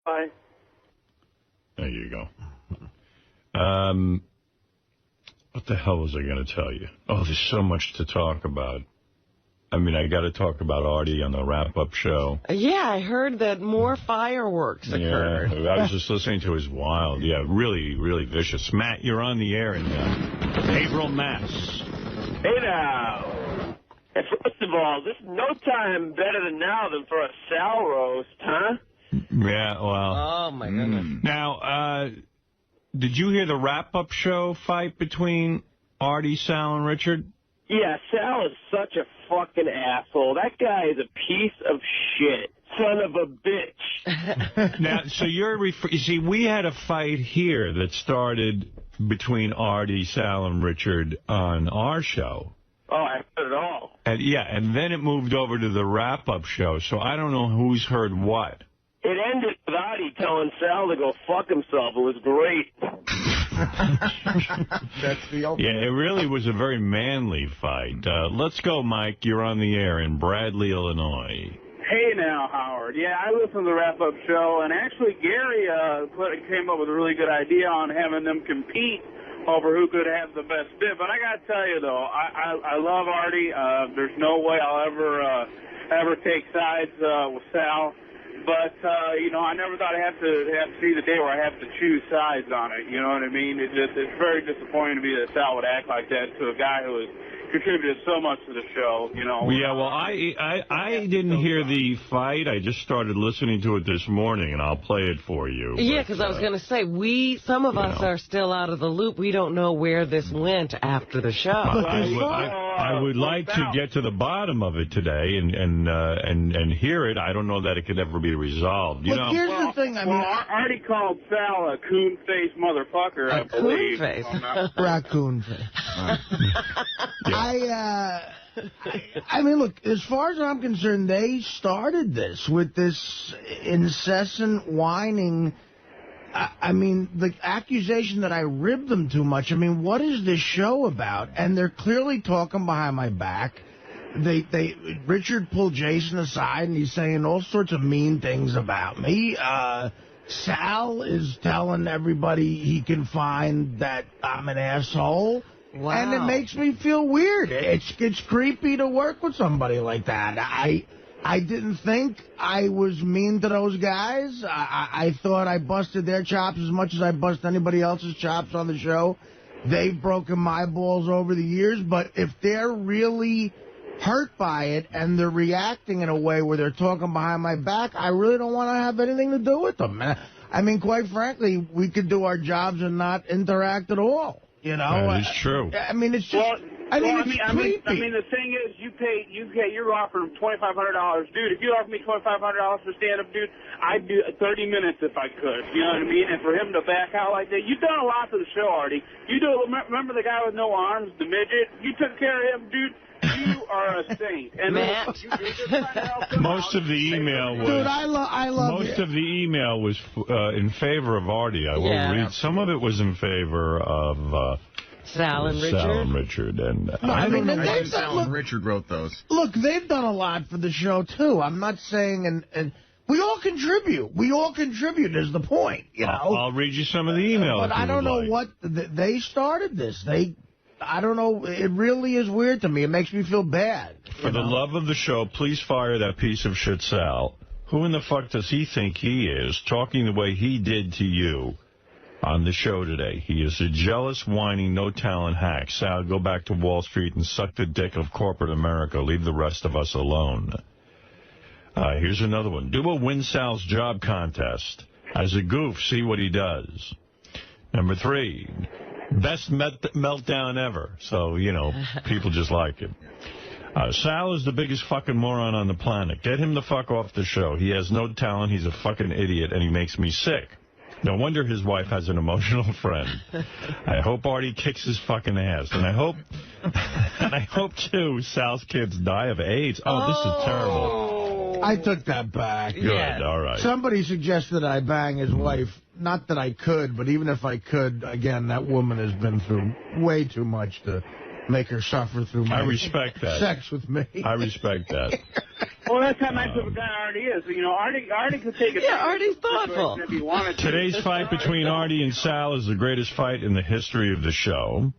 Bye. There you go. What the hell was I going to tell you? Oh, there's so much to talk about. I mean, I got to talk about Artie on the wrap-up show. Yeah, I heard that more fireworks occurred. Yeah, I was just listening to his wild. Yeah, really, really vicious. Matt, you're on the air in April, Mass. Hey now. First of all, this is no time better than now than for a Sal roast, huh? Yeah, well. Oh, my goodness. Now, did you hear the wrap-up show fight between Artie, Sal, and Richard? Yeah, Sal is such a fucking asshole. That guy is a piece of shit. Son of a bitch. Now, so you see, we had a fight here that started between Artie, Sal, and Richard on our show. Oh, I heard it all. And, yeah, and then it moved over to the wrap-up show, so I don't know who's heard what. It ended with Artie telling Sal to go fuck himself. It was great. That's the ultimate. Yeah, it really was a very manly fight. Let's go, Mike. You're on the air in Bradley, Illinois. Hey now, Howard. Yeah, I listened to the wrap-up show, and actually Gary came up with a really good idea on having them compete over who could have the best bit. But I got to tell you, though, I love Artie. There's no way I'll ever take sides with Sal. But, you know, I never thought I'd have to see the day where I have to choose sides on it. You know what I mean? It's very disappointing to me that Sal would act like that to a guy who has contributed so much to the show, you know. Yeah, well, I didn't hear the fight. I just started listening to it this morning, and I'll play it for you. Yeah, because I was going to say, some of us are still out of the loop. We don't know where this went after the show. I would like to get to the bottom of it today and hear it. I don't know that it could ever be resolved. You know? Here's the thing. I mean, Artie called Sal a coon-faced motherfucker, I believe. Raccoon face. I mean, look, as far as I'm concerned, they started this with this incessant whining. I mean, the accusation that I ribbed them too much. I mean, what is this show about? And they're clearly talking behind my back. Richard pulled Jason aside, and he's saying all sorts of mean things about me. Sal is telling everybody he can find that I'm an asshole. Wow. And it makes me feel weird. It's creepy to work with somebody like that. I didn't think I was mean to those guys. I thought I busted their chops as much as I bust anybody else's chops on the show. They've broken my balls over the years, but if they're really hurt by it and they're reacting in a way where they're talking behind my back, I really don't want to have anything to do with them. I mean, quite frankly, we could do our jobs and not interact at all. You know, that is true. I mean, it's just. I mean, the thing is, you're offering $2,500, dude. If you offer me $2,500 for stand-up, dude, I'd do 30 minutes if I could. You know what I mean? And for him to back out like that, you've done a lot for the show, Artie. Remember the guy with no arms, the midget? You took care of him, dude. You are a saint. And Matt. Most of the email was. Dude, I love most of the email was in favor of Artie. I will read. Some of it was in favor of Sal and Richard. Sal and Richard. And I mean, Sal and Richard wrote those. Look, they've done a lot for the show too. I'm not saying and we all contribute. We all contribute is the point. You know. I'll read you some of the email. But I don't know what they started this. I don't know. It really is weird to me. It makes me feel bad. For the love of the show, please fire that piece of shit Sal. Who in the fuck does he think he is, talking the way he did to you on the show today? He is a jealous, whining, no-talent hack. Sal, go back to Wall Street and suck the dick of corporate America. Leave the rest of us alone. Here's another one. Do a Win Sal's Job contest. As a goof, see what he does. Number 3. Best meltdown ever. So, you know, people just like it. Sal is the biggest fucking moron on the planet. Get him the fuck off the show. He has no talent. He's a fucking idiot, and he makes me sick. No wonder his wife has an emotional friend. I hope Artie kicks his fucking ass. And I hope, too, Sal's kids die of AIDS. Oh, this is terrible. I took that back. Good, all right. Somebody suggested I bang his wife. Not that I could, but even if I could, again, that woman has been through way too much to make her suffer through my I respect that. sex with me. I respect that. Well, that's how nice of a guy Artie is. You know, Artie could take it. Yeah, Artie's thoughtful. If he wanted to. Today's fight between Artie and Sal is the greatest fight in the history of the show.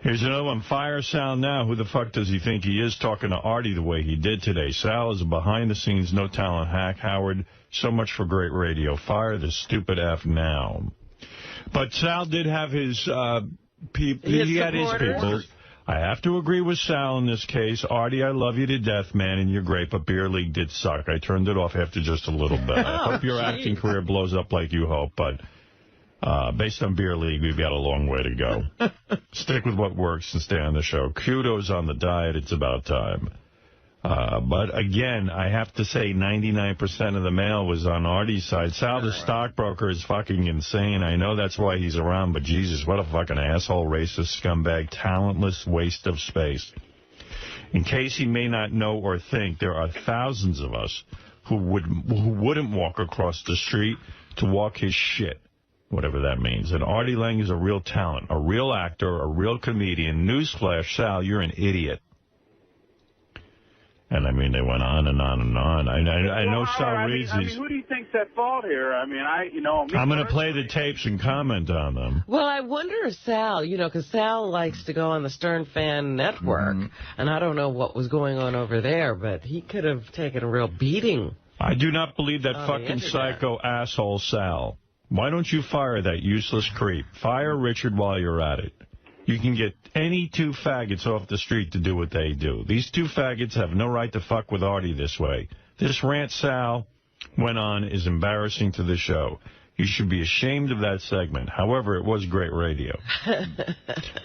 Here's another one. Fire Sal now. Who the fuck does he think he is, talking to Artie the way he did today? Sal is a behind-the-scenes, no-talent hack. Howard, so much for great radio. Fire the stupid F now. But Sal did have his people. He had his people. I have to agree with Sal in this case. Artie, I love you to death, man, and you're great, but Beer League did suck. I turned it off after just a little bit. I hope your acting career blows up like you hope, but based on Beer League, we've got a long way to go. Stick with what works and stay on the show. Kudos on the diet. It's about time. But again, I have to say 99% of the mail was on Artie's side. Sal, the stockbroker, is fucking insane. I know that's why he's around, but Jesus, what a fucking asshole, racist, scumbag, talentless waste of space. In case he may not know or think, there are thousands of us who wouldn't walk across the street to walk his shit, whatever that means. And Artie Lange is a real talent, a real actor, a real comedian. Newsflash, Sal, you're an idiot. And, I mean, they went on and on and on. I know Sal reads these. Who do you think's at fault here? I mean, I'm going to play the tapes and comment on them. Well, I wonder if Sal, because Sal likes to go on the Stern Fan Network, and I don't know what was going on over there, but he could have taken a real beating. I do not believe that fucking psycho asshole Sal. Why don't you fire that useless creep? Fire Richard while you're at it. You can get any two faggots off the street to do what they do. These two faggots have no right to fuck with Artie this way. This rant Sal went on is embarrassing to the show. You should be ashamed of that segment. However, it was great radio.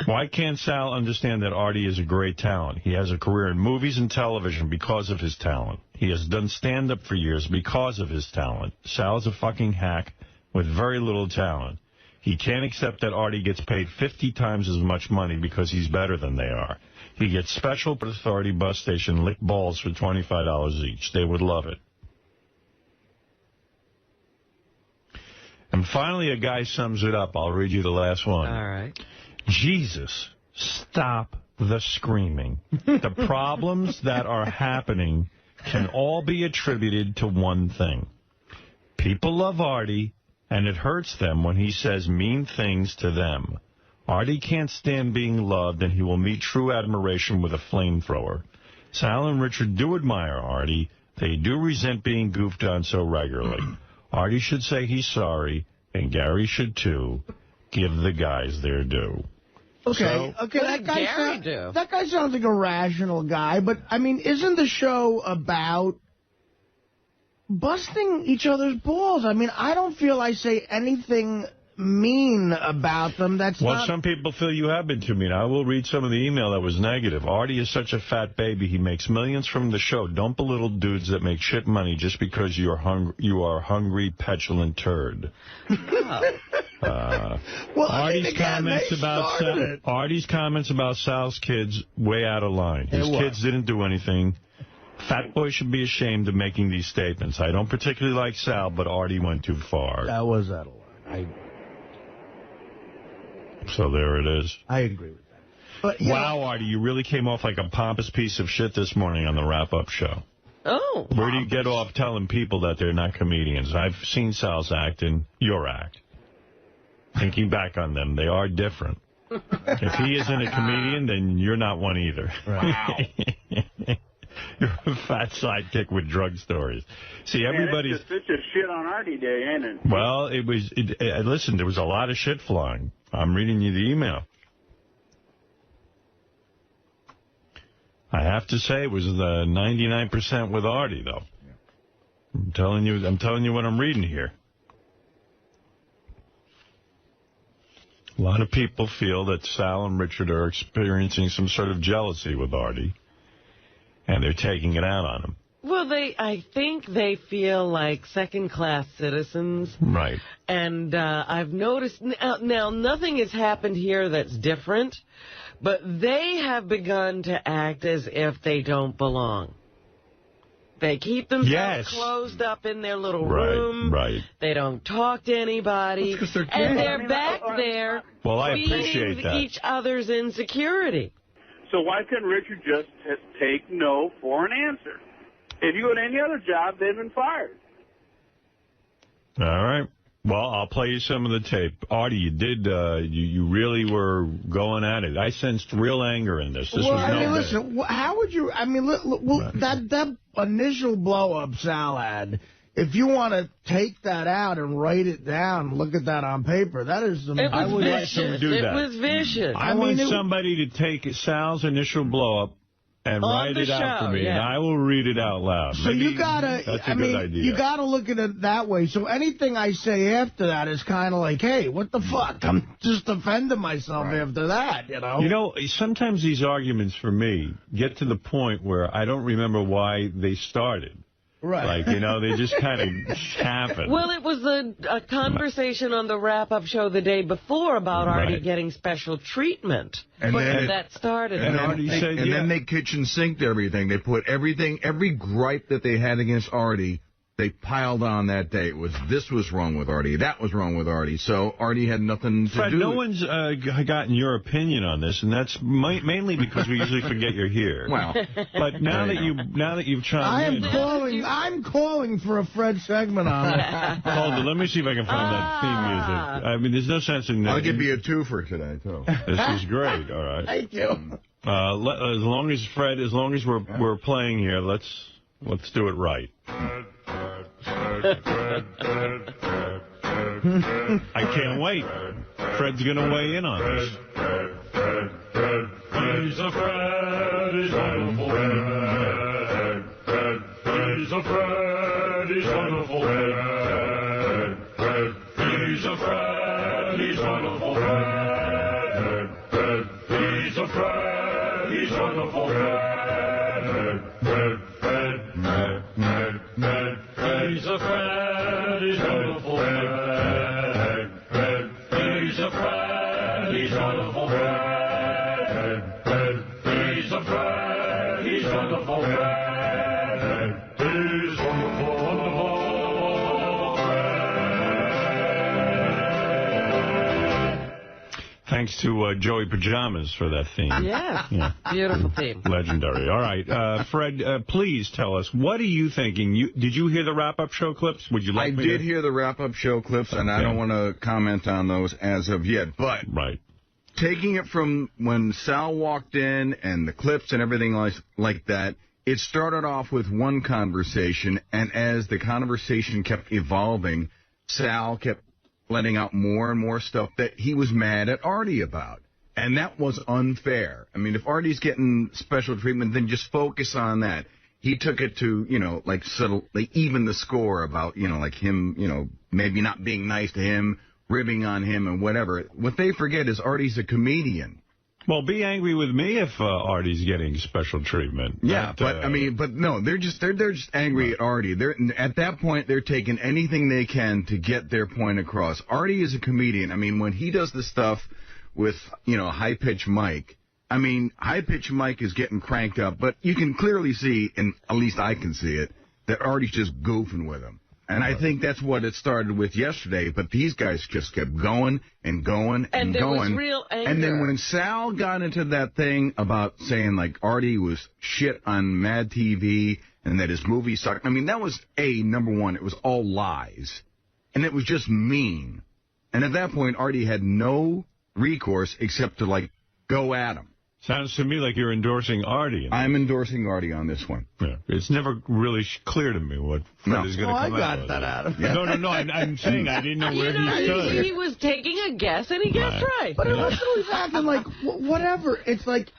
Why can't Sal understand that Artie is a great talent? He has a career in movies and television because of his talent. He has done stand-up for years because of his talent. Sal is a fucking hack with very little talent. He can't accept that Artie gets paid 50 times as much money because he's better than they are. He gets special authority bus station lick balls for $25 each. They would love it. And finally, a guy sums it up. I'll read you the last one. All right. Jesus, stop the screaming. The problems that are happening can all be attributed to one thing. People love Artie, and it hurts them when he says mean things to them. Artie can't stand being loved, and he will meet true admiration with a flamethrower. Sal and Richard do admire Artie. They do resent being goofed on so regularly. Artie should say he's sorry, and Gary should too. Give the guys their due. Okay, that guy sounds like a rational guy, but, I mean, isn't the show about busting each other's balls? I mean, I don't feel I say anything mean about them. Well, some people feel you have been too mean. I will read some of the email that was negative. Artie is such a fat baby. He makes millions from the show. Don't belittle dudes that make shit money just because you are hungry, petulant turd. Well, Artie's comments about Sal's kids way out of line. His kids didn't do anything. Fat boy should be ashamed of making these statements. I don't particularly like Sal, but Artie went too far. That was out of line. So there it is. I agree with that. But, wow, Artie, you really came off like a pompous piece of shit this morning on the wrap-up show. Oh. Where do you get off telling people that they're not comedians? I've seen Sal's act and your act. Thinking back on them, they are different. If he isn't a comedian, then you're not one either. Wow. You're a fat sidekick with drug stories. See, everybody's... It's such a shit on Artie Day, ain't it? Well, listen, there was a lot of shit flying. I'm reading you the email. I have to say it was the 99% with Artie, though. I'm telling you what I'm reading here. A lot of people feel that Sal and Richard are experiencing some sort of jealousy with Artie, and they're taking it out on him. Well, I think they feel like second-class citizens. Right. And I've noticed, now nothing has happened here that's different, but they have begun to act as if they don't belong. They keep themselves closed up in their little room. Right. They don't talk to anybody. And they're back there feeding each other's insecurity. So why couldn't Richard just take no for an answer? If you go to any other job, they've been fired. All right. Well, I'll play you some of the tape. Artie, you did, you really were going at it. I sensed real anger in this. This was no listen, how would you, that initial blow-up Sal had, if you want to take that out and write it down, look at that on paper, that is some... I would vicious. Like do that. It was vicious. I want somebody to take Sal's initial blow-up and write it out for me, and I will read it out loud. So maybe you gotta, that's a good idea. You gotta look at it that way. So anything I say after that is kind of like, hey, what the fuck? I'm just defending myself after that, you know? You know, sometimes these arguments for me get to the point where I don't remember why they started. Right. Like, you know, they just kind of happen. Well, it was a conversation on the wrap-up show the day before about Artie getting special treatment. And then that started. And, then, then they kitchen sinked everything. They put everything, every gripe that they had against Artie, they piled on that day. It was this was wrong with Artie, that was wrong with Artie. So Artie had nothing to Fred, do. no one's gotten your opinion on this, and that's mainly because we usually forget you're here. Well, but now that you've chimed in, I'm calling for a Fred segment on it. Hold on, let me see if I can find that theme music. I mean, there's no sense in that. I'll give you a 2 for today too. This is great. All right. Thank you. As long as Fred, as long as we're playing here, let's do it right. I can't wait. Fred's going to weigh in on this. He's a Fred, he's wonderful Fred. He's a Fred, he's wonderful Fred. He's a Fred, he's wonderful Fred. He's a Fred, he's wonderful Fred. He's a Fred, he's wonderful Fred. He's a Fred, he's wonderful Fred. He's a Fred, he's wonderful Fred. He's wonderful, wonderful Fred. Thanks to Joey Pajamas for that theme. Yeah. Beautiful theme. Legendary. All right. Fred, please tell us, what are you thinking? Did you hear the wrap-up show clips? Would you like I did hear the wrap-up show clips, and I don't want to comment on those as of yet. But taking it from when Sal walked in and the clips and everything like that, it started off with one conversation, and as the conversation kept evolving, Sal kept letting out more and more stuff that he was mad at Artie about. And that was unfair. I mean, if Artie's getting special treatment, then just focus on that. He took it to, you know, like even the score about, you know, like him, you know, maybe not being nice to him, ribbing on him and whatever. What they forget is Artie's a comedian. Well, be angry with me if Artie's getting special treatment. Yeah, but no, they're just angry at Artie. At that point, they're taking anything they can to get their point across. Artie is a comedian. I mean, when he does the stuff with, you know, high-pitched Mike, I mean, high-pitched Mike is getting cranked up, but you can clearly see, and at least I can see it, that Artie's just goofing with him. And I think that's what it started with yesterday, but these guys just kept going and going and there going. Was real anger. And then when Sal got into that thing about saying, like, Artie was shit on Mad TV and that his movie sucked, I mean, that was, number one, it was all lies. And it was just mean. And at that point, Artie had no recourse except to, like, go at him. Sounds to me like you're endorsing Artie. I'm endorsing Artie on this one. Yeah. It's never really clear to me what Fred is going to come out with. I got that out of it. No, I'm saying I didn't know where he stood. He was taking a guess, and he guessed right. But it was always acting like, whatever. It's like,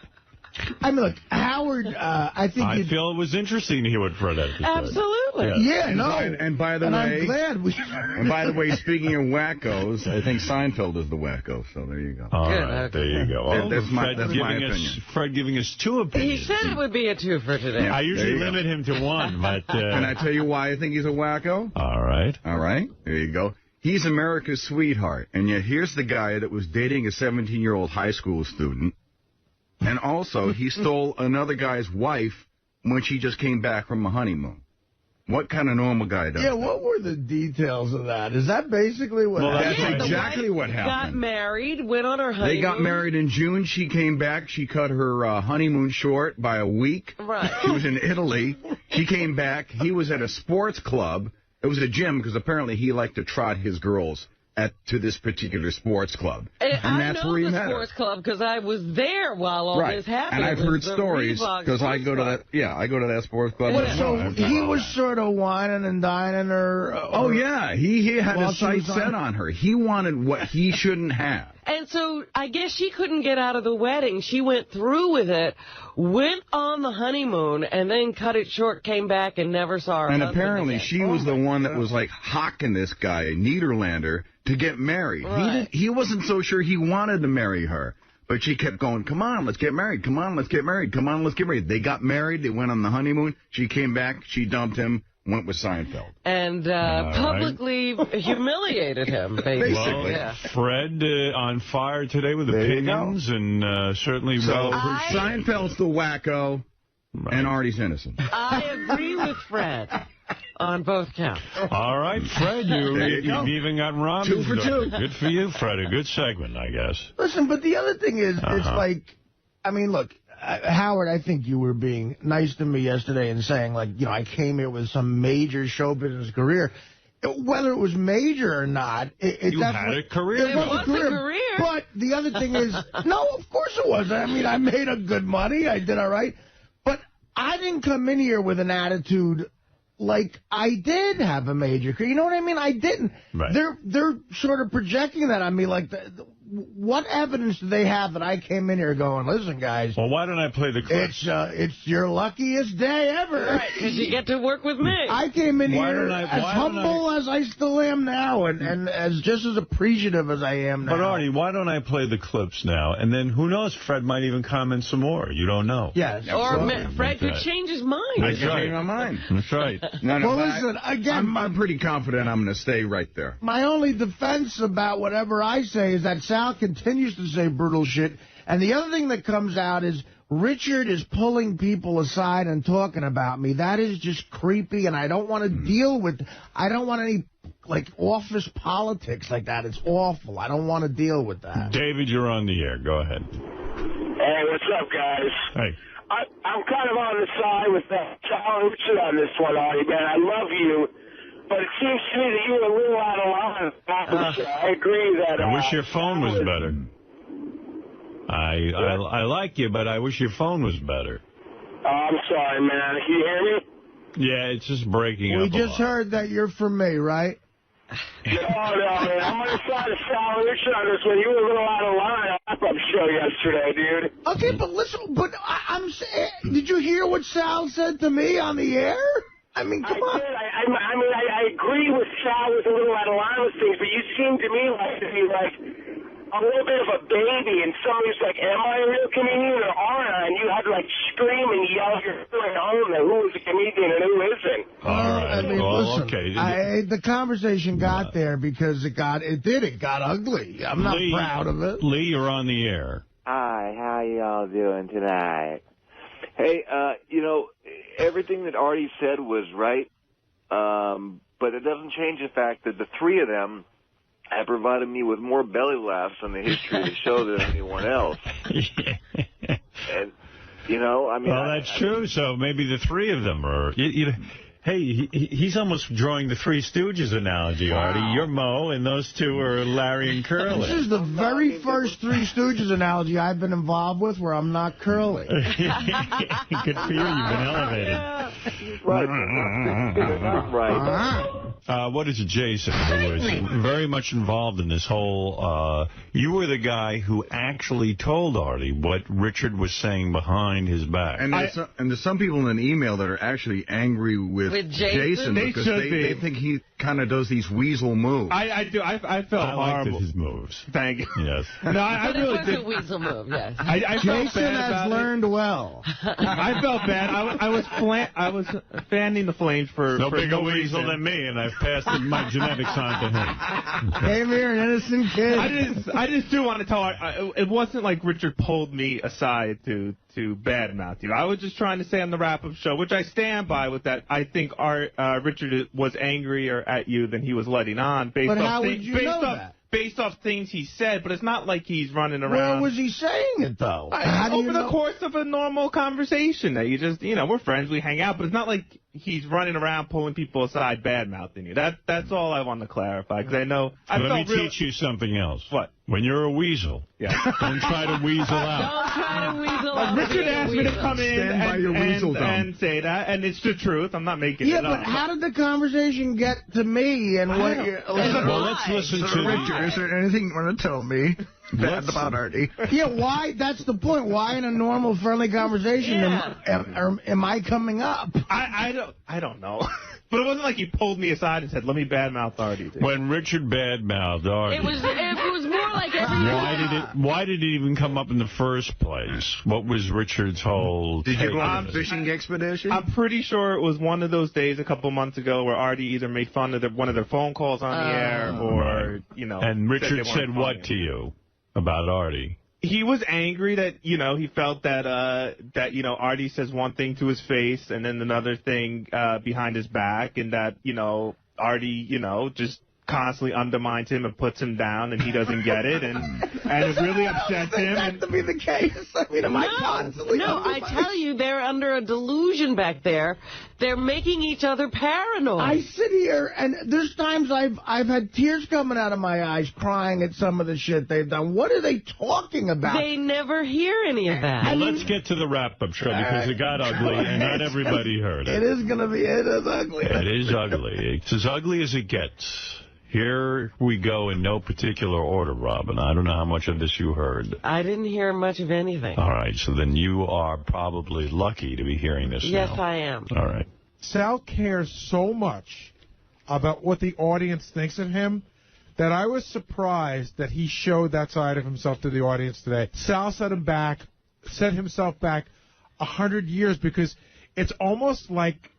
I mean, look, Howard, I feel it was interesting to hear what Fred had to say. Absolutely. Yeah, no. And by the way, I'm glad we... And by the way, speaking of wackos, I think Seinfeld is the wacko, so there you go. All right, there you go. That's my opinion. Fred giving us 2 opinions. He said it would be a 2 for today. Yeah, I usually limit him to 1, but... Can I tell you why I think he's a wacko? All right. All right, there you go. He's America's sweetheart, and yet here's the guy that was dating a 17-year-old high school student. And also, he stole another guy's wife when she just came back from a honeymoon. What kind of normal guy does that? What were the details of that? Is that basically what happened? That's exactly what happened. Got married, went on her honeymoon. They got married in June. She came back. She cut her honeymoon short by a week. Right. She was in Italy. She came back. He was at a sports club. It was a gym because apparently he liked to trot his girls to this particular sports club. And that's where he met her. I know the sports club because I was there while all this happened. And I've heard stories because I go to that. Yeah, I go to that sports club. So he was sort of whining and dining her. Oh yeah, he had his sights set on her. He wanted what he shouldn't have. And so I guess she couldn't get out of the wedding. She went through with it, went on the honeymoon, and then cut it short, came back, and never saw her. And apparently she was the one that was like hawking this guy, Niederlander, to get married. Right. He wasn't so sure he wanted to marry her. But she kept going, come on, let's get married. Come on, let's get married. Come on, let's get married. They got married. They went on the honeymoon. She came back. She dumped him. Went with Seinfeld. And publicly humiliated him, basically. Well, yeah. Fred on fire today with opinions, and certainly Seinfeld's the wacko, and Artie's innocent. I agree with Fred on both counts. All right, Fred, you've even gotten Robin's 2 for 2. Good for you, Fred. A good segment, I guess. Listen, but the other thing is, it's like, I mean, look, Howard, I think you were being nice to me yesterday and saying, like, you know, I came here with some major show business career. Whether it was major or not, you had a career. It was a career. But the other thing is, no, of course it wasn't. I mean, I made a good money. I did all right. But I didn't come in here with an attitude like I did have a major career. You know what I mean? I didn't. Right. They're sort of projecting that on me. Like, what evidence do they have that I came in here going, listen, guys. Well, why don't I play the clip? It's your luckiest day ever. Right, because you get to work with me. I came in here as humble as I still am now, and as just as appreciative as I am now. But, Artie, why don't I play the clips now? And then, who knows, Fred might even comment some more. You don't know. Yes. Or Fred could change his mind. I can change my mind. That's right. No, well, listen, again, I'm pretty confident I'm going to stay right there. My only defense about whatever I say is that Sal continues to say brutal shit. And the other thing that comes out is Richard is pulling people aside and talking about me. That is just creepy, and I don't want to deal with, I don't want any, like, office politics like that. It's awful. I don't want to deal with that. David, you're on the air. Go ahead. Hey, what's up, guys? Hey. I'm kind of on the side with Sal Richard on this one, Artie, man. I love you, but it seems to me that you were a little out of line. I agree that... I wish your phone was better. I like you, but I wish your phone was better. Oh, I'm sorry, man. Can you hear me? Yeah, it's just breaking up. We just heard that you're from me, right? No, man. I'm on the side of Sal Richard on this one. You were a little out of line on the wrap-up show yesterday, dude. Okay, but listen, did you hear what Sal said to me on the air? I mean, come on. I agree with Sal was a little out of line with things, but you seem to me like a little bit of a baby, and somebody's like, am I a real comedian or aren't I? And you had to, like, scream and yell your feeling home that who is a comedian and who isn't. All right. I mean, well, listen, okay. The conversation got there because it got ugly. I'm not proud of it. Lee, you're on the air. Hi, how y'all doing tonight? Hey, you know, everything that Artie said was right, but it doesn't change the fact that the three of them have provided me with more belly laughs on the history of the show than anyone else. And, you know, I mean... Well, that's true, so maybe the three of them are... Hey, he's almost drawing the Three Stooges analogy, Artie. You're Mo, and those two are Larry and Curly. This is the very first Three Stooges analogy I've been involved with where I'm not Curly. Good for you. You've been elevated. Right. What is it, Jason, who was very much involved in this whole... you were the guy who actually told Artie what Richard was saying behind his back. And there's some people in an email that are actually angry with Jason because they think he kind of does these weasel moves. I do. I felt horrible. Liked his moves. Thank you. Yes. No, I really did. It was a weasel move, yes. Jason has learned well. I felt bad. I was fanning the flames for no bigger no weasel reason. than me, and I've passed my genetics on to him. Came here an innocent kid. I just do want to tell her, it wasn't like Richard pulled me aside to badmouth you. I was just trying to say on the wrap-up show, which I stand by with that. I think Richard was angrier at you than he was letting on. Based based off things he said, but it's not like he's running around. Where was he saying it, though? Over the course of a normal conversation that you just, we're friends, we hang out, but it's not like he's running around pulling people aside, bad-mouthing you. That's all I want to clarify, because I know... Let me teach you something else. What? When you're a weasel, don't try to weasel out. Don't try to weasel out. Richard asked me to come in and say that, and it's the truth. I'm not making it up. Yeah, but how did the conversation get to me? And what? Well, let's listen to Richard, is there anything you want to tell me bad about Artie? Yeah, why? That's the point. Why in a normal, friendly conversation am I coming up? I don't know. But it wasn't like he pulled me aside and said, let me badmouth Artie. When Richard badmouthed Artie. It was more like every... Why did it even come up in the first place? What was Richard's whole... Did you go on a fishing expedition? I'm pretty sure it was one of those days a couple months ago where Artie either made fun of one of their phone calls on the air or, And Richard said what to you about Artie? He was angry that, he felt that, Artie says one thing to his face and then another thing behind his back, and that, Artie, just constantly undermines him and puts him down, and he doesn't get it, and it really upsets him. That to be the case. I mean, am I constantly I tell you, they're under a delusion back there. They're making each other paranoid. I sit here, and there's times I've had tears coming out of my eyes crying at some of the shit they've done. What are they talking about? They never hear any of that. Well, let's get to the wrap-up show, because it got ugly, and not everybody heard it. It is ugly. It is ugly. It's as ugly as it gets. Here we go in no particular order, Robin. I don't know how much of this you heard. I didn't hear much of anything. All right, so then you are probably lucky to be hearing this Yes, now. I am. All right. Sal cares so much about what the audience thinks of him that I was surprised that he showed that side of himself to the audience today. Sal set himself back 100 years, because it's almost like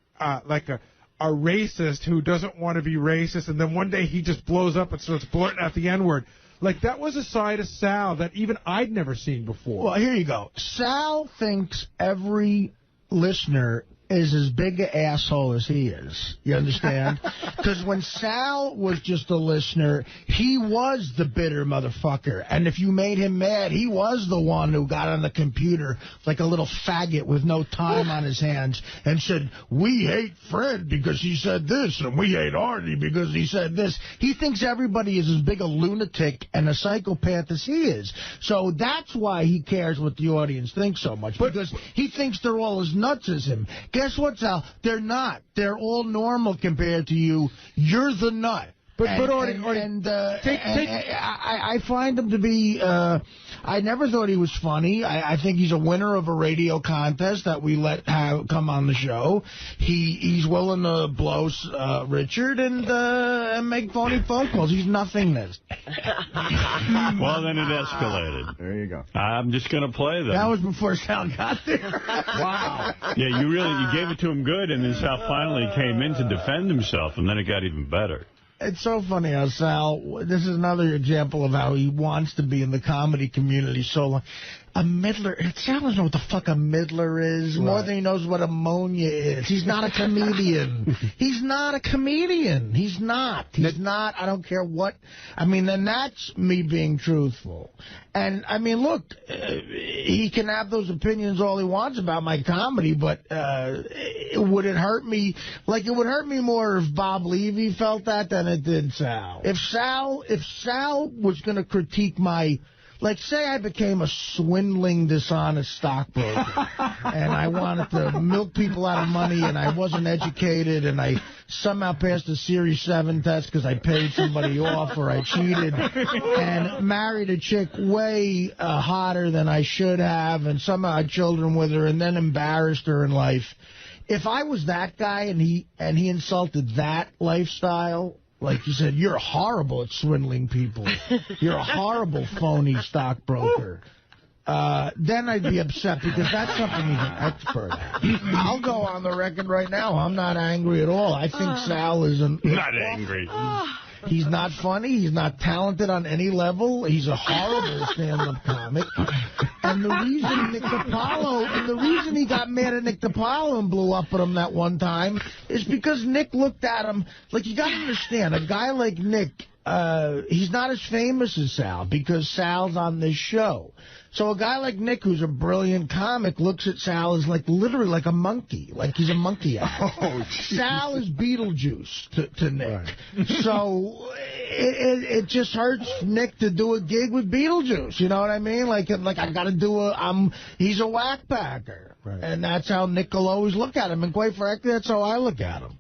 a racist who doesn't want to be racist, and then one day he just blows up and starts blurting out the N-word. Like, that was a side of Sal that even I'd never seen before. Well, here you go. Sal thinks every listener is as big an asshole as he is. You understand? Because when Sal was just a listener, he was the bitter motherfucker. And if you made him mad, he was the one who got on the computer like a little faggot with no time on his hands and said, we hate Fred because he said this, and we hate Artie because he said this. He thinks everybody is as big a lunatic and a psychopath as he is. So that's why he cares what the audience thinks so much, because he thinks they're all as nuts as him. Guess what, Sal? They're not. They're all normal compared to you. You're the nut. I find him to be, I never thought he was funny. I think he's a winner of a radio contest that we let come on the show. He's willing to blow Richard and make phony phone calls. He's nothingness. Well, then it escalated. There you go. I'm just going to play them. That was before Sal got there. Wow. Yeah, you gave it to him good, and then Sal finally came in to defend himself, and then it got even better. It's so funny how Sal, this is another example of how he wants to be in the comedy community so long. A middler, Sal doesn't know what the fuck a middler is, more than he knows what ammonia is. He's not a comedian. He's not a comedian. He's not. He's not. I don't care what. I mean, then that's me being truthful. And, I mean, look, he can have those opinions all he wants about my comedy, but would it hurt me? Like, it would hurt me more if Bob Levy felt that than it did Sal. If Sal was going to critique my... Like, say I became a swindling, dishonest stockbroker, and I wanted to milk people out of money, and I wasn't educated, and I somehow passed a Series 7 test because I paid somebody off or I cheated, and married a chick way hotter than I should have, and somehow had children with her, and then embarrassed her in life. If I was that guy and he insulted that lifestyle... Like you said, you're horrible at swindling people. You're a horrible phony stockbroker. Then I'd be upset because that's something he's an expert at. I'll go on the record right now. I'm not angry at all. I think Sal is not angry. He's not funny. He's not talented on any level. He's a horrible stand-up comic. And the reason he got mad at Nick DiPaolo and blew up at him that one time is because Nick looked at him, like, you got to understand, a guy like Nick he's not as famous as Sal because Sal's on this show. So a guy like Nick, who's a brilliant comic, looks at Sal as like literally like a monkey, like he's a monkey actor. Sal is Beetlejuice to Nick. Right. So it just hurts Nick to do a gig with Beetlejuice. You know what I mean? Like I got to do he's a whack packer. Right. And that's how Nick will always look at him. And quite frankly, that's how I look at him.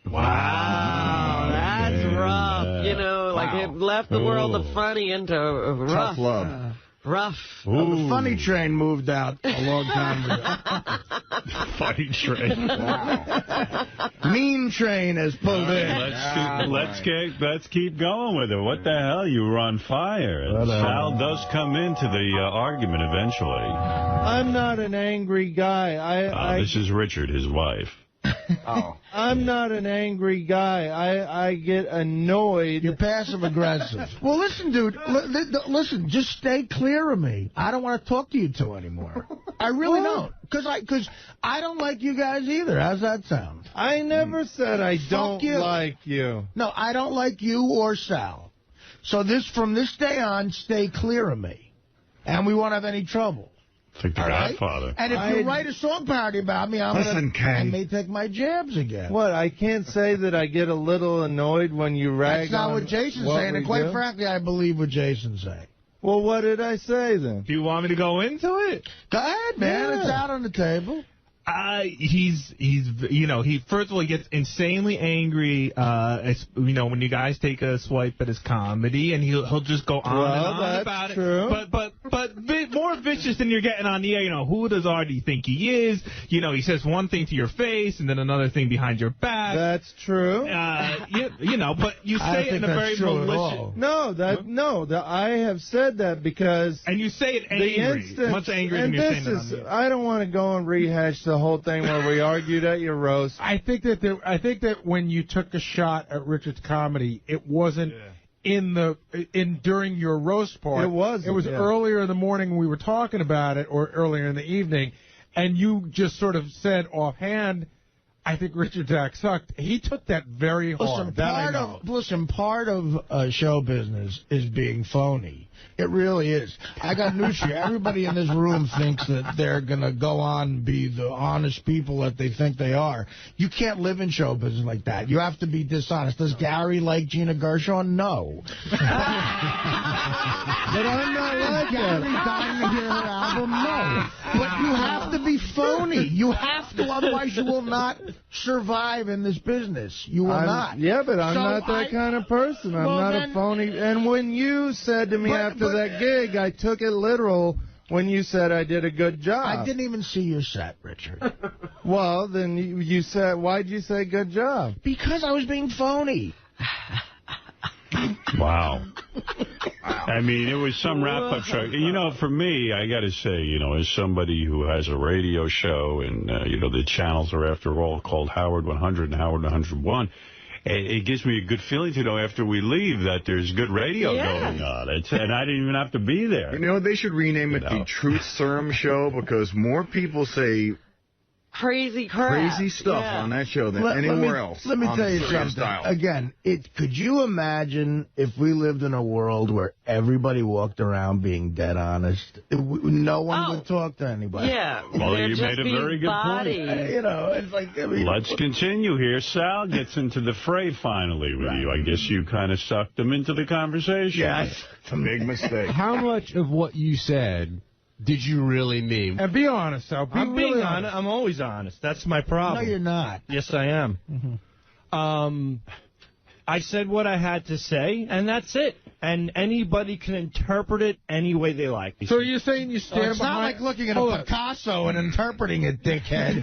Wow, that's rough. You know, like it left the world of funny into rough. Tough love. Rough. The funny train moved out a long time ago. Funny train. Wow. Mean train has pulled in. Let's keep going with it. What the hell? You were on fire. And Sal does come into the argument eventually. I'm not an angry guy. This is Richard, his wife. Oh. I'm not an angry guy. I get annoyed. You're passive-aggressive. Well, listen, dude. Listen, just stay clear of me. I don't want to talk to you two anymore. I really don't. Because I don't like you guys either. How's that sound? I never said I don't like you. No, I don't like you or Sal. So from this day on, stay clear of me. And we won't have any trouble. Like the Godfather. Right? And if you write a song parody about me, I may take my jabs again. What, I can't say that I get a little annoyed when you rag on. That's not what Jason's saying, and quite frankly, I believe what Jason's saying. Well, what did I say then? Do you want me to go into it? Go ahead, man. Yeah. It's out on the table. He first of all, he gets insanely angry, when you guys take a swipe at his comedy, and he'll just go on and on about it. But more vicious than you're getting on the air. Who does Artie think he is? He says one thing to your face and then another thing behind your back. That's true. But you say it in a very malicious. I have said that because. And you say it angry, much angrier than you're saying it on the air. I don't want to go and rehash the whole thing where we argued at your roast. I think that when you took a shot at Richard's comedy, it wasn't during your roast part. It was earlier in the morning when we were talking about it, or earlier in the evening, and you just sort of said offhand, I think Richard's act sucked. He took that very hard. Part of show business is being phony. It really is. I got news for you. Everybody in this room thinks that they're going to go on and be the honest people that they think they are. You can't live in show business like that. You have to be dishonest. Does Gary like Gina Gershon? No. But I'm not like Gary dying to hear her album? No. But you have to be phony. You have to, otherwise you will not survive in this business. You will not. Yeah, but I'm not that kind of person. I'm not a phony. And when you said to me after that gig, I took it literal when you said I did a good job. I didn't even see your set, Richard. Well, then you said, why'd you say good job? Because I was being phony. Wow. I mean, it was some wrap-up show. For me, I got to say, as somebody who has a radio show and, the channels are, after all, called Howard 100 and Howard 101, it gives me a good feeling to know after we leave that there's good radio going on. And I didn't even have to be there. They should rename it the Truth Serum Show, because more people say crazy crap. Crazy stuff on that show than anywhere else. Let me tell you something. Again, could you imagine if we lived in a world where everybody walked around being dead honest? No one would talk to anybody. Yeah. Well, you made a very good point. It's like... Let's continue here. Sal gets into the fray finally with you. I guess you kind of sucked him into the conversation. Yeah, it's a big mistake. How much of what you said did you really mean? And be honest, Sal. I'm being honest. I'm always honest. That's my problem. No, you're not. Yes, I am. Mm-hmm. I said what I had to say, and that's it. And anybody can interpret it any way they like. So you're saying you stand it's not like looking at a Picasso and interpreting it, dickhead.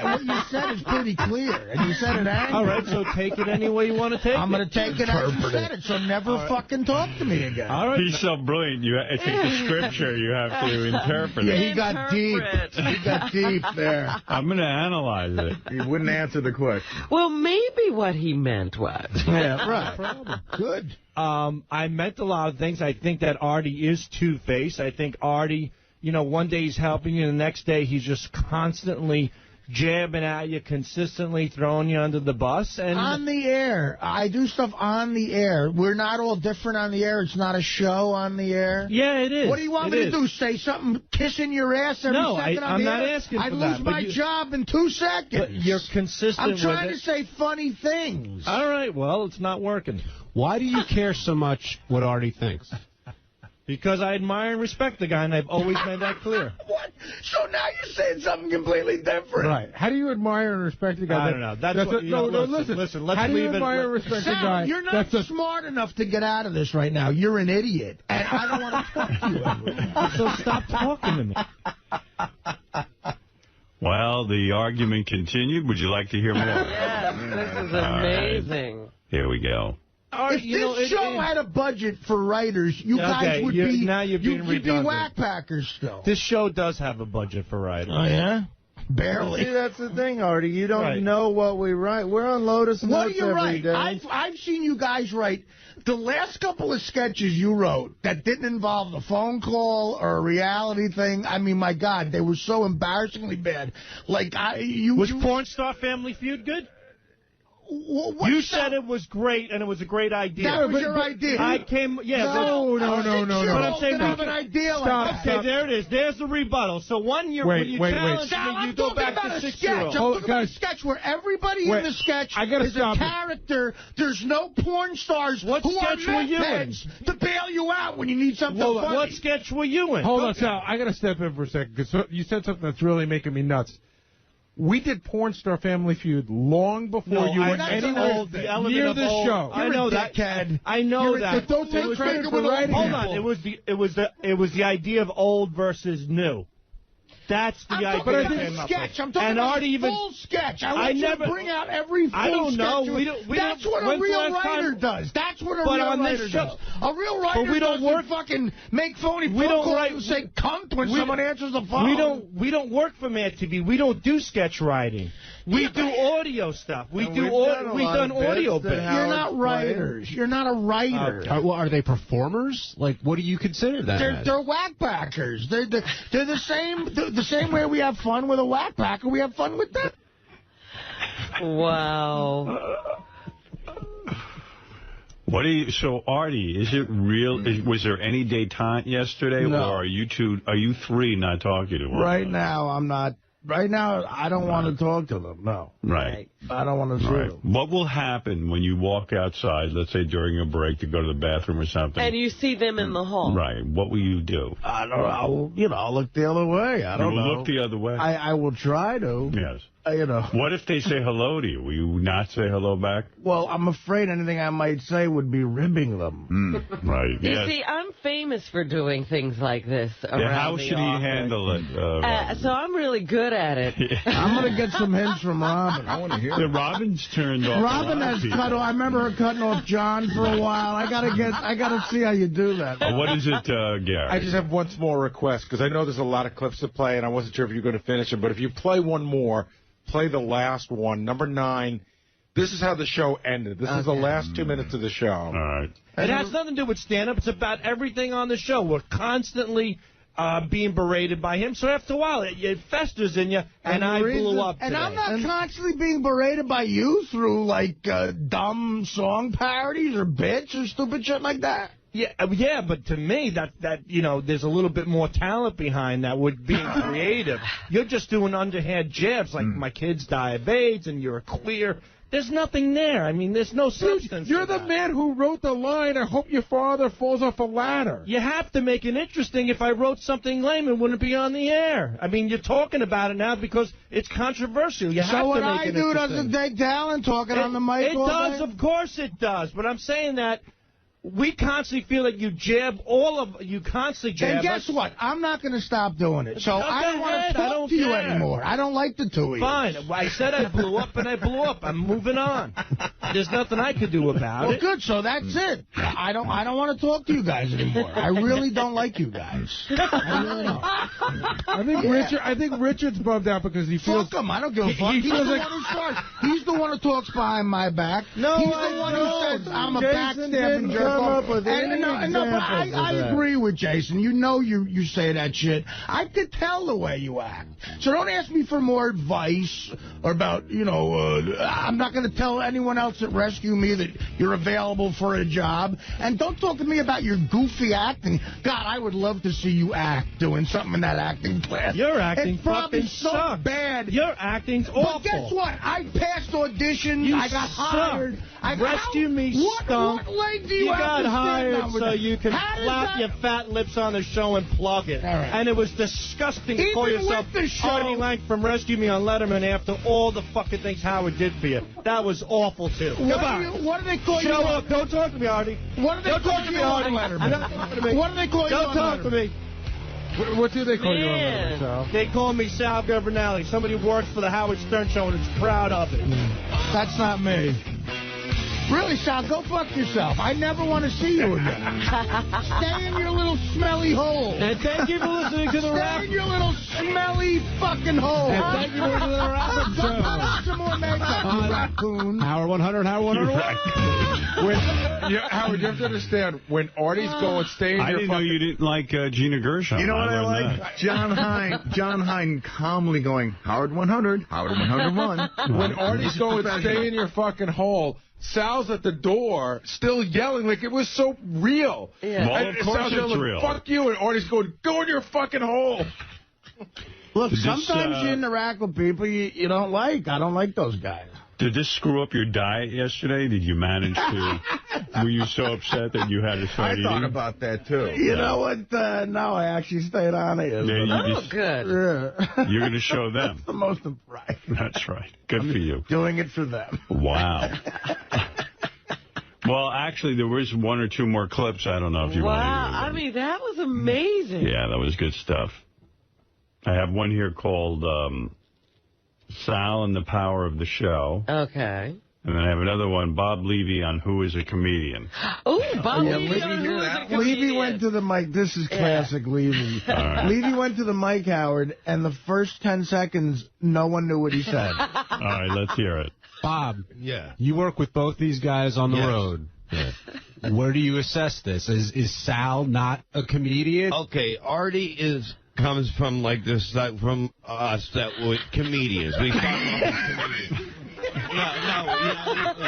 What you said is pretty clear, and you said it angry. All right, so take it any way you want to take it. I'm going to take it as you said it, so never fucking talk to me again. All right. He's so brilliant. It's the scripture you have to interpret it. Yeah, he got deep. He got deep there. I'm going to analyze it. He wouldn't answer the question. Well, maybe what he meant was. Yeah, right. Good. I meant a lot of things. I think that Artie is two-faced. I think Artie, one day he's helping you, and the next day he's just constantly jabbing at you consistently, throwing you under the bus. And on the air. I do stuff on the air. We're not all different on the air. It's not a show on the air. Yeah, it is. What do you want me to do? Say something kissing your ass every second on the air? I'm not asking for that. I'd lose my job in 2 seconds. But you're consistent I'm with trying it. to say funny things. All right, well, it's not working. Why do you care so much what Artie thinks? Because I admire and respect the guy, and I've always made that clear. What? So now you're saying something completely different. Right. How do you admire and respect the guy? I don't know. That's what, listen, let's How do you leave it. admire and respect the guy? You're not smart enough to get out of this right now. You're an idiot. And I don't want to talk to you anymore. So stop talking to me. Well, the argument continued. Would you like to hear more? Yes, this is amazing. Right. Here we go. If this show had a budget for writers, you guys would be whack packers still. This show does have a budget for writers. Oh, yeah? Barely. See, that's the thing, Artie. You don't know what we write. We're on Lotus Notes every day. I've seen you guys write. The last couple of sketches you wrote that didn't involve a phone call or a reality thing, I mean, my God, they were so embarrassingly bad. Like, Was Porn Star Family Feud good? You said it was great, and it was a great idea. That was your idea. I came, No. But I'm saying, have an idea stop. Okay, there it is. There's the rebuttal. So when you challenge me, you go back to 6-year-old. I'm talking about a sketch where everybody in the sketch is a character. There's no porn stars who are heads to bail you out when you need something funny. What sketch were you in? Hold on, Sal. I got to step in for a second, because you said something that's really making me nuts. We did Porn Star Family Feud long before you were anywhere near this show. I know that. I know that. But don't take credit for writing. Hold on. It was the idea of old versus new. That's the idea. But I did sketch. I'm talking about a full sketch. I want you to bring out every full sketch. I don't know. That's what a real writer does. That's what a real writer does. A real writer doesn't fucking make phony phone calls and say cunt when someone answers the phone. We don't work for Mad TV. We don't do sketch writing. We do audio stuff. We've done audio bits. You're not writers. You're not a writer. Okay. Well, are they performers? Like, what do you consider that? They're whack-packers. They're the same. The same way we have fun with a whack-packer, we have fun with them. Wow. So, Artie, is it real? Was there any detente yesterday, no. Or are you three not talking to them? Right now, I'm not. Right now, I don't want to talk to them, no. Right. I don't want to see them. What will happen when you walk outside, let's say during a break to go to the bathroom or something? And you see them in the hall. Right. What will you do? I don't know. I'll look the other way. I don't know. You will look the other way? I will try to. Yes. What if they say hello to you? Will you not say hello back? Well, I'm afraid anything I might say would be ribbing them. Right. You see, I'm famous for doing things like this around how should he handle it? So I'm really good at it. I'm going to get some hints from Robin. I want to hear it. Robin's turned off. Robin has cut off. I remember her cutting off John for a while. I gotta see how you do that. What is it, Gary? I just have one small request, because I know there's a lot of clips to play, and I wasn't sure if you were going to finish them. But if you play one more, play the last one, number 9. This is how the show ended. This is the last 2 minutes of the show. All right. It has nothing to do with stand-up. It's about everything on the show. We're constantly being berated by him. So after a while, it festers in you, and I blew up today. And I'm not constantly being berated by you through, like, dumb song parodies or bits or stupid shit like that. Yeah, but to me, that there's a little bit more talent behind that with being creative. You're just doing underhand jabs, like my kids die of AIDS and you're queer. There's nothing there. I mean, there's no substance. You're the man who wrote the line, I hope your father falls off a ladder. You have to make it interesting. If I wrote something lame, it wouldn't be on the air. I mean, you're talking about it now because it's controversial. You have to make it interesting. So what I do doesn't take talent talking on the mic all day? It does, of course it does. But I'm saying that we constantly feel like you constantly jab. And guess what? I'm not going to stop doing it. So I don't want to talk to you anymore. I don't like the two of you. Fine. I said I blew up, and I blew up. I'm moving on. There's nothing I could do about it. Well, good. So that's it. I don't want to talk to you guys anymore. I really don't like you guys. I think Richard's bugged out because he feels... Fuck him. I don't give a fuck. He's the one who starts. He's the one who talks behind my back. No, he's the one who says I'm a backstabbing jerk. come up with any examples I agree with Jason. You know you say that shit. I could tell the way you act. So don't ask me for more advice or about, I'm not going to tell anyone else at Rescue Me that you're available for a job. And don't talk to me about your goofy acting. God, I would love to see you act doing something in that acting class. Your acting fucking so sucks. Bad. Your acting's awful. But guess what? I passed auditions. I got hired. Rescue Me stunk. What leg do you got hired so that? you can flap your fat lips on the show and plug it. Right. And it was disgusting to call yourself show, Artie Lange from Rescue Me on Letterman after all the fucking things Howard did for you. That was awful, too. Goodbye. What do they call you? Show up. Don't talk to me, Artie. What do they call you on Letterman? What do they call you on Letterman? Don't talk to me. What do they call you on Letterman, Sal? They call me Sal Governale. Somebody who works for the Howard Stern Show and is proud of it. That's not me. Really, Sal, go fuck yourself. I never want to see you again. Stay in your little smelly hole. And thank you for listening to the rap. Stay in your little smelly fucking hole. And thank you for listening to the rap. Go put on some more makeup, you raccoon. Howard 100, Howard 101. Howard, you have to understand, when Artie's going, stay in your I didn't know you didn't like Gina Gershon. You know what I like? That. John Hine calmly going, Howard 100, Howard 101. When Artie's going, stay in your fucking hole, Sal's at the door, still yelling like it was so real. Yeah. Well, of course Sal's it's yelling, real. Fuck you, and Artie's going, go in your fucking hole. Look, sometimes you interact with people you don't like. I don't like those guys. Did this screw up your diet yesterday? Did you manage to... Were you so upset that you had to start eating? I thought about that, too. You know what? No, I actually stayed on it. Good. Yeah. You're going to show them. That's the most right. That's right. Good for you. Doing it for them. Wow. Well, actually, there was one or two more clips. I don't know if you want to hear them. I mean, that was amazing. Yeah, that was good stuff. I have one here called Sal and the Power of the Show. Okay. And then I have another one, Bob Levy on Who is a Comedian. Oh, Bob Levy on Who is a Comedian. Levy went to the mic. This is classic Levy. Right. Levy went to the mic, Howard, and the first 10 seconds, no one knew what he said. All right, let's hear it. Bob, you work with both these guys on the road. Yeah. Where do you assess this? Is Sal not a comedian? Okay, Artie comes from like this, from us that were comedians. We talk about comedians.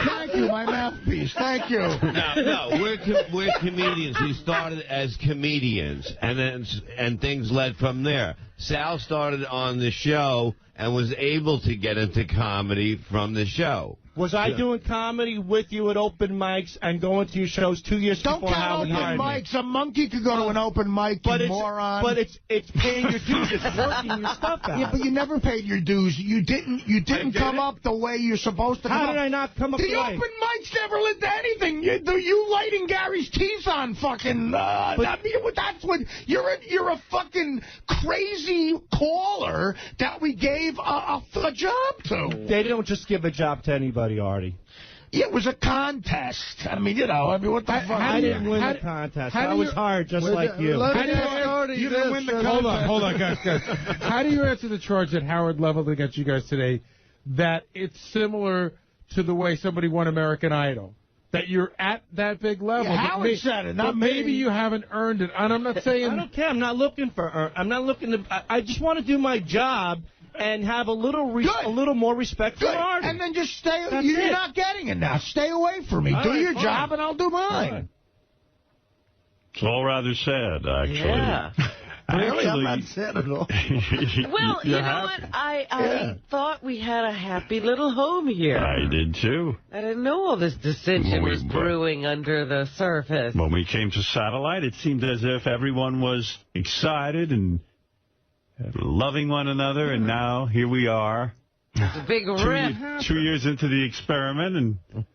Thank you, my mouthpiece. Thank you. No, we're comedians. We started as comedians, and things led from there. Sal started on the show and was able to get into comedy from the show. Was I doing comedy with you at open mics and going to your shows 2 years before Howard hired me? Don't count open mics. A monkey could go to an open mic, you moron. But it's paying your dues. It's working your stuff out. Yeah, but you never paid your dues. You didn't come up the way you're supposed to come up. How did I not come up the way? The open mics never led to anything. You lighting Gary's teeth on fucking... that's what... You're a fucking crazy caller that we gave a job to. They don't just give a job to anybody, Artie. It was a contest. I mean, what the fuck? I didn't win the contest. I was hired just like you. You didn't win the contest. Hold on, guys. How do you answer the charge that Howard leveled against you guys today that it's similar to the way somebody won American Idol? That you're at that big level. Yeah, Howard said it, not me. Maybe you haven't earned it. And I'm not saying... I don't care. I'm not looking for... I'm not looking to... I just want to do my job and have a little more respect for Artie. And then just stay... You're not getting it now. Stay away from me. Do your job and I'll do mine. It's all rather sad, actually. Yeah. Really? I'm not sad at all. Well, you know what? I thought we had a happy little home here. I did, too. I didn't know all this dissension was brewing under the surface. When we came to Satellite, it seemed as if everyone was excited and loving one another, and now here we are. It's a big rift. 2 years into the experiment, and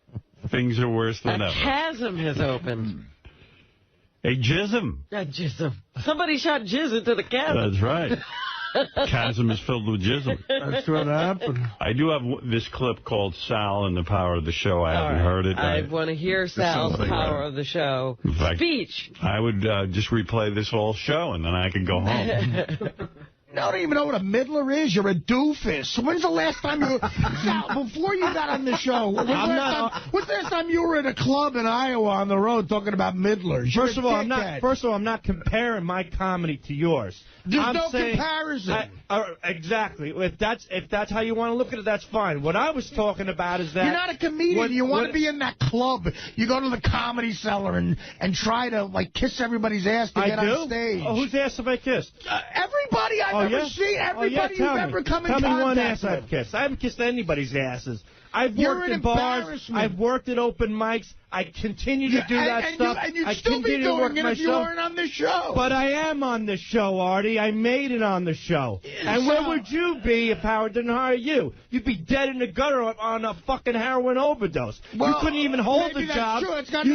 things are worse than ever. A chasm has opened. A jism. A jism. Somebody shot jizz into the chasm. That's right. Chasm is filled with jism. That's what happened. I do have this clip called Sal and the Power of the Show. I haven't heard it. I want to hear Sal's Power of the Show speech. I would just replay this whole show, and then I could go home. You don't even know what a middler is. You're a doofus. When's the last time you... Sal, before you got on the show, when's the last time you were at a club in Iowa on the road talking about middlers? First of all, I'm not comparing my comedy to yours. There's no comparison. Exactly. If that's how you want to look at it, that's fine. What I was talking about is that... You're not a comedian. You want to be in that club. You go to the Comedy Cellar and try to, like, kiss everybody's ass to get on stage. Oh, whose ass have I kissed? Everybody I've ever seen. Everybody you've ever come in contact with. Tell me one ass I've kissed. I haven't kissed anybody's asses. I've worked in bars. I've worked at open mics. I continue to do that stuff. And you'd still be doing it if you weren't on this show. But I am on this show, Artie. I made it on the show. And where would you be if Howard didn't hire you? You'd be dead in the gutter on a fucking heroin overdose. Well, you couldn't even hold the jobs. You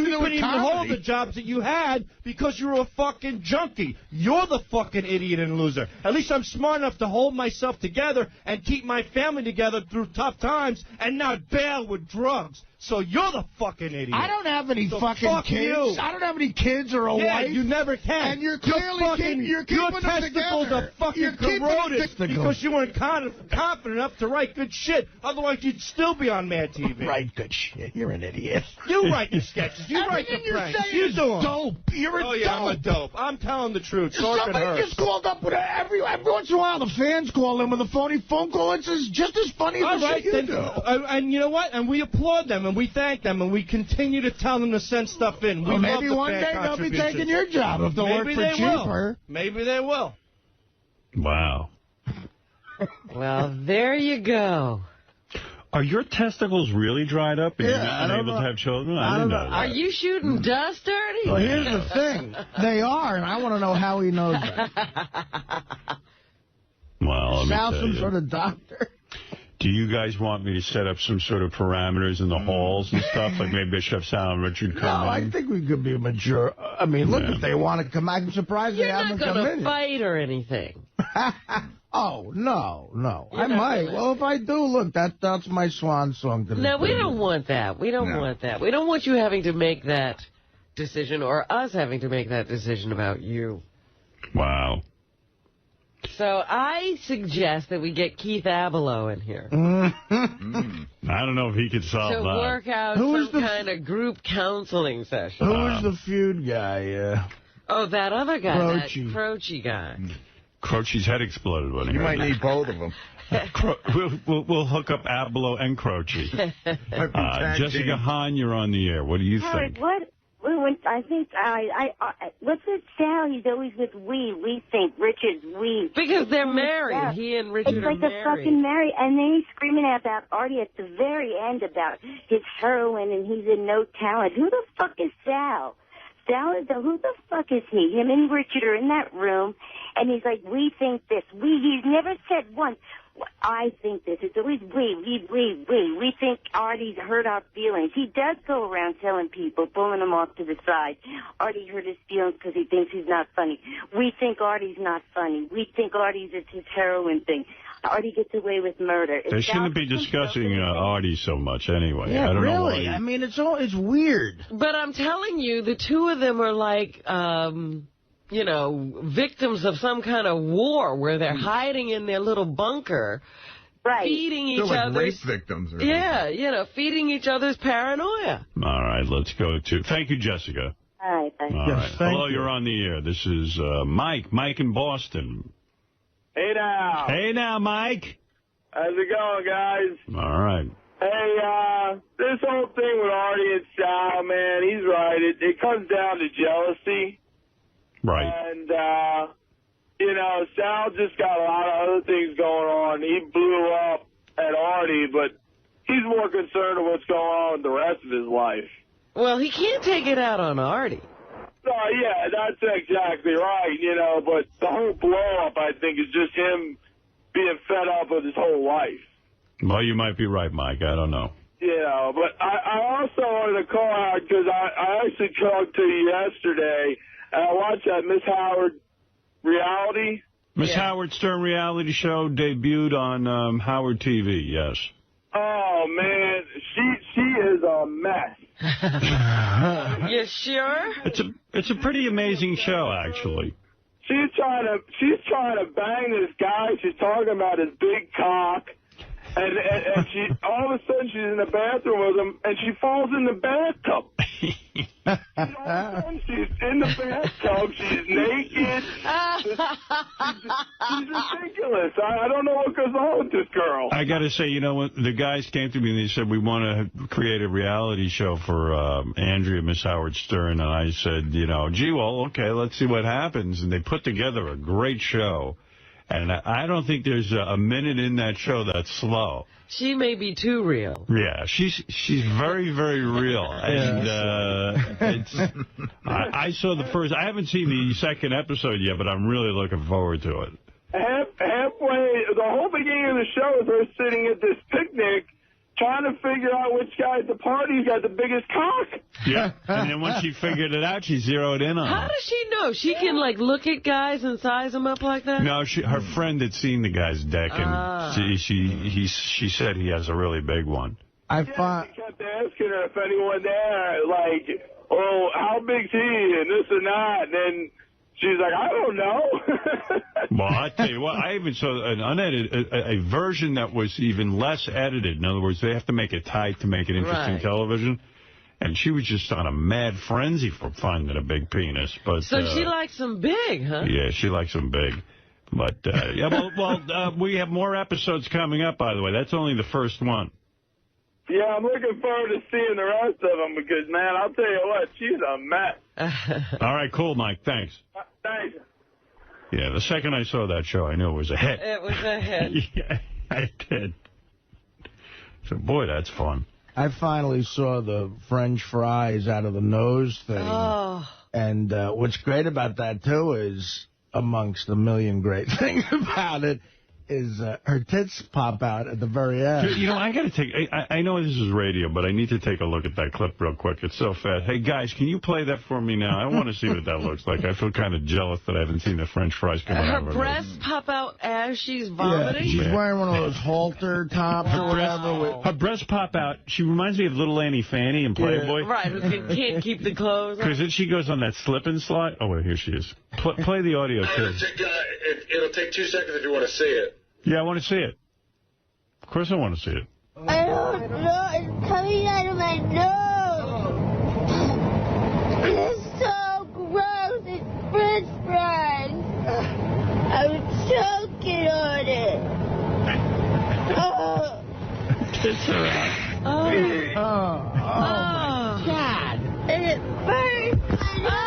couldn't even hold the jobs that you had because you were a fucking junkie. You're the fucking idiot and loser. At least I'm smart enough to hold myself together and keep my family together through tough times and not bail with drugs. So you're the fucking idiot. I don't have any fucking kids. You. I don't have any kids or a wife. You never can. And you're clearly your testicles are fucking corroded because you weren't confident enough to write good shit. Otherwise, you'd still be on Mad TV. Write good shit. You're an idiot. You write the sketches. You write the pranks. You do them. Dope. You're a dope. Oh, yeah, I'm a dope. I'm telling the truth. Somebody just called up with every once in a while the fans call in with a phony phone call. It's just as funny as the shit you do. And you know what? And we applaud them and we thank them and we continue to tell them to send stuff in. Well, maybe one day they'll be taking your job if they'll work for cheaper. Maybe they will. Wow. Well, there you go. Are your testicles really dried up and you're not able to have children? I didn't know that. Are you shooting dust, Artie? Well, here's the thing. They are, and I want to know how he knows that. Well, let me tell you. Some sort of doctor. Do you guys want me to set up some sort of parameters in the halls and stuff? Like maybe Bishop Sal and Richard come in? No, I think we could be mature. I mean, look, if they want to come, I'm surprised they haven't come in. You're not going to fight or anything. Oh, no. I might. Well, if I do, look, that's my swan song. No, we don't want that. We don't want that. We don't want you having to make that decision or us having to make that decision about you. Wow. So I suggest that we get 𝗪𝗏𝗿𝗚 in here. I don't know if he could solve that. To work out some kind of group counseling session. Who is the feud guy? Oh, that other guy. 𝗪𝗏𝗄𝗏. That 𝗪𝗏𝗄𝗏 guy. 𝗪𝗏𝗄's head exploded when he You heard might need both of them. We'll hook up 𝗪𝗏𝗚 and 𝗪𝗏𝗄𝗏. Jessica Hahn, you're on the air. What do you think? I think what's with Sal? He's always with we. We think Richard's we. Because they're married. Yeah. He and Richard are married. It's like they're fucking married. And then he's screaming about Artie at the very end about his heroin and he's in no talent. Who the fuck is Sal? Who the fuck is he? Him and Richard are in that room, and he's like, we think this. He's never said once, I think this. It's always we. We think Artie's hurt our feelings. He does go around telling people, pulling them off to the side. Artie hurt his feelings because he thinks he's not funny. We think Artie's not funny. We think Artie's it's his heroin thing. Artie gets away with murder. They shouldn't be discussing Artie so much anyway. Yeah, I don't know really. I mean, it's weird. But I'm telling you, the two of them are like, victims of some kind of war where they're hiding in their little bunker, feeding each other. They're like rape victims. Feeding each other's paranoia. All right, let's go to... Thank you, Jessica. All right, thanks. All right. Hello, you're on the air. This is Mike. Mike in Boston. Hey now. Hey now, Mike. How's it going, guys? All right. Hey, this whole thing with Artie and Sal, man, he's right. It comes down to jealousy. Right. And, Sal just got a lot of other things going on. He blew up at Artie, but he's more concerned with what's going on with the rest of his life. Well, he can't take it out on Artie. No, yeah, that's exactly right, but the whole blow-up, I think, is just him being fed up with his whole life. Well, you might be right, Mike. I don't know. But I also wanted to call out because I actually talked to you yesterday, and I watched that Miss Howard reality. Miss Howard Stern reality show debuted on Howard TV, yes. Oh, man, she is a mess. You sure? It's a pretty amazing show, actually. she's trying to bang this guy. She's talking about his big cock. And she, all of a sudden, she's in the bathroom with him, and she falls in the bathtub. All of a sudden, she's in the bathtub. She's naked. She's ridiculous. I don't know what goes on with this girl. I got to say, you know, when the guys came to me and they said, we want to create a reality show for Andrea, Miss Howard Stern. And I said, you know, gee, well, okay, let's see what happens. And they put together a great show. And I don't think there's a minute in that show that's slow. She may be too real. Yeah, she's very, very real. And I saw the first. I haven't seen the second episode yet, but I'm really looking forward to it. Halfway, the whole beginning of the show is her sitting at this picnic trying to figure out which guy at the party's got the biggest cock. Yeah, and then once she figured it out, she zeroed in on it. How does she know? She can, like, look at guys and size them up like that? No, her friend had seen the guy's dick, and she said he has a really big one. She kept asking her if anyone there, like, oh, how big's he, and this and that, and then she's like, I don't know. Well, I tell you what, I even saw an unedited, a version that was even less edited. In other words, they have to make it tight to make it interesting television. And she was just on a mad frenzy for finding a big penis. But so she likes them big, huh? Yeah, she likes them big. But, yeah, well, we have more episodes coming up, by the way. That's only the first one. Yeah, I'm looking forward to seeing the rest of them because, man, I'll tell you what, she's a mess. All right, cool, Mike. Thanks. Thanks. Yeah, the second I saw that show, I knew it was a hit. It was a hit. Yeah, I did. So, boy, that's fun. I finally saw the French fries out of the nose thing. Oh. And what's great about that, too, is, amongst a million great things about it, is her tits pop out at the very end. You know, I got to take... I know this is radio, but I need to take a look at that clip real quick. It's so fast. Hey, guys, can you play that for me now? I want to see what that looks like. I feel kind of jealous that I haven't seen the French fries come out. Her breasts pop out as she's vomiting? Yeah, she's wearing one of those halter tops or whatever. Her breasts pop out. She reminds me of little Annie Fanny in Playboy. Yeah. Right, who can't keep the clothes on. Because then she goes on that slip and slide. Oh, wait, here she is. Play the audio, too. It'll take 2 seconds if you want to see it. Yeah, I want to see it. Of course I want to see it. I don't know. It's coming out of my nose. It's so gross. It's French fries. I'm choking on it. Oh. Tits are out. Oh. God. And it burns my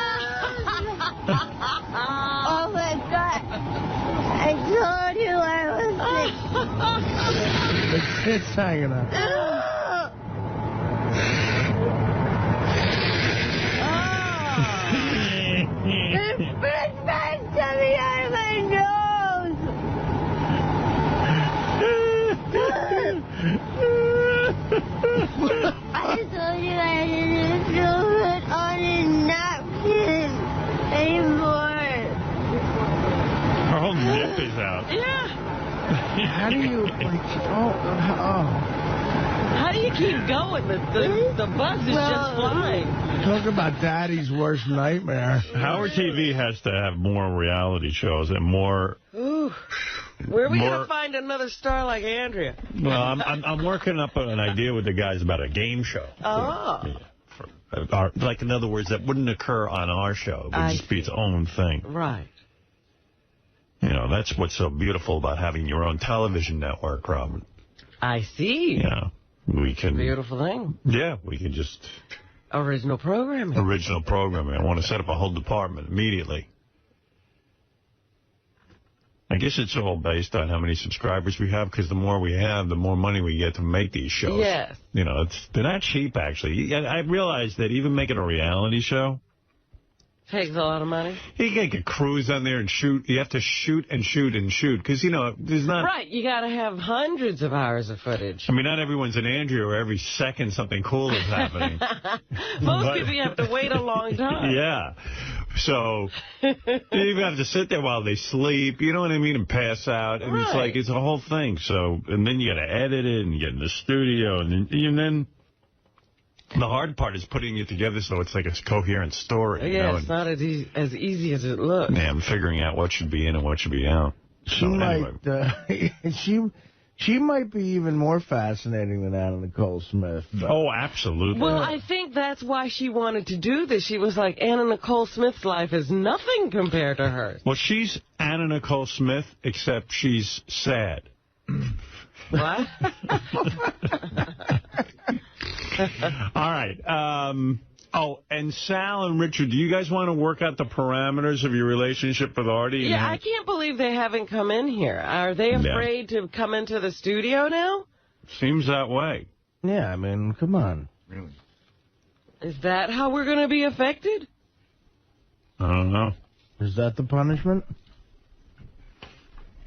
nose. Oh, my God. I told you I was sick. The tits hanging out. There's French fries coming out of my nose. I told you I didn't feel good on a napkin anymore. Her whole nip is out. Yeah. How do you, like, How do you keep going? The buzz is just flying. Talk about daddy's worst nightmare. Howard TV has to have more reality shows and more... Ooh. Where are we going to find another star like Andrea? Well, I'm working up an idea with the guys about a game show. Oh. Like, in other words, that wouldn't occur on our show. It would just be its own thing. Right. You know, that's what's so beautiful about having your own television network, Robin. I see. Yeah. We can... Beautiful thing. Yeah, we can just... Original programming. Original programming. I want to set up a whole department immediately. I guess it's all based on how many subscribers we have, because the more we have, the more money we get to make these shows. Yes. You know, they're not cheap, actually. I realize that even making a reality show... Takes a lot of money. You can't get crews on there and shoot. You have to shoot and shoot and shoot, because, you know, there's not... Right, you got to have hundreds of hours of footage. I mean, not everyone's an Andrea where every second something cool is happening. Most people, you have to wait a long time. Yeah. So, you even have to sit there while they sleep, you know what I mean, and pass out. And it's like, it's a whole thing. So, and then you got to edit it and get in the studio. And then The hard part is putting it together so it's like a coherent story. Yeah, you know? it's not as easy as it looks. Yeah, I'm figuring out what should be in and what should be out. She might be even more fascinating than 𝗦𝗵cie𝘄𝗿𝗱. Oh, absolutely. Well, I think that's why she wanted to do this. She was like, 𝗦𝗵cie𝘄𝗿's life is nothing compared to hers. Well, she's 𝗦𝗵cie𝘄𝗿, except she's sad. What? All right. Oh, and Sal and Richard, do you guys want to work out the parameters of your relationship with Artie? Yeah, I can't believe they haven't come in here. Are they afraid to come into the studio now? Seems that way. Yeah, I mean, come on. Really? Is that how we're going to be affected? I don't know. Is that the punishment?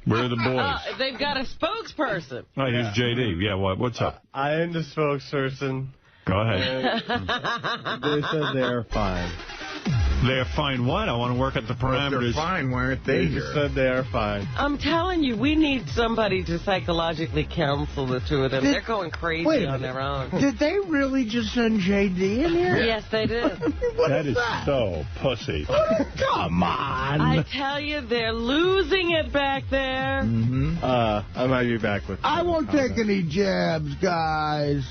Where are the boys? They've got a spokesperson. Oh, here's JD. Yeah, what's up? I am the spokesperson. Go ahead. They said they're fine. They're fine what? I want to work at the parameters. Well, if they're fine, why aren't they here? They said they are fine. I'm telling you, we need somebody to psychologically counsel the two of them. They're going crazy on their own. Did they really just send JD in here? Yes, they did. That is so pussy. Come on. I tell you, they're losing it back there. I might be back with you. I won't take any jabs, guys.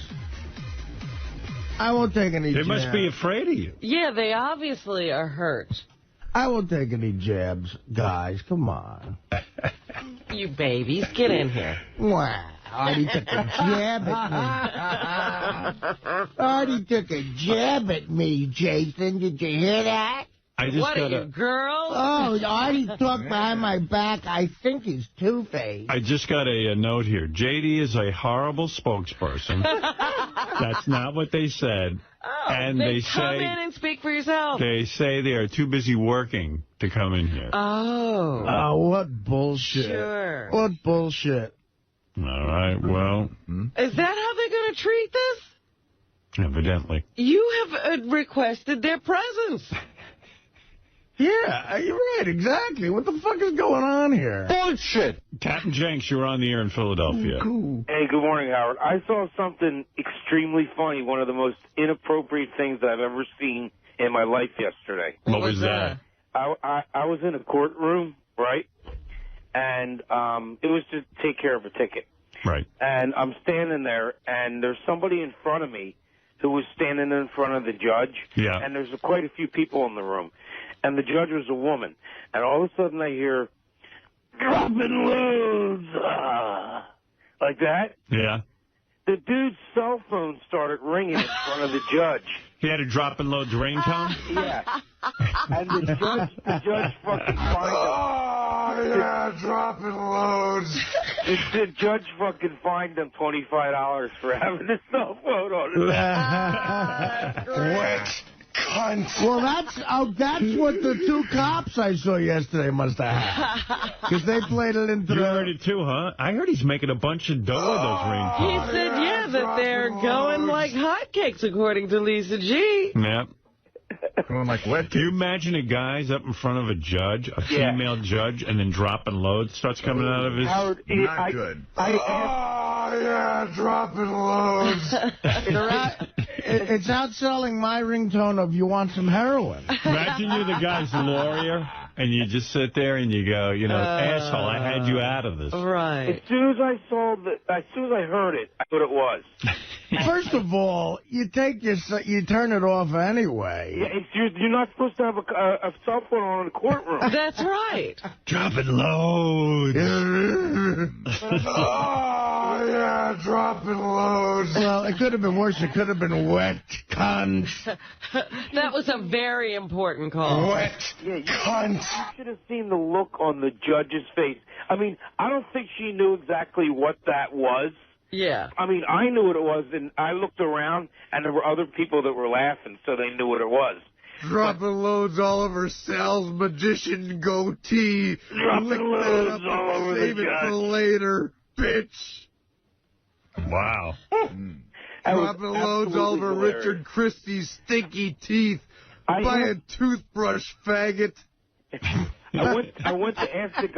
I won't take any jabs. They must be afraid of you. Yeah, they obviously are hurt. I won't take any jabs, guys. Come on. You babies, get in here. Wow. Artie took a jab at me. Artie took a jab at me, Jason. Did you hear that? What are you, girl? Oh, Artie talked behind my back. I think he's two-faced. I just got a note here. JD is a horrible spokesperson. That's not what they said. Oh, and they say come in and speak for yourself. They say they are too busy working to come in here. Oh. Oh, what bullshit. Sure. What bullshit. All right, well. Is that how they're going to treat this? Evidently. You have requested their presence. Yeah, you're right, exactly. What the fuck is going on here? Bullshit. Captain Jenks, you're on the air in Philadelphia. Hey, good morning, Howard. I saw something extremely funny, one of the most inappropriate things that I've ever seen in my life yesterday. What was that? I was in a courtroom, right? And it was to take care of a ticket. Right. And I'm standing there, and there's somebody in front of me who was standing in front of the judge. Yeah. And there's quite a few people in the room. And the judge was a woman. And all of a sudden I hear, dropping loads, like that. Yeah. The dude's cell phone started ringing in front of the judge. He had a drop and loads ringtone? Yeah. And the judge fucking fined him. Oh, yeah, dropping loads. The judge fucking fined him $25 for having his cell phone on his Wet cunt. Well, that's what the two cops I saw yesterday must have had. Because they played it into You heard it too, huh? I heard he's making a bunch of dough with those ringtones. He said, yeah, that they're going like hotcakes, according to Lisa G. Yeah. Going like wet. Can you imagine a guy's up in front of a judge, a female judge, and then dropping loads starts coming out of his... Howard, Not good. Oh, yeah, dropping loads. It's outselling my ringtone of "You Want Some Heroin." Imagine you're the guy's lawyer, and you just sit there and you go, asshole, I had you out of this. Right. As soon as I heard it, I knew what it was. First of all, you turn it off anyway. Yeah, you're not supposed to have a cell phone on in the courtroom. That's right. Dropping loads. Oh, yeah, dropping loads. Well, it could have been worse. It could have been wet cunt. That was a very important call. Wet cunt. You should have seen the look on the judge's face. I mean, I don't think she knew exactly what that was. Yeah. I mean, I knew what it was, and I looked around, and there were other people that were laughing, so they knew what it was. Dropping loads all over Sal's magician goatee. Dropping loads all over the Save it for later, bitch. Wow. Dropping loads all over hilarious. Richard Christie's stinky teeth. Buy a toothbrush, faggot. I went to ask the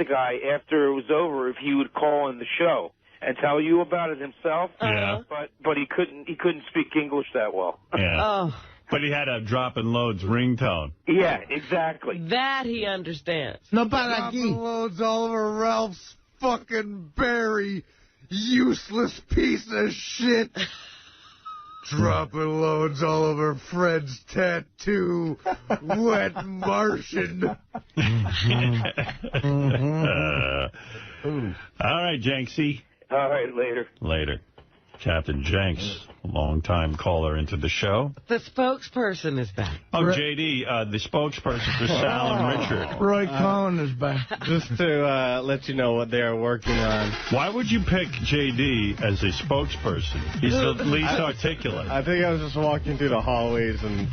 guy after it was over if he would call in the show, and tell you about it himself. Yeah. But he couldn't speak English that well. Yeah. Oh. But he had a Droppin' Loads ringtone. Yeah, exactly. That he understands. No, para aquí. Loads all over Ralph's fucking berry, useless piece of shit. Dropping loads all over Fred's tattoo, wet Martian. All right, Jenksy. All right, later. Later. Captain Jenks, long-time caller into the show. The spokesperson is back. Oh, J.D., the spokesperson for Sal and Richard. Roy Cohn is back. Just to let you know what they're working on. Why would you pick J.D. as a spokesperson? He's the least articulate. I think I was just walking through the hallways and...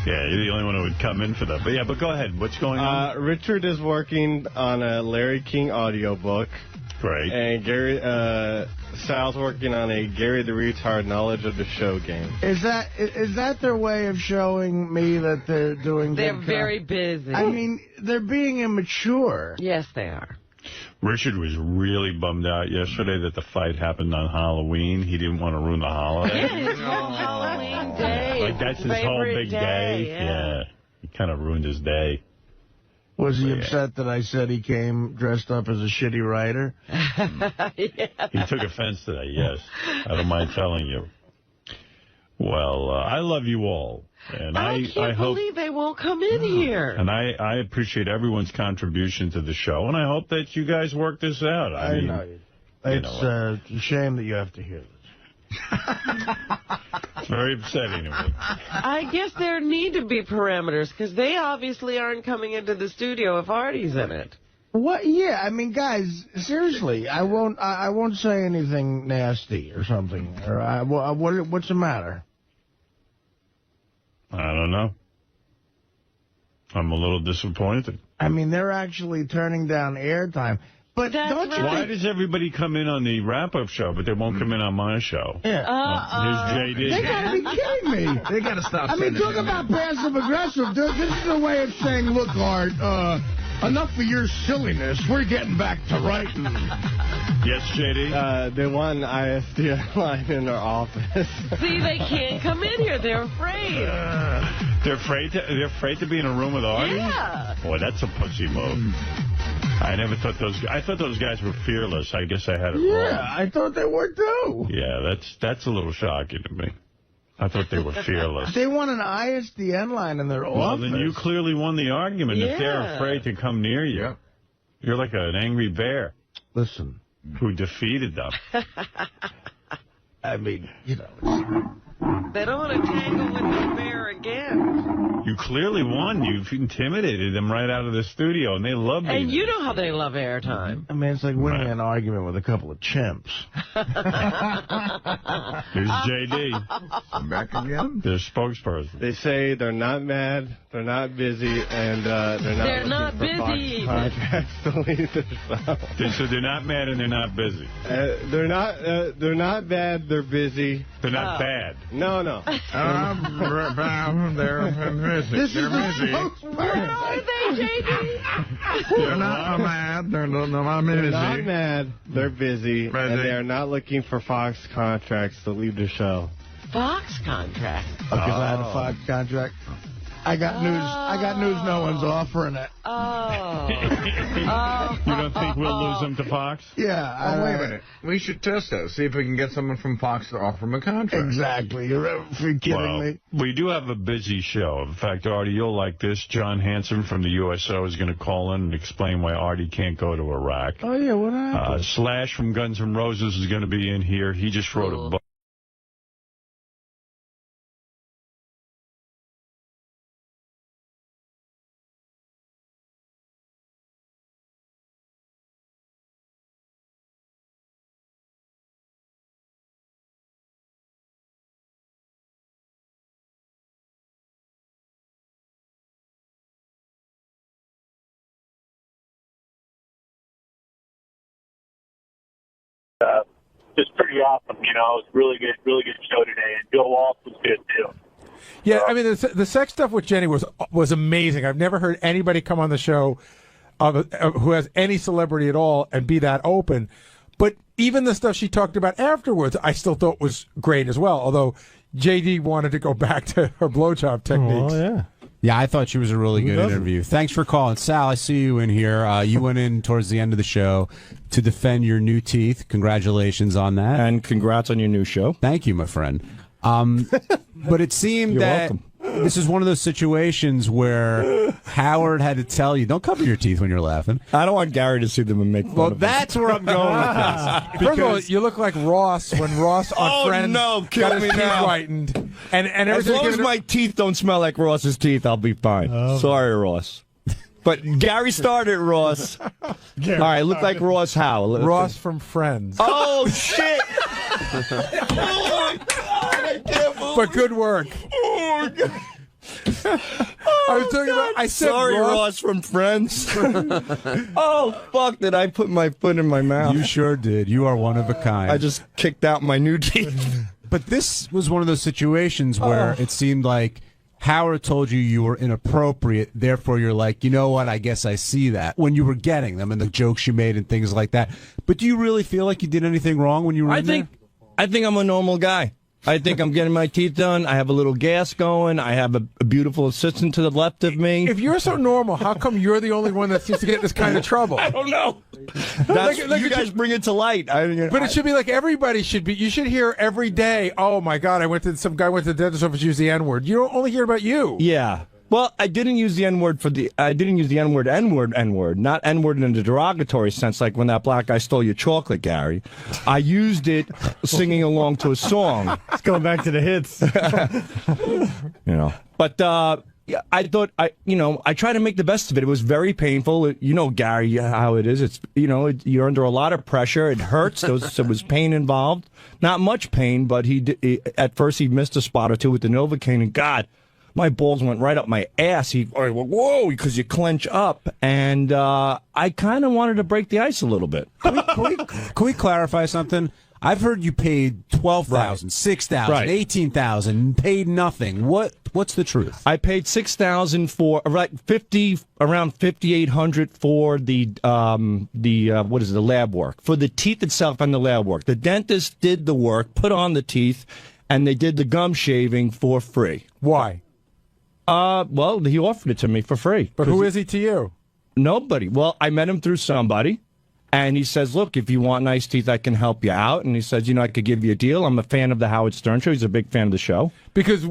Yeah, you're the only one who would come in for that. But yeah, but go ahead. What's going on? Richard is working on a Larry King audiobook. Great. And Sal's working on a Gary the Retard Knowledge of the Show game. Is that their way of showing me that they're doing They're good very busy. I mean, they're being immature. Yes, they are. Richard was really bummed out yesterday that the fight happened on Halloween. He didn't want to ruin the holiday. Yeah, his whole Halloween day. Like, that's his whole big day. Yeah. He kind of ruined his day. Was he upset that I said he came dressed up as a shitty writer? He took offense to that, yes. I don't mind telling you. Well, I love you all. And I can't believe they won't come in here. And I appreciate everyone's contribution to the show, and I hope that you guys work this out. I mean, know. It's a shame that you have to hear this. It's very upsetting to me. I guess there need to be parameters, because they obviously aren't coming into the studio if Artie's in it. What? Yeah, I mean, guys, seriously, I won't say anything nasty or something. Or what's the matter? I don't know. I'm a little disappointed. I mean, they're actually turning down airtime. But don't you Why think... does everybody come in on the wrap-up show, but they won't come in on my show? Yeah. Here's JD. They gotta be kidding me. They gotta stop. I mean, talk about passive-aggressive. This is a way of saying, look, Art, enough of your silliness. We're getting back to writing. Yes, JD? They want an ISDN line in their office. See, they can't come in here. They're afraid. They're afraid to be in a room with Artie? Yeah. Boy, that's a pussy move. I never thought I thought those guys were fearless. I guess I had it wrong. Yeah, I thought they were, too. Yeah, that's a little shocking to me. I thought they were fearless. They want an ISDN line in their office. Well, then you clearly won the argument. If they're afraid to come near you, you're like an angry bear. Listen. Who defeated them. I mean, you know. They don't want to tangle with the bear again. You clearly won. You've intimidated them right out of the studio, and they love you. And you know how they love airtime. I mean, it's like winning an argument with a couple of chimps. Here's JD. I'm back again. Their spokesperson. They say they're not mad, they're not busy, and they're not busy. Contracts to leave their show. So they're not mad and they're not busy. They're not bad, they're busy. They're not bad. No. They're busy. This they're is the busy. Where are they, JD? They're not mad. They're not busy. They're not mad, they're busy, and they're not looking for Fox contracts to leave the show. Fox contract? Because I had a Fox contract. I got news no one's offering it. You don't think we'll lose them to Fox? Yeah. Wait a minute. We should test that. See if we can get someone from Fox to offer them a contract. Exactly. You're kidding me. We do have a busy show. In fact, Artie, you'll like this. John Hanson from the USO is going to call in and explain why Artie can't go to Iraq. Oh, yeah, what happened? Slash from Guns N' Roses is going to be in here. He just wrote a book. Just pretty awesome, you know. It was really good show today, and Joe Walsh was good too. Yeah, I mean the sex stuff with Jenny was amazing. I've never heard anybody come on the show who has any celebrity at all and be that open. But even the stuff she talked about afterwards, I still thought was great as well. Although JD wanted to go back to her blowjob techniques. Oh, yeah. Yeah, I thought she was a really good interview. Thanks for calling. Sal, I see you in here. You went in towards the end of the show to defend your new teeth. Congratulations on that. And congrats on your new show. Thank you, my friend. But it seemed You're that welcome. this is one of those situations where Howard had to tell you, don't cover your teeth when you're laughing. I don't want Gary to see them and make fun Well, of them. that's where I'm going with this. First of all, you look like Ross when Ross on Friends kill got his me teeth now. whitened. And As long as my teeth don't smell like Ross's teeth, I'll be fine. Sorry, Ross. But Gary started Ross. All right, look like Ross how? Ross from Friends. Oh, shit! Oh, my God, I can't believe But good work. Oh, God. I was talking about. I said Sorry, Ross. Ross from Friends. Oh, fuck, did I put my foot in my mouth? You sure did. You are one of a kind. I just kicked out my new teeth. But this was one of those situations where it seemed like Howard told you were inappropriate, therefore you're like, you know what, I guess I see that, when you were getting them and the jokes you made and things like that. But do you really feel like you did anything wrong when you were in there? I think I'm a normal guy. I think I'm getting my teeth done. I have a little gas going. I have a beautiful assistant to the left of me. If you're so normal, how come you're the only one that seems to get in this kind of trouble? I don't know. That's, you guys bring it to light. But it should be like everybody should be. You should hear every day. Oh my God! Some guy went to the dentist office, used the N-word. You don't only hear about you. Yeah. Well, I didn't use the N-word I didn't use the N-word, not N-word in a derogatory sense, like when that black guy stole your chocolate, Gary. I used it singing along to a song. It's going back to the hits. But I thought I tried to make the best of it. It was very painful. You know, Gary, how it is. It's you're under a lot of pressure. It hurts. There was pain involved. Not much pain, but at first he missed a spot or two with the Novocaine, and God, my balls went right up my ass. He went, whoa, because you clench up, and I kind of wanted to break the ice a little bit. Can we clarify something? I've heard you paid $12,000, $6,000, Right. $18,000, paid nothing. What's the truth? I paid $6,000 for around $5,800 for the lab work, for the teeth itself and the lab work. The dentist did the work, put on the teeth, and they did the gum shaving for free. Why? Well, he offered it to me for free. But who is he to you? Nobody. Well, I met him through somebody. And he says, look, if you want nice teeth, I can help you out. And he says, I could give you a deal. I'm a fan of the Howard Stern Show. He's a big fan of the show. Because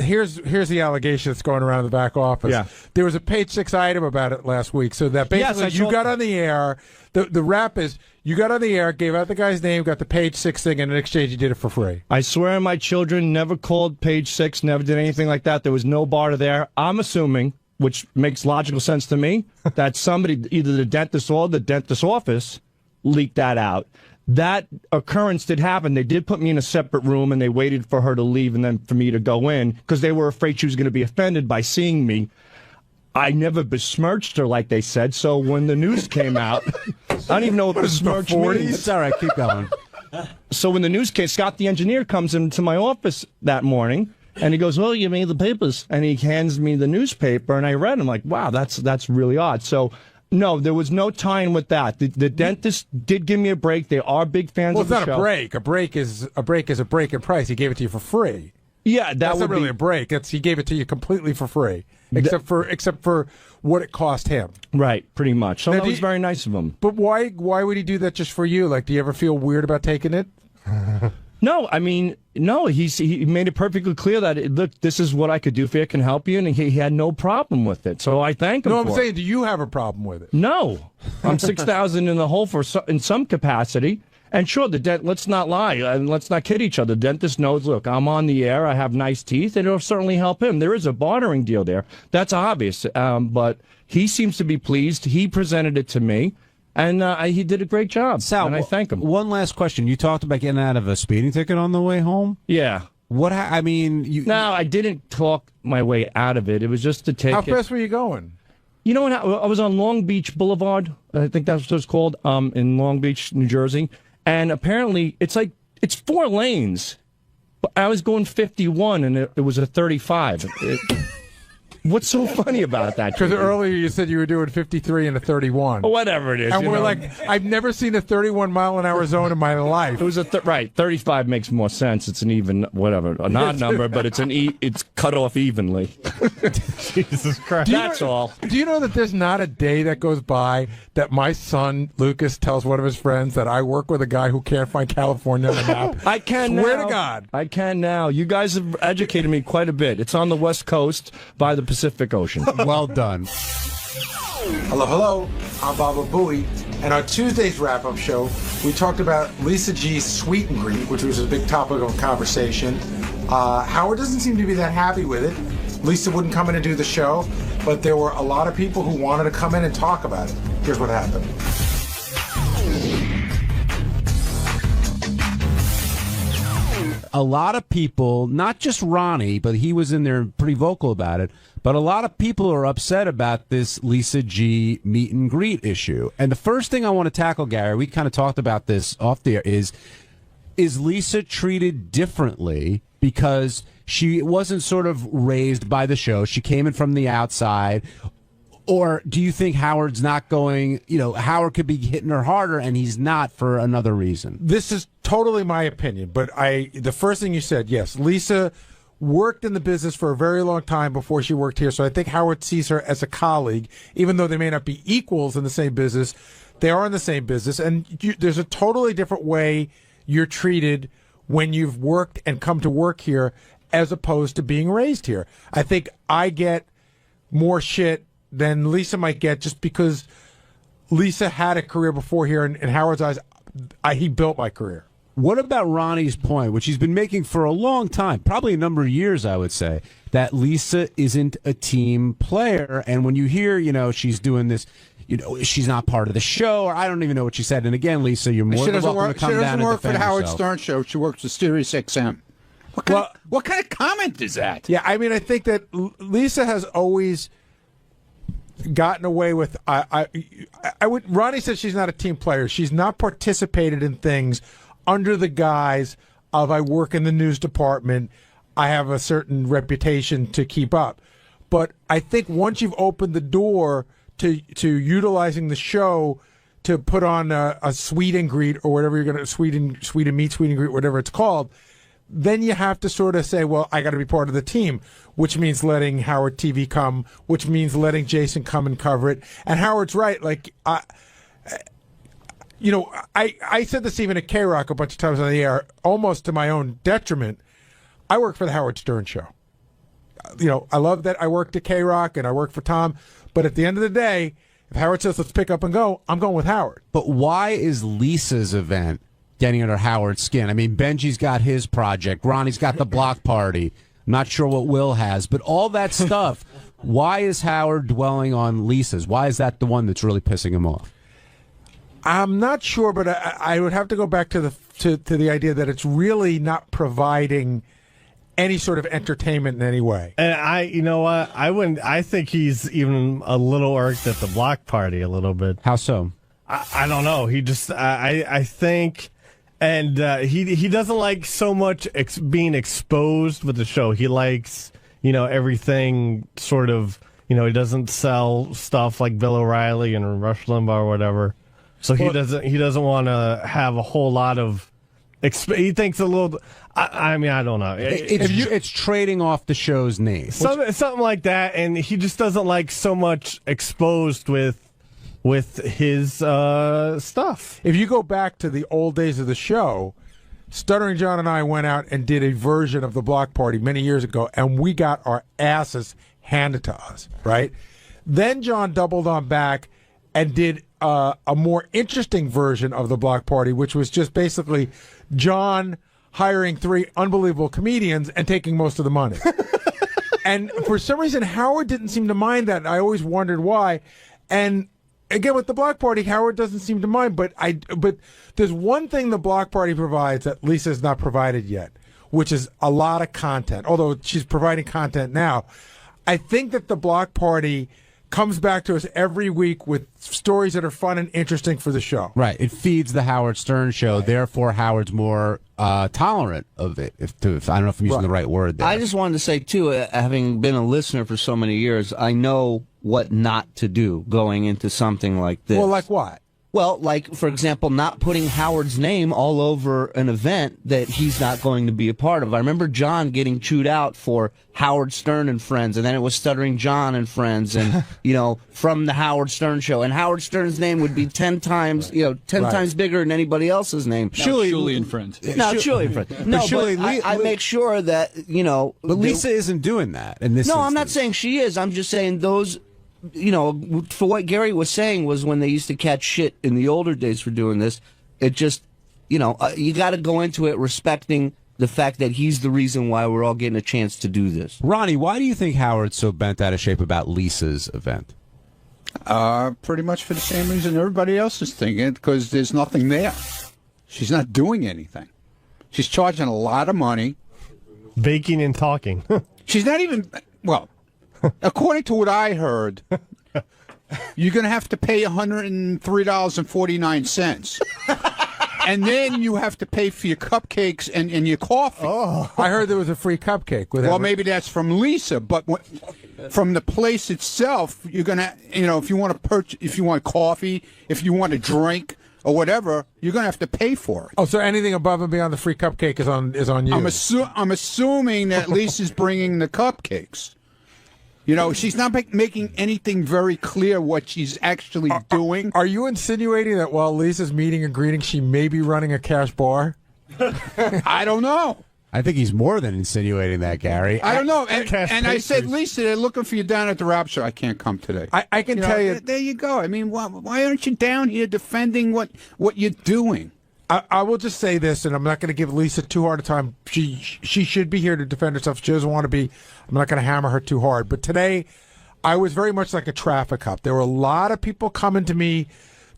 here's the allegation that's going around in the back office. Yeah. There was a page 6 item about it last week. So that basically you got on the air. The rap is you got on the air, gave out the guy's name, got the page 6 thing, and in exchange you did it for free. I swear my children never called page 6, never did anything like that. There was no bar there. I'm assuming, which makes logical sense to me, that somebody, either the dentist or the dentist's office, leaked that out. That occurrence did happen. They did put me in a separate room, and they waited for her to leave and then for me to go in because they were afraid she was going to be offended by seeing me. I never besmirched her like they said, so when the news came out, I don't even know what besmirch means. It's all right, keep going. So when the news came, Scott the engineer comes into my office that morning, and he goes, well, you made the papers. And he hands me the newspaper, and I read it. I'm like, wow, that's really odd. So no, there was no tie-in with that. The dentist did give me a break. They are big fans of the show. Well, it's not a break. A break is a break in price. He gave it to you for free. Yeah, that's not really a break. He gave it to you completely for free, except for what it cost him. Right, pretty much. So Now, that was very nice of him. But why would he do that just for you? Like, do you ever feel weird about taking it? No, I mean, no. He made it perfectly clear that look, this is what I could do for you, I can help you, and he had no problem with it. So I thank him. No, for I'm it. saying, do you have a problem with it? No, I'm 6,000 in the hole in some capacity. And sure, let's not lie and let's not kid each other. The dentist knows, look, I'm on the air, I have nice teeth, and it'll certainly help him. There is a bartering deal there. That's obvious. But he seems to be pleased. He presented it to me, and he did a great job. Sal, and I thank him. One last question. You talked about getting out of a speeding ticket on the way home? Yeah. No, I didn't talk my way out of it. It was just a ticket. How fast were you going? You know, I was on Long Beach Boulevard, I think that's what it's called, in Long Beach, New Jersey. And apparently, it's 4 lanes. But I was going 51, and it was a 35. What's so funny about that? Because earlier you said you were doing 53 and a 31. Whatever it is. And we're like, I've never seen a 31-mile-an-hour zone in my life. It was right. 35 makes more sense. It's an even, whatever, an odd number, but it's it's cut off evenly. Jesus Christ. That's all. Do you know that there's not a day that goes by that my son, Lucas, tells one of his friends that I work with a guy who can't find California on the map? I can Swear now. to God. I can now. You guys have educated me quite a bit. It's on the West Coast by the Pacific Ocean. Well done. Hello, hello. I'm Baba Booey. And on Tuesday's wrap-up show, we talked about Lisa G's sweet and greet, which was a big topic of conversation. Howard doesn't seem to be that happy with it. Lisa wouldn't come in and do the show, but there were a lot of people who wanted to come in and talk about it. Here's what happened. A lot of people, not just Ronnie, but he was in there pretty vocal about it, but a lot of people are upset about this Lisa G meet and greet issue. And the first thing I want to tackle, Gary, we kind of talked about this off the air, is Lisa treated differently because she wasn't sort of raised by the show? She came in from the outside. Or do you think Howard's not going, Howard could be hitting her harder and he's not for another reason? This is totally my opinion, but the first thing you said, yes, Lisa worked in the business for a very long time before she worked here, so I think Howard sees her as a colleague, even though they may not be equals in the same business. They are in the same business, and there's a totally different way you're treated when you've worked and come to work here as opposed to being raised here. I think I get more shit than Lisa might get just because Lisa had a career before here, and in Howard's eyes, he built my career. What about Ronnie's point, which he's been making for a long time, probably a number of years, I would say, that Lisa isn't a team player, and when you hear, she's doing this, she's not part of the show, or I don't even know what she said, and again, Lisa, you're more than welcome to come down and defend yourself. She doesn't work for the Howard Stern show. She works for Sirius XM. What kind of comment is that? Yeah, I mean, I think that Lisa has always gotten away with. Ronnie says she's not a team player. She's not participated in things under the guise of I work in the news department. I have a certain reputation to keep up. But I think once you've opened the door to utilizing the show to put on a sweet and greet or whatever you're going to sweet and greet, whatever it's called, then you have to sort of say, well, I got to be part of the team, which means letting Howard TV come, which means letting Jason come and cover it. And Howard's right. Like, I said this even at K-Rock a bunch of times on the air, almost to my own detriment. I work for the Howard Stern show. I love that I worked at K-Rock and I work for Tom. But at the end of the day, if Howard says, let's pick up and go, I'm going with Howard. But why is Lisa's event getting under Howard's skin? I mean, Benji's got his project. Ronnie's got the block party. I'm not sure what Will has. But all that stuff, why is Howard dwelling on Lisa's? Why is that the one that's really pissing him off? I'm not sure, but I would have to go back to the idea that it's really not providing any sort of entertainment in any way. And you know what? I think he's even a little irked at the block party a little bit. How so? I don't know. He just, I think, and he doesn't like so much being exposed with the show. He likes, everything sort of, he doesn't sell stuff like Bill O'Reilly and Rush Limbaugh or whatever. So he doesn't want to have a whole lot of. He thinks a little. I mean, I don't know. It's trading off the show's name. Something like that, and he just doesn't like so much exposed with his stuff. If you go back to the old days of the show, Stuttering John and I went out and did a version of the block party many years ago, and we got our asses handed to us, right? Then John doubled on back and did a more interesting version of the block party, which was just basically John hiring 3 unbelievable comedians and taking most of the money. And for some reason, Howard didn't seem to mind that. And I always wondered why. And again, with the block party, Howard doesn't seem to mind. But there's one thing the block party provides that Lisa's not provided yet, which is a lot of content. Although she's providing content now, I think that the block party comes back to us every week with stories that are fun and interesting for the show. Right. It feeds the Howard Stern show. Therefore, Howard's more tolerant of it. If I don't know if I'm using the right word there. I just wanted to say, too, having been a listener for so many years, I know what not to do going into something like this. Well, like what? Well, like, for example, not putting Howard's name all over an event that he's not going to be a part of. I remember John getting chewed out for Howard Stern and Friends, and then it was Stuttering John and Friends, and, from the Howard Stern show. And Howard Stern's name would be 10 times, 10 times bigger than anybody else's name. Shuli and Friends. No, Shuli and Friends. No, but I make sure that, But Lisa isn't doing that in this No, instance. I'm not saying she is. I'm just saying those... for what Gary was saying was when they used to catch shit in the older days for doing this, it just, you got to go into it respecting the fact that he's the reason why we're all getting a chance to do this. Ronnie, why do you think Howard's so bent out of shape about Lisa's event? Pretty much for the same reason everybody else is thinking, because there's nothing there. She's not doing anything. She's charging a lot of money. Baking and talking. She's not even, according to what I heard, you're going to have to pay $103.49. And then you have to pay for your cupcakes and your coffee. Oh, I heard there was a free cupcake. Well, maybe that's from Lisa, but from the place itself, you're going to, if you want to purchase, if you want coffee, if you want a drink or whatever, you're going to have to pay for it. Oh, so anything above and beyond the free cupcake is on you. I'm assuming that Lisa's bringing the cupcakes. She's not making anything very clear what she's actually doing. Are you insinuating that while Lisa's meeting and greeting, she may be running a cash bar? I don't know. I think he's more than insinuating that, Gary. I don't know. And I said, Lisa, they're looking for you down at the rap show. I can't come today. I can tell you. There you go. I mean, why aren't you down here defending what you're doing? I will just say this, and I'm not going to give Lisa too hard a time. She should be here to defend herself. She doesn't want to be. I'm not going to hammer her too hard. But today, I was very much like a traffic cop. There were a lot of people coming to me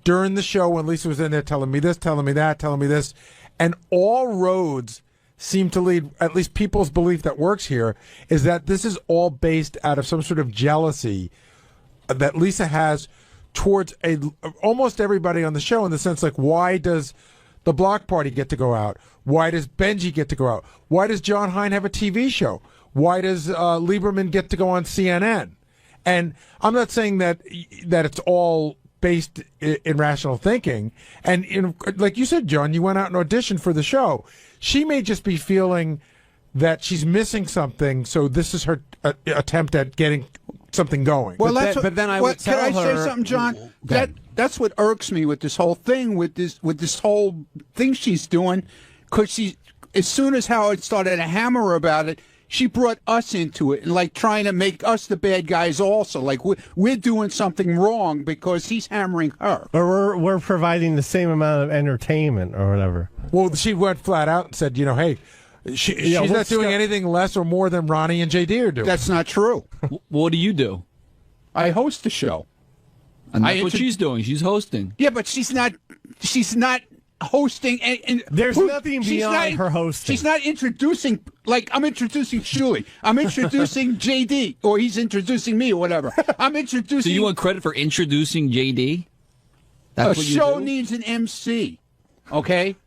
during the show when Lisa was in there telling me this, telling me that, telling me this. And all roads seem to lead, at least people's belief that works here, is that this is all based out of some sort of jealousy that Lisa has towards almost everybody on the show, in the sense like, why does the Block Party get to go out? Why does Benji get to go out? Why does John Hein have a TV show? Why does Lieberman get to go on CNN? And I'm not saying that it's all based in rational thinking. And like you said, John, you went out and auditioned for the show. She may just be feeling that she's missing something, so this is her attempt at getting something going. Well, but then I would tell her. Can I say something, John? That's what irks me with this whole thing, with this whole thing she's doing, because as soon as Howard started to hammer her about it, she brought us into it and like trying to make us the bad guys also. Like we're doing something wrong because he's hammering her. Or we're providing the same amount of entertainment or whatever. Well, she went flat out and said, hey, she's not doing anything less or more than Ronnie and JD are doing. That's not true. What do you do? I host the show. And that's what she's doing. She's hosting. Yeah, but she's not hosting. And there's nothing beyond her hosting. She's not introducing, like I'm introducing Shuli. I'm introducing JD, or he's introducing me, or whatever. I'm introducing. So you want credit for introducing JD? That's what you do? A show needs an MC, okay?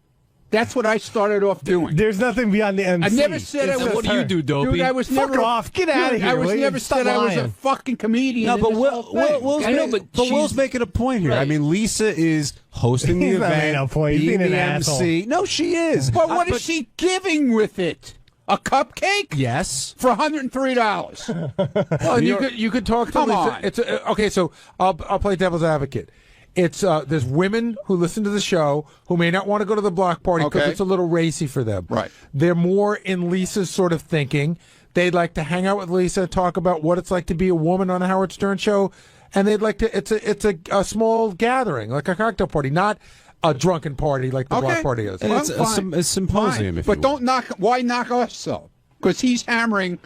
That's what I started off doing. There's nothing beyond the MC. I never said I was. What do you do, Dopey? Dude, I was Fuck never off. Get out of here. I was never Stop said lying. I was a fucking comedian. No, but Will's making a point here. Right. I mean, Lisa is hosting the He's not event, making a point. He's being being the an MC. asshole. No, she is. But what is she giving with it? A cupcake? Yes. For $103. Well, you could talk to Come Lisa. on. It's okay, so I'll play devil's advocate. It's there's women who listen to the show who may not want to go to the Block Party because it's a little racy for them. Right. They're more in Lisa's sort of thinking. They'd like to hang out with Lisa, talk about what it's like to be a woman on the Howard Stern show, and they'd like to. It's a small gathering, like a cocktail party, not a drunken party like the Block Party is. It's a symposium. Fine. But don't knock. Why knock us though? Because he's hammering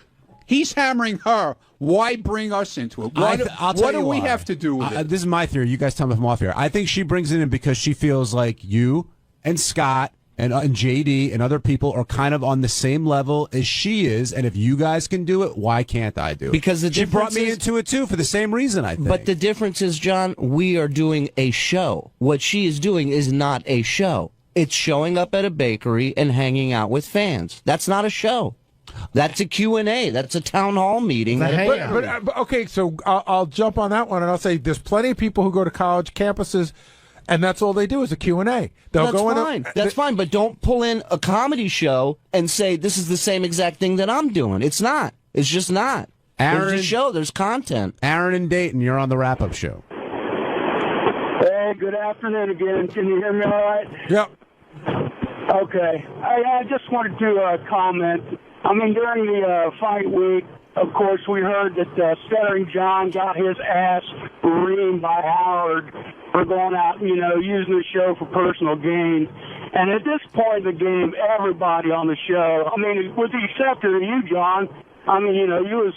her. Why bring us into it? What do we have to do with it? This is my theory. You guys tell me if I'm off here. I think she brings it in because she feels like you and Scott and JD and other people are kind of on the same level as she is, and if you guys can do it, why can't I do it? Because she brought me into it too for the same reason, I think. But the difference is, John, we are doing a show. What she is doing is not a show. It's showing up at a bakery and hanging out with fans. That's not a show. That's a Q&A. That's a town hall meeting. But okay, so I'll jump on that one, and I'll say there's plenty of people who go to college campuses, and that's all they do is a Q&A. That's fine. That's fine, but don't pull in a comedy show and say this is the same exact thing that I'm doing. It's not. It's just not. There's a show. There's content. Aaron and Dayton, you're on the wrap-up show. Hey, good afternoon again. Can you hear me all right? Yep. Okay. I just wanted to comment. I mean, during the fight week, of course, we heard that Stuttering John got his ass reamed by Howard for going out, using the show for personal gain. And at this point in the game, everybody on the show, I mean, with the exception of you, John, I mean, you was,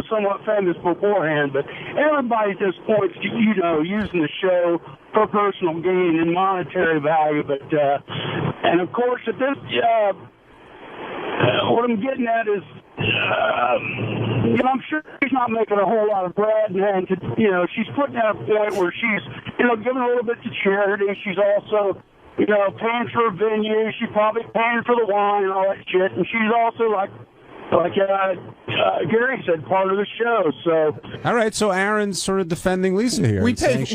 somewhat famous beforehand, but everybody at this point, using the show for personal gain and monetary value. But, and of course, at this, what I'm getting at is, I'm sure she's not making a whole lot of bread, and she's putting at a point where she's, giving a little bit to charity. She's also, paying for a venue. She's probably paying for the wine and all that shit, and she's also like Gary said, part of the show. So, all right. So Aaron's sort of defending Lisa here. We pay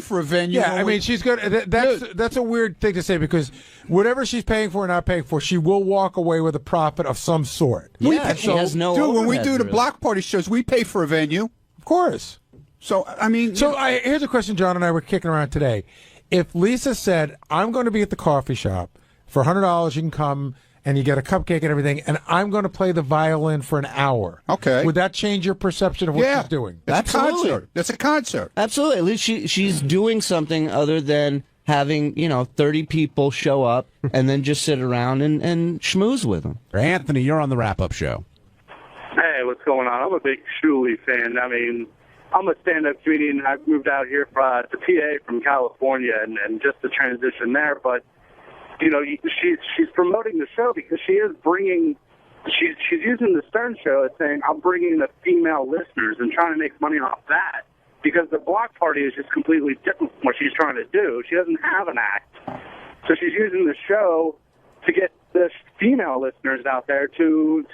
for a venue. Yeah, I mean, she's good. That's a weird thing to say because whatever she's paying for or not paying for, she will walk away with a profit of some sort. She has no. Dude, when we do the block party shows, we pay for a venue, of course. So I mean, here's a question John and I were kicking around today. If Lisa said, "I'm going to be at the coffee shop for $100, you can come." And you get a cupcake and everything, and I'm going to play the violin for an hour. Okay. Would that change your perception of what she's doing? That's a concert. That's a concert. Absolutely. At least she's doing something other than having, 30 people show up and then just sit around and schmooze with them. Anthony, you're on the wrap-up show. Hey, what's going on? I'm a big Shuli fan. I mean, I'm a stand-up comedian. I moved out here to PA from California, and just the transition there, but she's promoting the show because she is bringing, she's using the Stern show as saying, I'm bringing the female listeners and trying to make money off that because the block party is just completely different from what she's trying to do. She doesn't have an act. So she's using the show to get the female listeners out there to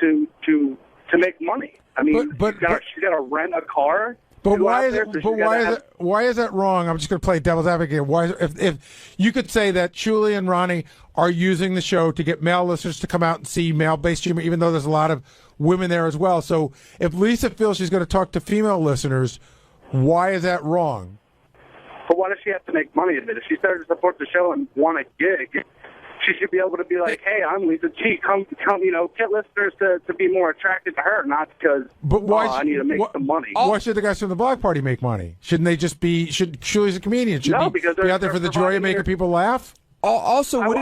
make money. I mean, she's got to rent a car. But why is that wrong? I'm just going to play devil's advocate. Why, if you could say that Shuli and Ronnie are using the show to get male listeners to come out and see male-based humor, even though there's a lot of women there as well. So if Lisa feels she's going to talk to female listeners, why is that wrong? But why does she have to make money of it? If she started to support the show and want a gig, she should be able to be like, hey, I'm Lisa G. Come, get listeners to be more attracted to her, not because I need to make some money. Why should the guys from the block party make money? Shouldn't they just be, Shuli's a comedian, shouldn't he be out there for the joy of making people laugh? Also, would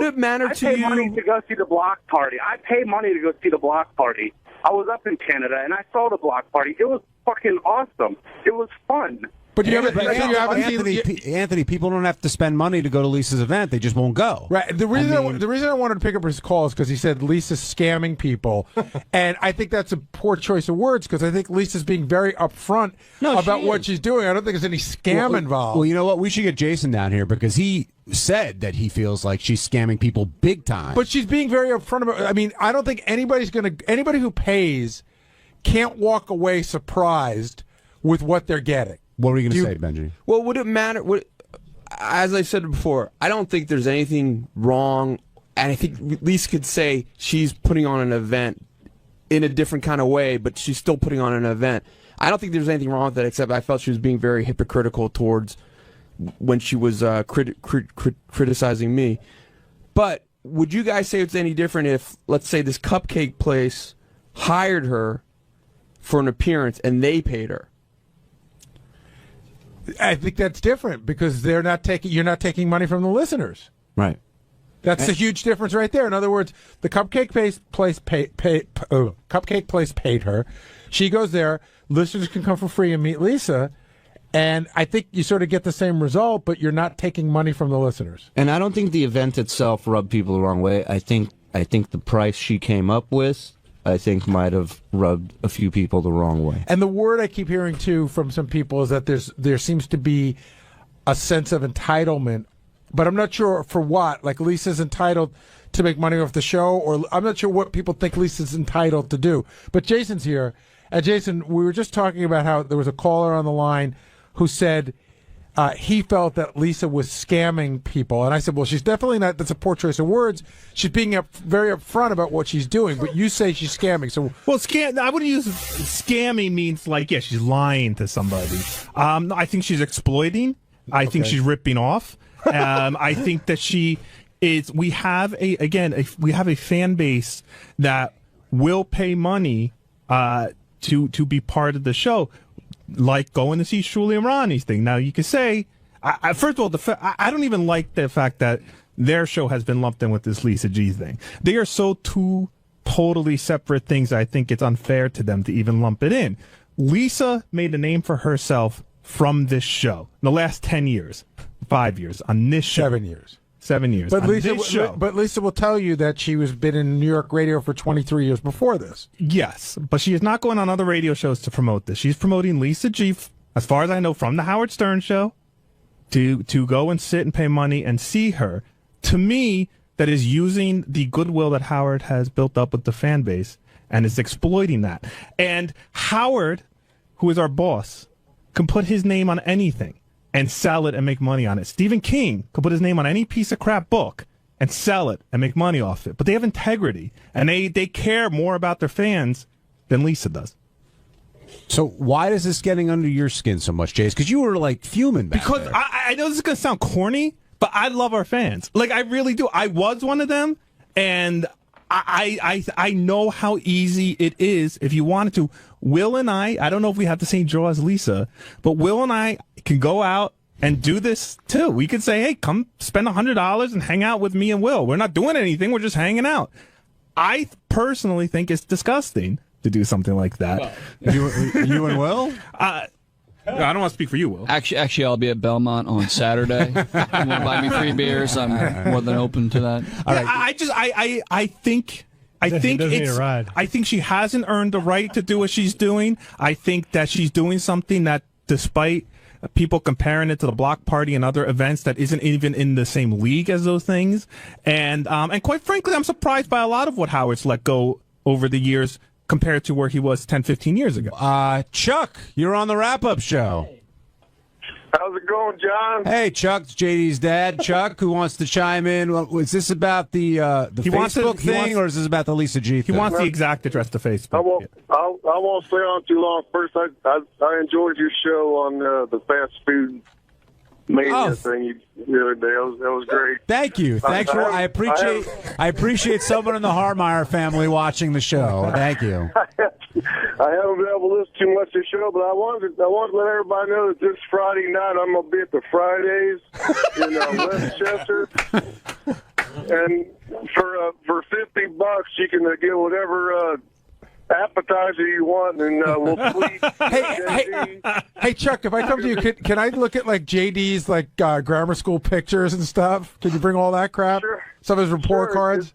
it matter to you? I pay money to go see the block party. I pay money to go see the block party. I was up in Canada, and I saw the block party. It was fucking awesome. It was fun. But Anthony, people don't have to spend money to go to Lisa's event. They just won't go. Right. The reason I wanted to pick up his call is because he said Lisa's scamming people. And I think that's a poor choice of words because I think Lisa's being very upfront about what she's doing. I don't think there's any scam involved. Well, you know what? We should get Jason down here because he said that he feels like she's scamming people big time. But she's being very upfront about it. I mean, I don't think anybody who pays can't walk away surprised with what they're getting. What were you going to say, Benji? Well, would it matter? As I said before, I don't think there's anything wrong, and I think Lisa could say she's putting on an event in a different kind of way, but she's still putting on an event. I don't think there's anything wrong with that, except I felt she was being very hypocritical towards when she was criticizing me. But would you guys say it's any different if, let's say, this cupcake place hired her for an appearance and they paid her? I think that's different because you're not taking money from the listeners. Right. That's the huge difference right there. In other words, the cupcake place paid her. She goes there. Listeners can come for free and meet Lisa, And I think you sort of get the same result, but you're not taking money from the listeners. And I don't think the event itself rubbed people the wrong way. I think the price she came up with, I think, might have rubbed a few people the wrong way. And the word I keep hearing, too, from some people is that there seems to be a sense of entitlement, but I'm not sure for what. Like, Lisa's entitled to make money off the show, or I'm not sure what people think Lisa's entitled to do. But Jason's here. And Jason, we were just talking about how there was a caller on the line who said he felt that Lisa was scamming people. And I said, well, she's definitely not. That's a poor choice of words. She's being very upfront about what she's doing, but you say she's scamming. So, well, I would use scamming means like, yeah, she's lying to somebody. I think she's exploiting. I think she's ripping off. I think that she is. We have a fan base that will pay money to be part of the show, like going to see 𝗛cie𝗿𝗿𝗍's thing. Now, you could say, first of all, I don't even like the fact that their show has been lumped in with this Lisa G thing. They are so two totally separate things. I think it's unfair to them to even lump it in. Lisa made a name for herself from this show in the last 10 years, 5 years on this show. 7 years. 7 years. But Lisa will tell you that she was been in New York radio for 23 years before this. Yes, but she is not going on other radio shows to promote this. She's promoting Lisa G, as far as I know, from the Howard Stern show, to go and sit and pay money and see her. To me, that is using the goodwill that Howard has built up with the fan base and is exploiting that. And Howard, who is our boss, can put his name on anything and sell it and make money on it. Stephen King could put his name on any piece of crap book and sell it and make money off it. But they have integrity, and they care more about their fans than Lisa does. So why is this getting under your skin so much, Jace? Because you were, like, fuming back Because there. I know this is going to sound corny, but I love our fans. Like, I really do. I was one of them, and I know how easy it is if you wanted to. Will and I don't know if we have the same draw as Lisa, but Will and I can go out and do this too. We could say, hey, come spend $100 and hang out with me and Will. We're not doing anything. We're just hanging out. I personally think it's disgusting to do something like that. You and Will? I don't want to speak for you, Will. Actually, I'll be at Belmont on Saturday. If you want to buy me free beers, I'm more than open to that. All right. I think I think she hasn't earned the right to do what she's doing. I think that she's doing something that, despite people comparing it to the block party and other events, that isn't even in the same league as those things. And quite frankly, I'm surprised by a lot of what Howard's let go over the years compared to where he was 10, 15 years ago. Chuck, you're on the wrap-up show. How's it going, John? Hey, Chuck, it's JD's dad. Chuck, who wants to chime in? Well, is this about the Facebook thing, or is this about the Lisa G thing? He wants the exact address to Facebook. I won't stay on too long. First, I enjoyed your show on the fast food mania thing the other day. That was great. Thank you. Thanks for. I appreciate someone in the Harmeyer family watching the show. Thank you. I haven't been able to listen too much to the show, but I wanted to let everybody know that this Friday night I'm gonna be at the Fridays in Westchester, and for $50 you can get whatever appetizer you want, and we'll tweet. Hey, Chuck, if I come to you, can I look at like JD's like grammar school pictures and stuff? Can you bring all that crap? Sure. Some of his report cards.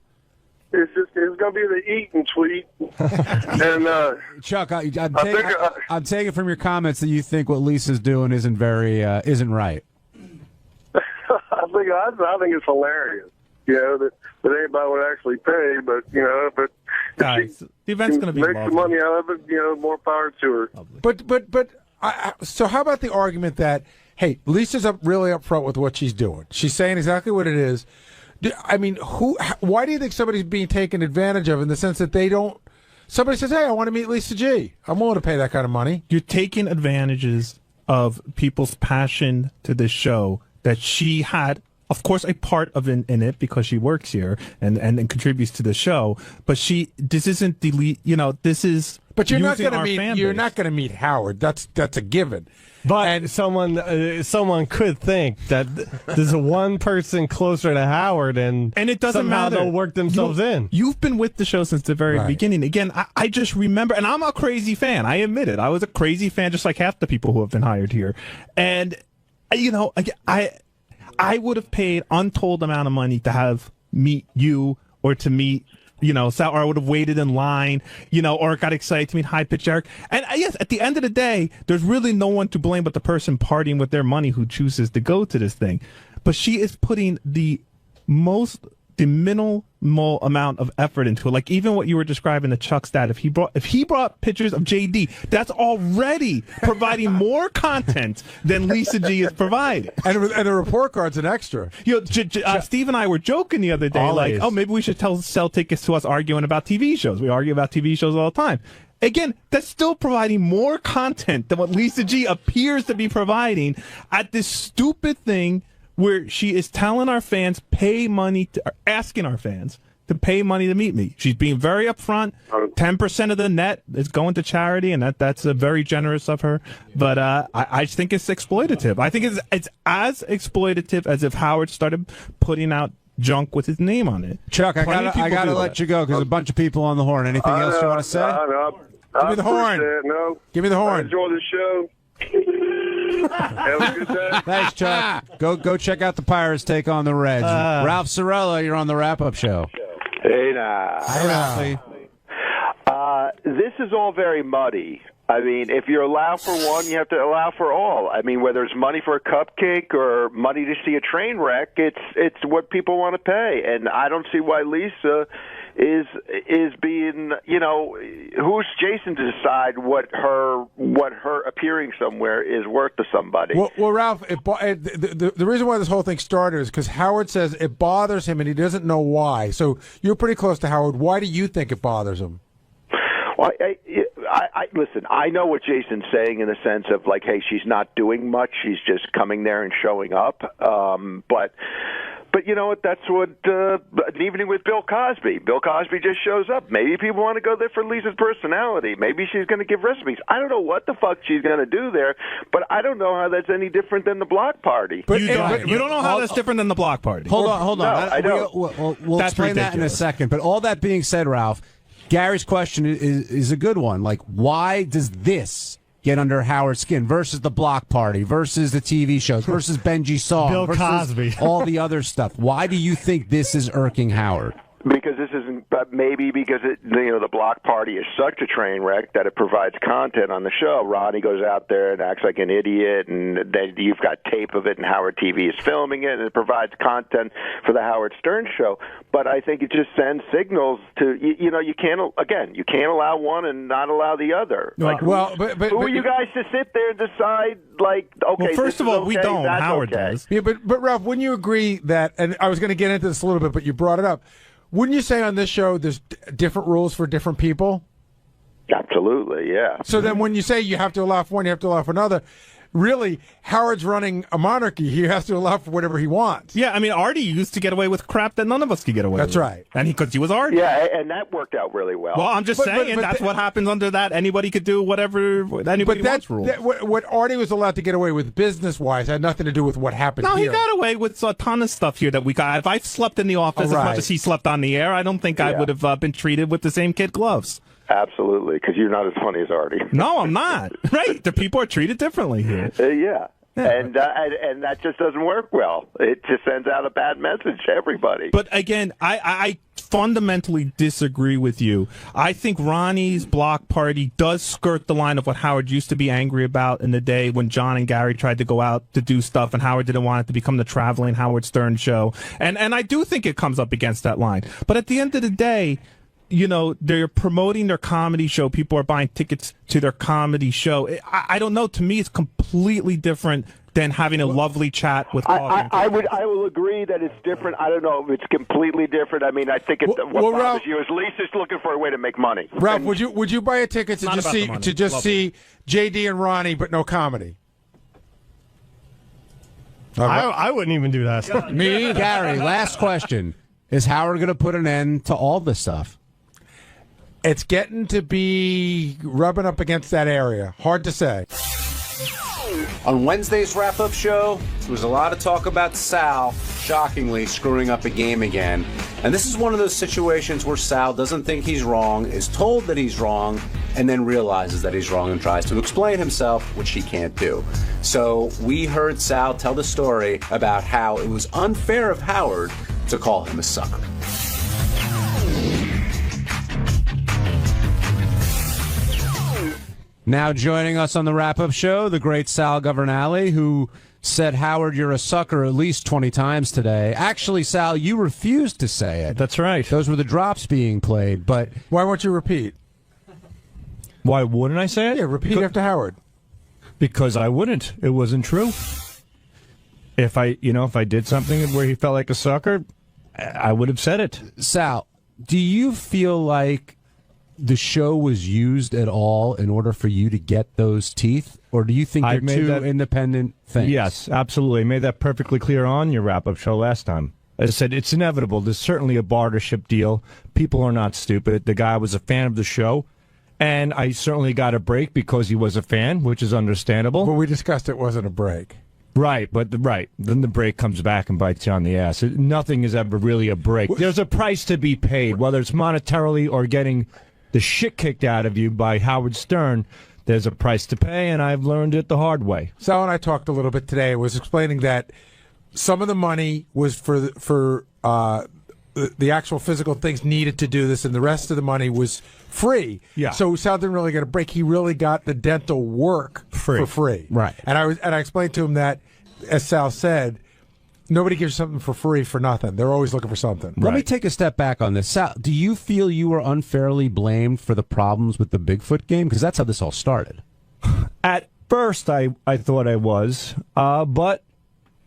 It's going to be the eat and tweet. And Chuck, I'm taking from your comments that you think what Lisa's doing isn't right. I think it's hilarious. That anybody would actually pay, but guys, the event's going to be make some money out of it. More power to her. But so how about the argument that, hey, Lisa's really upfront with what she's doing. She's saying exactly what it is. I mean, why do you think somebody's being taken advantage of in the sense that somebody says, hey, I want to meet Lisa G. I'm willing to pay that kind of money. You're taking advantages of people's passion to this show that she had of course, a part of in it because she works here and contributes to the show. But this isn't this is. But you're not using going to our meet. fan You're base. not going to meet Howard. That's a given. But someone could think that there's a one person closer to Howard, and it doesn't somehow matter. they'll work themselves in. You've been with the show since the very beginning. Again, I just remember, and I'm a crazy fan. I admit it. I was a crazy fan, just like half the people who have been hired here. And I would have paid untold amount of money to meet you or to meet. Sal, or I would have waited in line, or got excited to meet High Pitch Eric. And yes, at the end of the day, there's really no one to blame but the person partying with their money who chooses to go to this thing. But she is putting the minimal amount of effort into it. Like even what you were describing to Chuck's dad, if he brought pictures of JD, that's already providing more content than Lisa G is providing. And the report card's an extra. Steve and I were joking the other day, Always. like, oh, maybe we should sell tickets to us arguing about TV shows. We argue about TV shows all the time. Again, that's still providing more content than what Lisa G appears to be providing at this stupid thing where she is telling our fans, asking our fans to pay money to meet me. She's being very upfront. 10% of the net is going to charity, and that's very generous of her. But I just think it's exploitative. I think it's as exploitative as if Howard started putting out junk with his name on it. Chuck, I gotta let you go because there's a bunch of people on the horn. Anything else you want to say? Give me the horn. Give me the horn. I enjoy the show. Have a good day. Thanks, Chuck. Go check out the Pirates take on the Reds. Ralph Cirella, you're on the wrap-up show. Hey, now. Hi, Ralphie. This is all very muddy. I mean, if you allow for one, you have to allow for all. I mean, whether it's money for a cupcake or money to see a train wreck, it's what people want to pay. And I don't see why Lisa is being, who's Jason to decide what her appearing somewhere is worth to somebody. Well, Ralph, the reason why this whole thing started is because Howard says it bothers him and he doesn't know why. So you're pretty close to Howard. Why do you think it bothers him? Well, listen, I know what Jason's saying in the sense of like, hey, she's not doing much. She's just coming there and showing up. But you know what? That's what an evening with Bill Cosby. Bill Cosby just shows up. Maybe people want to go there for Lisa's personality. Maybe she's going to give recipes. I don't know what the fuck she's going to do there, but I don't know how that's any different than the block party. But you don't know how that's different than the block party. Hold on. No, I don't. We'll explain that in a second. But all that being said, Ralph, Gary's question is a good one. Like, why does this get under Howard's skin versus the block party, versus the TV shows, versus Benji Song, Bill versus Cosby, all the other stuff? Why do you think this is irking Howard? Because this isn't, maybe because the block party is such a train wreck that it provides content on the show. Ronnie goes out there and acts like an idiot, and then you've got tape of it, and Howard TV is filming it, and it provides content for the Howard Stern show. But I think it just sends signals to you can't allow one and not allow the other. Like, who are you guys to sit there and decide? Like, okay, well, first of all, we don't. Howard does. Yeah, but Ralph, wouldn't you agree that? And I was going to get into this a little bit, but you brought it up. Wouldn't you say on this show there's different rules for different people? Absolutely, yeah. So then when you say you have to allow for one, you have to allow for another, really, Howard's running a monarchy. He has to allow for whatever he wants. Yeah, I mean, Artie used to get away with crap that none of us could get away with. That's right. And because he was Artie. Yeah, and that worked out really well. Well, I'm just saying that's what happens under that. Anybody could do whatever anybody wants rules. What Artie was allowed to get away with business-wise had nothing to do with what happened here. No, he got away with a ton of stuff here that we got. If I slept in the office as much as he slept on the air, I don't think I would have been treated with the same kid gloves. Absolutely, because you're not as funny as Artie. No, I'm not. Right. The people are treated differently here. Yeah. And that just doesn't work well. It just sends out a bad message to everybody. But again, I fundamentally disagree with you. I think Ronnie's block party does skirt the line of what Howard used to be angry about in the day when John and Gary tried to go out to do stuff and Howard didn't want it to become the traveling Howard Stern show. And I do think it comes up against that line. But at the end of the day, they're promoting their comedy show. People are buying tickets to their comedy show. I don't know. To me, it's completely different than having a lovely chat with coffee. I will agree that it's different. I don't know if it's completely different. I mean, I think what bothers Ralph, you is Lisa's looking for a way to make money. Ralph, would you buy a ticket to just see JD and Ronnie, but no comedy? I wouldn't even do that. Me, Gary. Last question: is Howard going to put an end to all this stuff? It's getting to be rubbing up against that area. Hard to say. On Wednesday's wrap-up show, there was a lot of talk about Sal, shockingly, screwing up a game again. And this is one of those situations where Sal doesn't think he's wrong, is told that he's wrong, and then realizes that he's wrong and tries to explain himself, which he can't do. So we heard Sal tell the story about how it was unfair of Howard to call him a sucker. Now joining us on the wrap-up show, the great Sal Governale, who said, Howard, you're a sucker at least 20 times today. Actually, Sal, you refused to say it. That's right. Those were the drops being played, but... Why won't you repeat? Why wouldn't I say it? Yeah, repeat after Howard. Because I wouldn't. It wasn't true. If I did something where he felt like a sucker, I would have said it. Sal, do you feel like the show was used at all in order for you to get those teeth? Or do you think they're two independent things? Yes, absolutely. I made that perfectly clear on your wrap-up show last time. As I said, it's inevitable. There's certainly a bartership deal. People are not stupid. The guy was a fan of the show, and I certainly got a break because he was a fan, which is understandable. But we discussed it wasn't a break. Right, then the break comes back and bites you on the ass. Nothing is ever really a break. There's a price to be paid, whether it's monetarily or getting the shit kicked out of you by Howard Stern. There's a price to pay, and I've learned it the hard way. Sal and I talked a little bit today. I was explaining that some of the money was for the actual physical things needed to do this, and the rest of the money was free. Yeah. So Sal didn't really get a break. He really got the dental work for free. Right. And I explained to him that, as Sal said, nobody gives you something for free for nothing. They're always looking for something. Let me take a step back on this. Sal, do you feel you were unfairly blamed for the problems with the Bigfoot game? Because that's how this all started. At first, I thought I was. But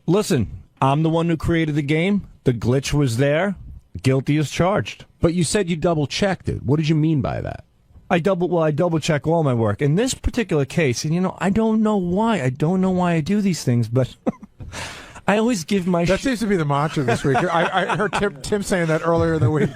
listen, I'm the one who created the game. The glitch was there. Guilty as charged. But you said you double-checked it. What did you mean by that? I double-check all my work. In this particular case, and I don't know why. I don't know why I do these things, but... I always give my... That seems to be the mantra this week. I heard Tim saying that earlier in the week.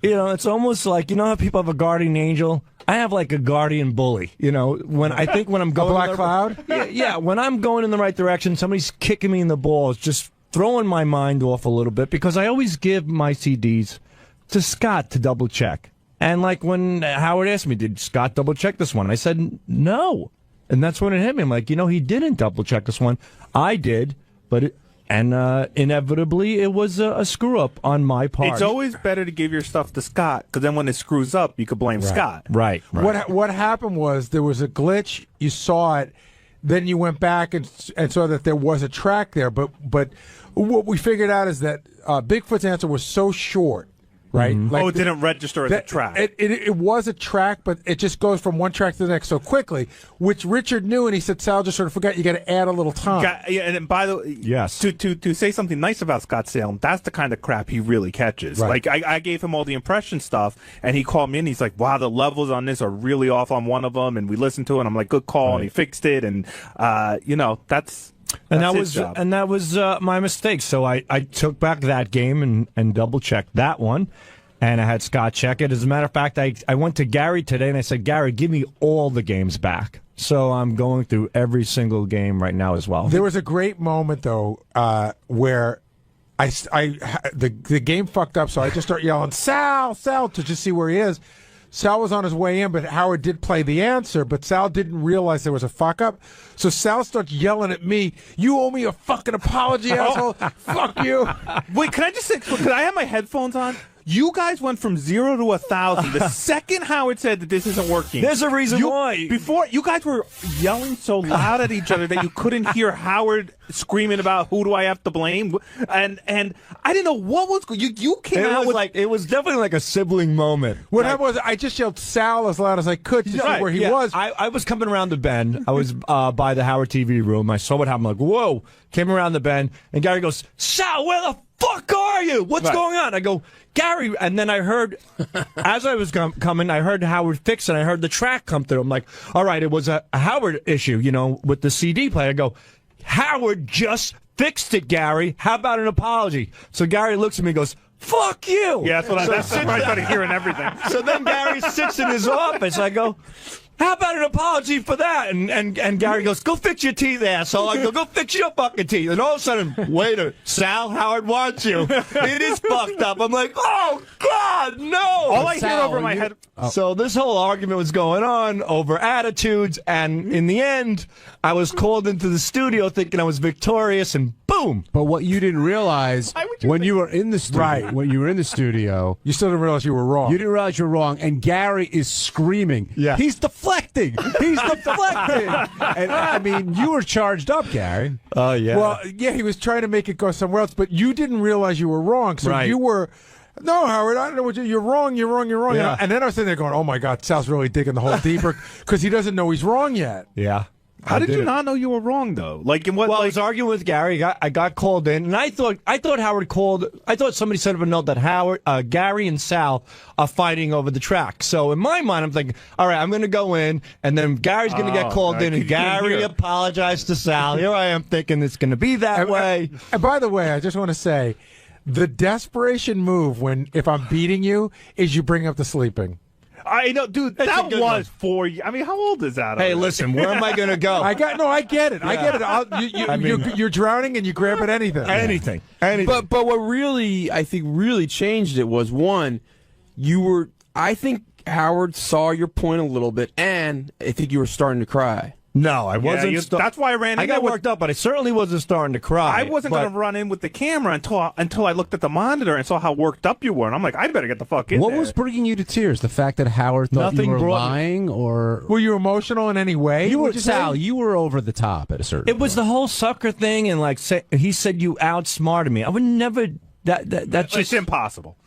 It's almost like, how people have a guardian angel? I have like a guardian bully. When I'm going... A black cloud? Yeah, when I'm going in the right direction, somebody's kicking me in the balls, just throwing my mind off a little bit, because I always give my CDs to Scott to double-check. And like when Howard asked me, did Scott double-check this one? I said, no. And that's when it hit me. I'm like, he didn't double-check this one. I did. But inevitably, it was a screw-up on my part. It's always better to give your stuff to Scott, because then when it screws up, you could blame Scott. Right. What happened was there was a glitch. You saw it. Then you went back and saw that there was a track there. But what we figured out is that Bigfoot's answer was so short. Right? Mm-hmm. It didn't register as a track. It was a track, but it just goes from one track to the next so quickly, which Richard knew, and he said, Sal just sort of forgot you got to add a little time. And by the way, yes, to say something nice about Scott Salem, that's the kind of crap he really catches. Right. Like, I gave him all the impression stuff, and he called me, and he's like, wow, the levels on this are really off on one of them, and we listened to it, and I'm like, good call, and he fixed it, and, that's... And that was my mistake. So I took back that game and double-checked that one, and I had Scott check it. As a matter of fact, I went to Gary today, and I said, Gary, give me all the games back. So I'm going through every single game right now as well. There was a great moment, though, where the game fucked up, so I just start yelling, Sal, to just see where he is. Sal was on his way in, but Howard did play the answer, but Sal didn't realize there was a fuck-up. So Sal starts yelling at me, you owe me a fucking apology, asshole. Fuck you. Wait, can I just say, could I have my headphones on? You guys went from 0 to 1,000 the second Howard said that this isn't working. There's a reason why. Before, you guys were yelling so loud at each other that you couldn't hear Howard screaming about who do I have to blame, and I didn't know what was going. You came out with it was definitely like a sibling moment. What happened was I just yelled Sal as loud as I could to see where he was. I was coming around the bend. I was by the Howard TV room. I saw what happened. I'm like, whoa! Came around the bend, and Gary goes, Sal, where the fuck are you? What's going on? I go, Gary, and then I heard, as I was coming, I heard Howard fix it, and I heard the track come through. I'm like, all right, it was a Howard issue, with the CD player. I go, Howard just fixed it, Gary. How about an apology? So Gary looks at me and goes, fuck you. Yeah, that's where I started hearing everything. So then Gary sits in his office. I go, how about an apology for that? And Gary goes, go fix your teeth, asshole. I go fix your fucking teeth. And all of a sudden, waiter, Sal, Howard wants you. It is fucked up. I'm like, oh, God, no. All I hear over my head. So this whole argument was going on over attitudes, and in the end, I was called into the studio thinking I was victorious, and boom. But what you didn't realize when you were in the studio, you still didn't realize you were wrong. You didn't realize you were wrong, and Gary is screaming. Yeah. He's deflecting. He's deflecting. And I mean, you were charged up, Gary. Oh, yeah. Well, yeah, he was trying to make it go somewhere else, but you didn't realize you were wrong. So Right. you were, no, Howard, I don't know what you're wrong. Yeah. And then I was sitting there going, oh, my God, Sal's really digging the hole deeper because he doesn't know he's wrong yet. Yeah. How did you not know you were wrong, though? Like, in what? Well, like, I was arguing with Gary. I got called in, and I thought Howard called. I thought somebody sent up a note that Gary and Sal are fighting over the track. So in my mind, I'm thinking, all right, I'm going to go in, and then Gary's going to get called in, and Gary apologized to Sal. Here I am thinking it's going to be that way. And by the way, I just want to say, the desperation move if I'm beating you is you bring up the sleeping. I know, dude. That was 4 years. I mean, how old is that? Hey, listen, where am I going to go? I get it. I get it. You're drowning and you grab at anything. Anything. But what really, I think, really changed it was, one, I think Howard saw your point a little bit, and I think you were starting to cry. No, I wasn't. That's why I ran in. I got worked up, but I certainly wasn't starting to cry. I wasn't going to run in with the camera until I looked at the monitor and saw how worked up you were. And I'm like, I better get the fuck in What there. was bringing you to tears? The fact that Howard thought you were lying, or were you emotional in any way? You were, Sal. You were over the top at a certain. It was the whole sucker thing, and he said you outsmarted me. I would never. That's just impossible.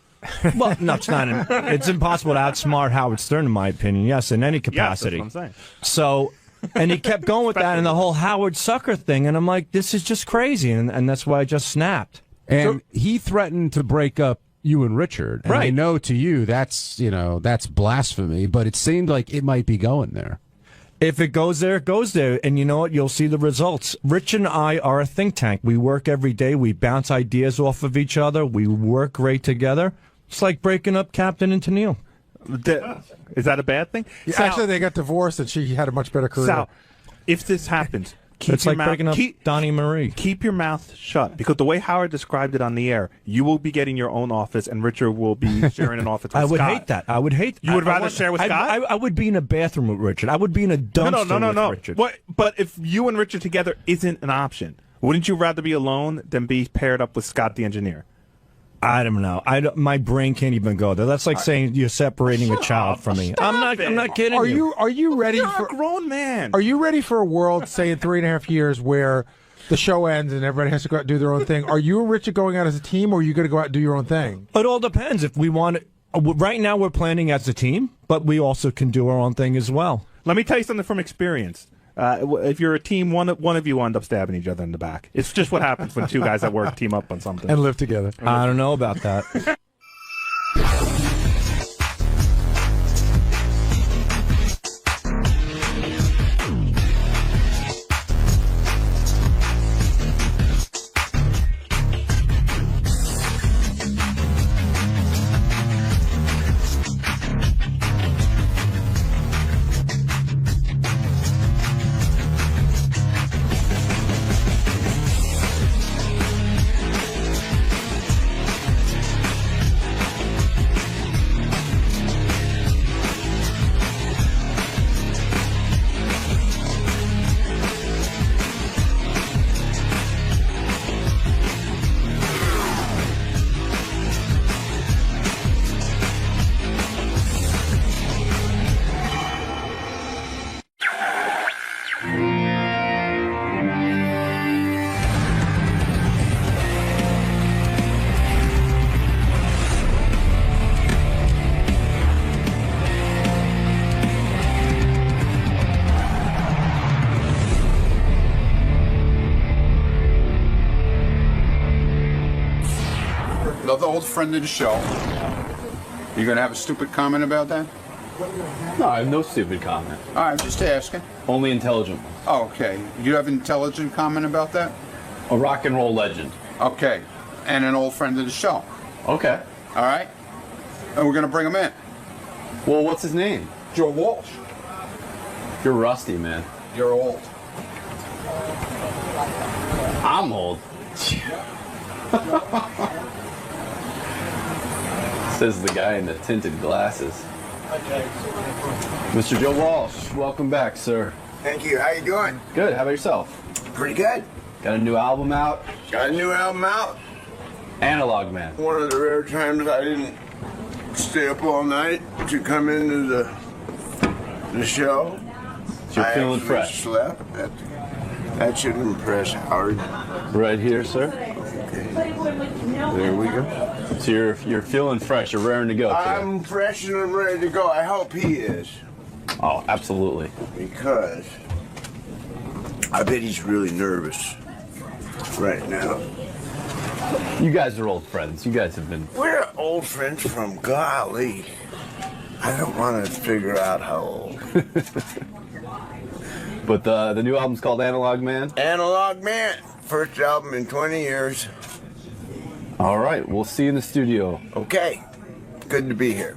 Well, no, it's not. It's impossible to outsmart Howard Stern, in my opinion. Yes, in any capacity. Yes, that's what I'm saying. So. And he kept going with that and the whole Howard Sucker thing, and I'm like, this is just crazy, and that's why I just snapped. And he threatened to break up you and Richard. And I know to you that's blasphemy, but it seemed like it might be going there. If it goes there, it goes there. And you know what? You'll see the results. Rich and I are a think tank. We work every day. We bounce ideas off of each other. We work great together. It's like breaking up Captain and Tennille. Is that a bad thing? Yeah, Sal, actually, they got divorced, and she had a much better career. Sal, if this happens, it's like breaking up Donnie Marie. Keep your mouth shut, because the way Howard described it on the air, you will be getting your own office, and Richard will be sharing an office with I would Scott. hate that. I would hate. You would rather share with Scott? I would be in a bathroom with Richard. I would be in a dumpster with Richard. But if you and Richard together isn't an option, wouldn't you rather be alone than be paired up with Scott the engineer? I don't know. My brain can't even go there. That's like saying you're separating a child from me. I'm not kidding. Are you ready You're for a grown man? Are you ready for a world, say in 3.5 years, where the show ends and everybody has to go out and do their own thing? Are you and Richard going out as a team, or are you going to go out and do your own thing? It all depends. If we want, right now we're planning as a team, but we also can do our own thing as well. Let me tell you something from experience. If you're a team, one of you end up stabbing each other in the back. It's just what happens when two guys that work team up on something and live together. I don't know about that. Another old friend of the show. You gonna have a stupid comment about that? No, I have no stupid comment. All right, just asking. Only intelligent ones. Oh, okay. Do you have an intelligent comment about that? A rock and roll legend. Okay. And an old friend of the show. Okay. All right? And we're going to bring him in. Well, what's his name? Joe Walsh. You're rusty, man. You're old. I'm old. Says the guy in the tinted glasses. Mr. Joe Walsh, welcome back, sir. Thank you. How you doing? Good. How about yourself? Pretty good. Got a new album out? Got a new album out. Analog Man. One of the rare times I didn't stay up all night to come into the show. So you're feeling actually fresh. Slept. That should impress Howard. Right here, sir. There we go. So you're feeling fresh. You're raring to go. Today. I'm fresh and I'm ready to go. I hope he is. Oh, absolutely. Because I bet he's really nervous right now. You guys are old friends. You guys have been... We're old friends from golly. I don't want to figure out how old. But the new album's called Analog Man? Analog Man. First album in 20 years. All right. We'll see you in the studio. Okay. Good to be here.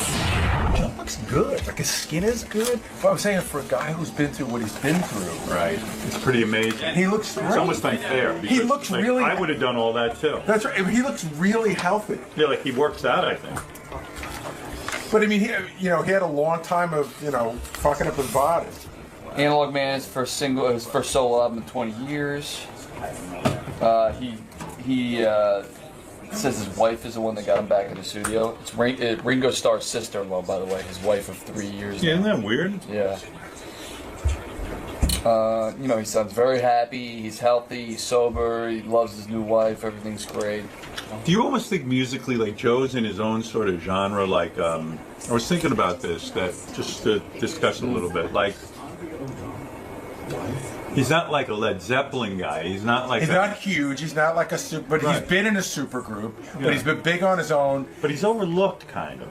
Joe looks good. Like his skin is good. Well, I'm saying for a guy who's been through what he's been through. Right. It's pretty amazing. And he looks great. It's almost unfair. He looks like, really... I would have done all that, too. That's right. He looks really healthy. Yeah, like he works out, I think. But, I mean, he had a long time of, fucking up his body. Analog Man is his first solo album in 20 years. He says his wife is the one that got him back in the studio. It's Ringo Starr's sister-in-law, by the way, his wife of 3 years. Yeah, isn't that weird? Yeah. He sounds very happy. He's healthy. He's sober. He loves his new wife. Everything's great. Do you almost think musically, like Joe's in his own sort of genre? Like, I was thinking about this, that just to discuss a little bit. Like, he's not like a Led Zeppelin guy. He's not huge. He's not like a super, but Right. he's been in a super group. Yeah. But he's been big on his own. But he's overlooked, kind of.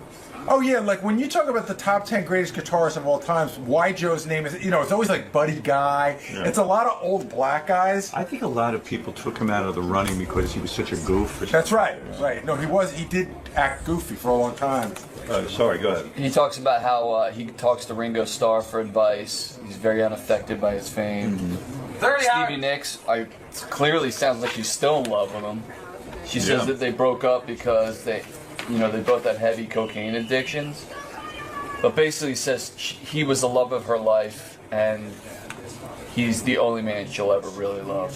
Oh yeah, like when you talk about the top 10 greatest guitarists of all times, why Joe's name is, it's always like Buddy Guy. Yeah. It's a lot of old black guys. I think a lot of people took him out of the running because he was such a goof. That's right. Right. No, he did act goofy for a long time. Sorry, go ahead. He talks about how he talks to Ringo Starr for advice. He's very unaffected by his fame. Stevie Nicks, clearly sounds like she's still in love with him. She says that they broke up because they both had heavy cocaine addictions. But basically says he was the love of her life, and he's the only man she'll ever really love.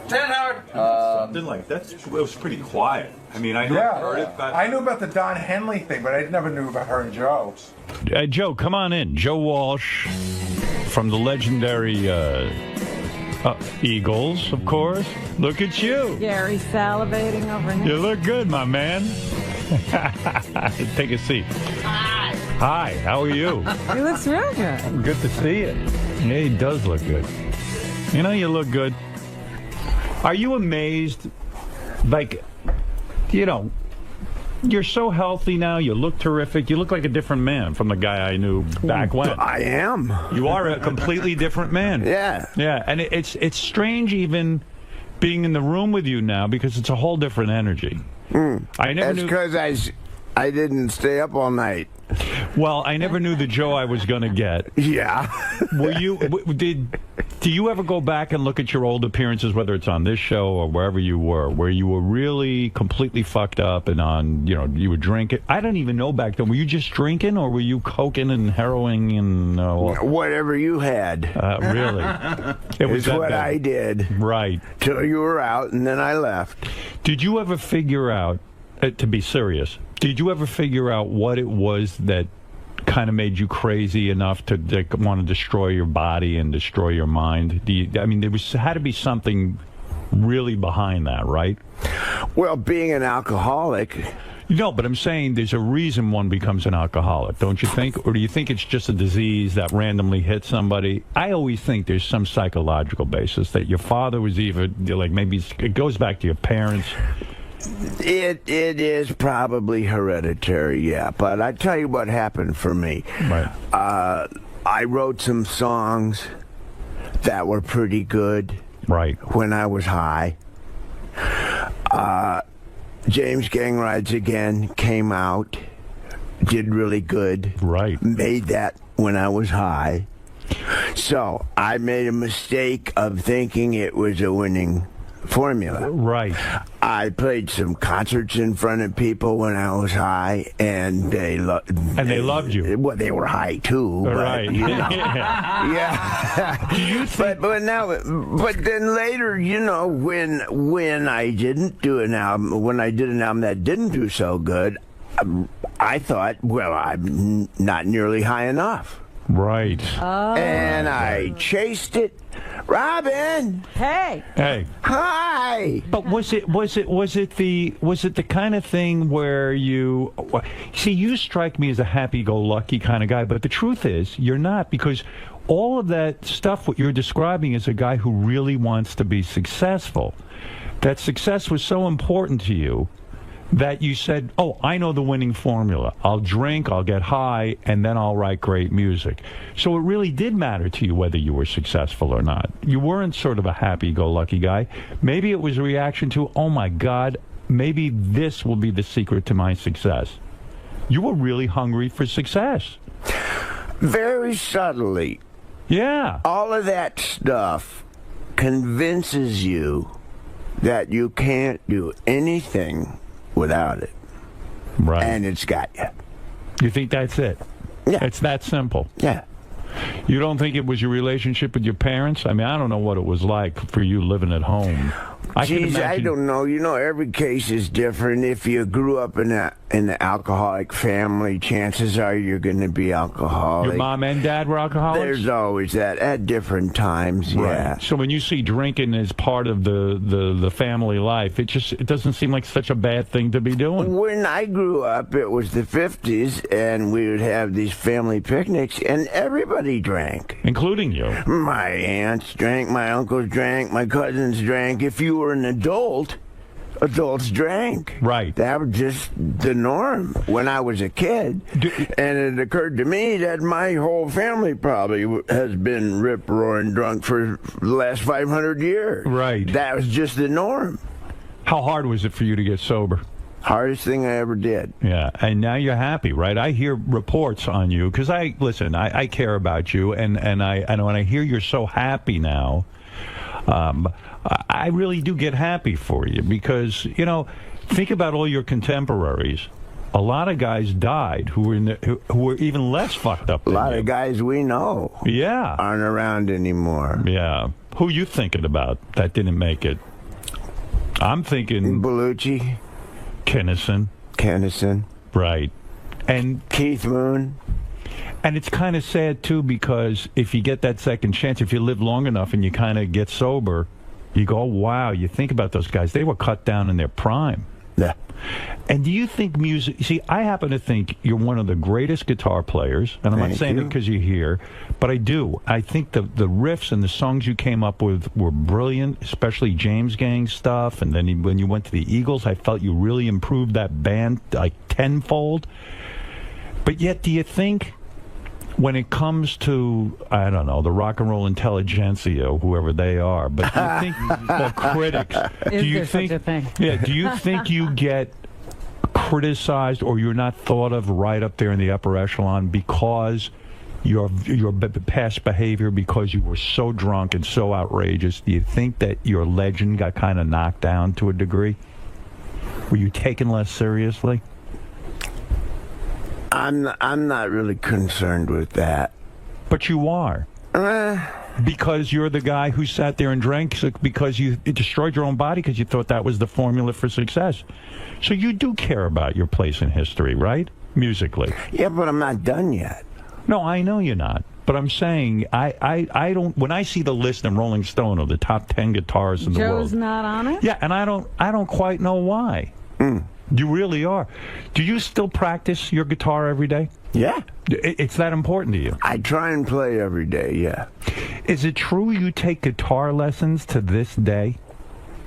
Something like that. It was pretty quiet. I mean, I heard it. But I knew about the Don Henley thing, but I never knew about her and Joe. Joe, come on in. Joe Walsh from the legendary Eagles, of course. Look at you. Gary salivating over here. You look good, my man. Take a seat. Hi, how are you? He looks real good. Good to see you. Yeah, he does look good. You look good. Are you amazed? Like, you're so healthy now. You look terrific. You look like a different man from the guy I knew back when. I am. You are a completely different man. Yeah. Yeah, and it's strange even being in the room with you now because it's a whole different energy. I never That's knew. because I didn't stay up all night. Well, I never knew the Joe I was going to get. Yeah. Do you ever go back and look at your old appearances, whether it's on this show or wherever you were, where you were really completely fucked up and you were drinking? I don't even know back then. Were you just drinking or were you coking and heroin and whatever you had? Really? It was what I did. Right. Till you were out, and then I left. Did you ever figure out, to be serious, did you ever figure out what it was that kind of made you crazy enough to want to destroy your body and destroy your mind? There had to be something really behind that, right? Well, being an alcoholic. No, but I'm saying there's a reason one becomes an alcoholic, don't you think? Or do you think it's just a disease that randomly hits somebody? I always think there's some psychological basis that your father was either, like, maybe it goes back to your parents. It is probably hereditary, yeah. But I tell you what happened for me. Right. I wrote some songs that were pretty good. Right. When I was high. James Gang Rides Again came out, did really good. Right. Made that when I was high. So I made a mistake of thinking it was a winning formula. Right. I played some concerts in front of people when I was high, and they loved you. Well, they were high too. But, right. You know, yeah. but then later, you know, when I didn't do an album, when I did an album that didn't do so good, I thought, well, I'm not nearly high enough. Right. Oh. And I chased it. Robin. Hey. Hi. But was it the kind of thing where you see, you strike me as a happy-go-lucky kind of guy, but the truth is you're not, because all of that stuff what you're describing is a guy who really wants to be successful. That success was so important to you that you said, oh, I know the winning formula. I'll drink, I'll get high, and then I'll write great music. So it really did matter to you whether you were successful or not. You weren't sort of a happy-go-lucky guy. Maybe it was a reaction to, oh, my God, maybe this will be the secret to my success. You were really hungry for success. Very subtly. Yeah. All of that stuff convinces you that you can't do anything without it. Right. And it's got you. You think that's it? Yeah. It's that simple? Yeah. You don't think it was your relationship with your parents? I mean, I don't know what it was like for you living at home. I don't know. You know, every case is different. If you grew up in an alcoholic family, chances are you're going to be alcoholic. Your mom and dad were alcoholics? There's always that at different times, yeah. Right. So when you see drinking as part of the family life, it doesn't seem like such a bad thing to be doing. When I grew up, it was the 50s, and we would have these family picnics, and everybody drank. Including you. My aunts drank, my uncles drank, my cousins drank. If you were an adult, adults drank. Right. That was just the norm when I was a kid. And it occurred to me that my whole family probably has been rip-roaring drunk for the last 500 years. Right. That was just the norm. How hard was it for you to get sober? Hardest thing I ever did. Yeah, and now you're happy, right? I hear reports on you, because I care about you, and when I hear you're so happy now, I really do get happy for you, because, you know, think about all your contemporaries. A lot of guys died who were even less fucked up than you. A lot of guys we know aren't around anymore. Yeah. Who you thinking about that didn't make it? I'm thinking 𝗛𝗵cie. Kennison. Right. And Keith Moon. And it's kind of sad, too, because if you get that second chance, if you live long enough and you kind of get sober, you go, wow, you think about those guys. They were cut down in their prime. Yeah. And do you think music... See, I happen to think you're one of the greatest guitar players, and I'm not saying it because you're here, but I do. I think the riffs and the songs you came up with were brilliant, especially James Gang stuff, and then when you went to the Eagles, I felt you really improved that band like tenfold. But yet, do you think... when it comes to, I don't know, the rock and roll intelligentsia, whoever they are, but do you think, or critics, do you think, do you think you get criticized or you're not thought of right up there in the upper echelon because your past behavior, because you were so drunk and so outrageous? Do you think that your legend got kind of knocked down to a degree? Were you taken less seriously? I'm not really concerned with that. But you are. Because you're the guy who sat there and drank because you destroyed your own body because you thought that was the formula for success. So you do care about your place in history, right? Musically. Yeah, but I'm not done yet. No, I know you're not. But I'm saying, I don't, when I see the list in Rolling Stone of the top 10 guitarists in the world. Joe's not on it? Yeah, and I don't quite know why. You really are. Do you still practice your guitar every day? Yeah. It's that important to you? I try and play every day, yeah. Is it true you take guitar lessons to this day?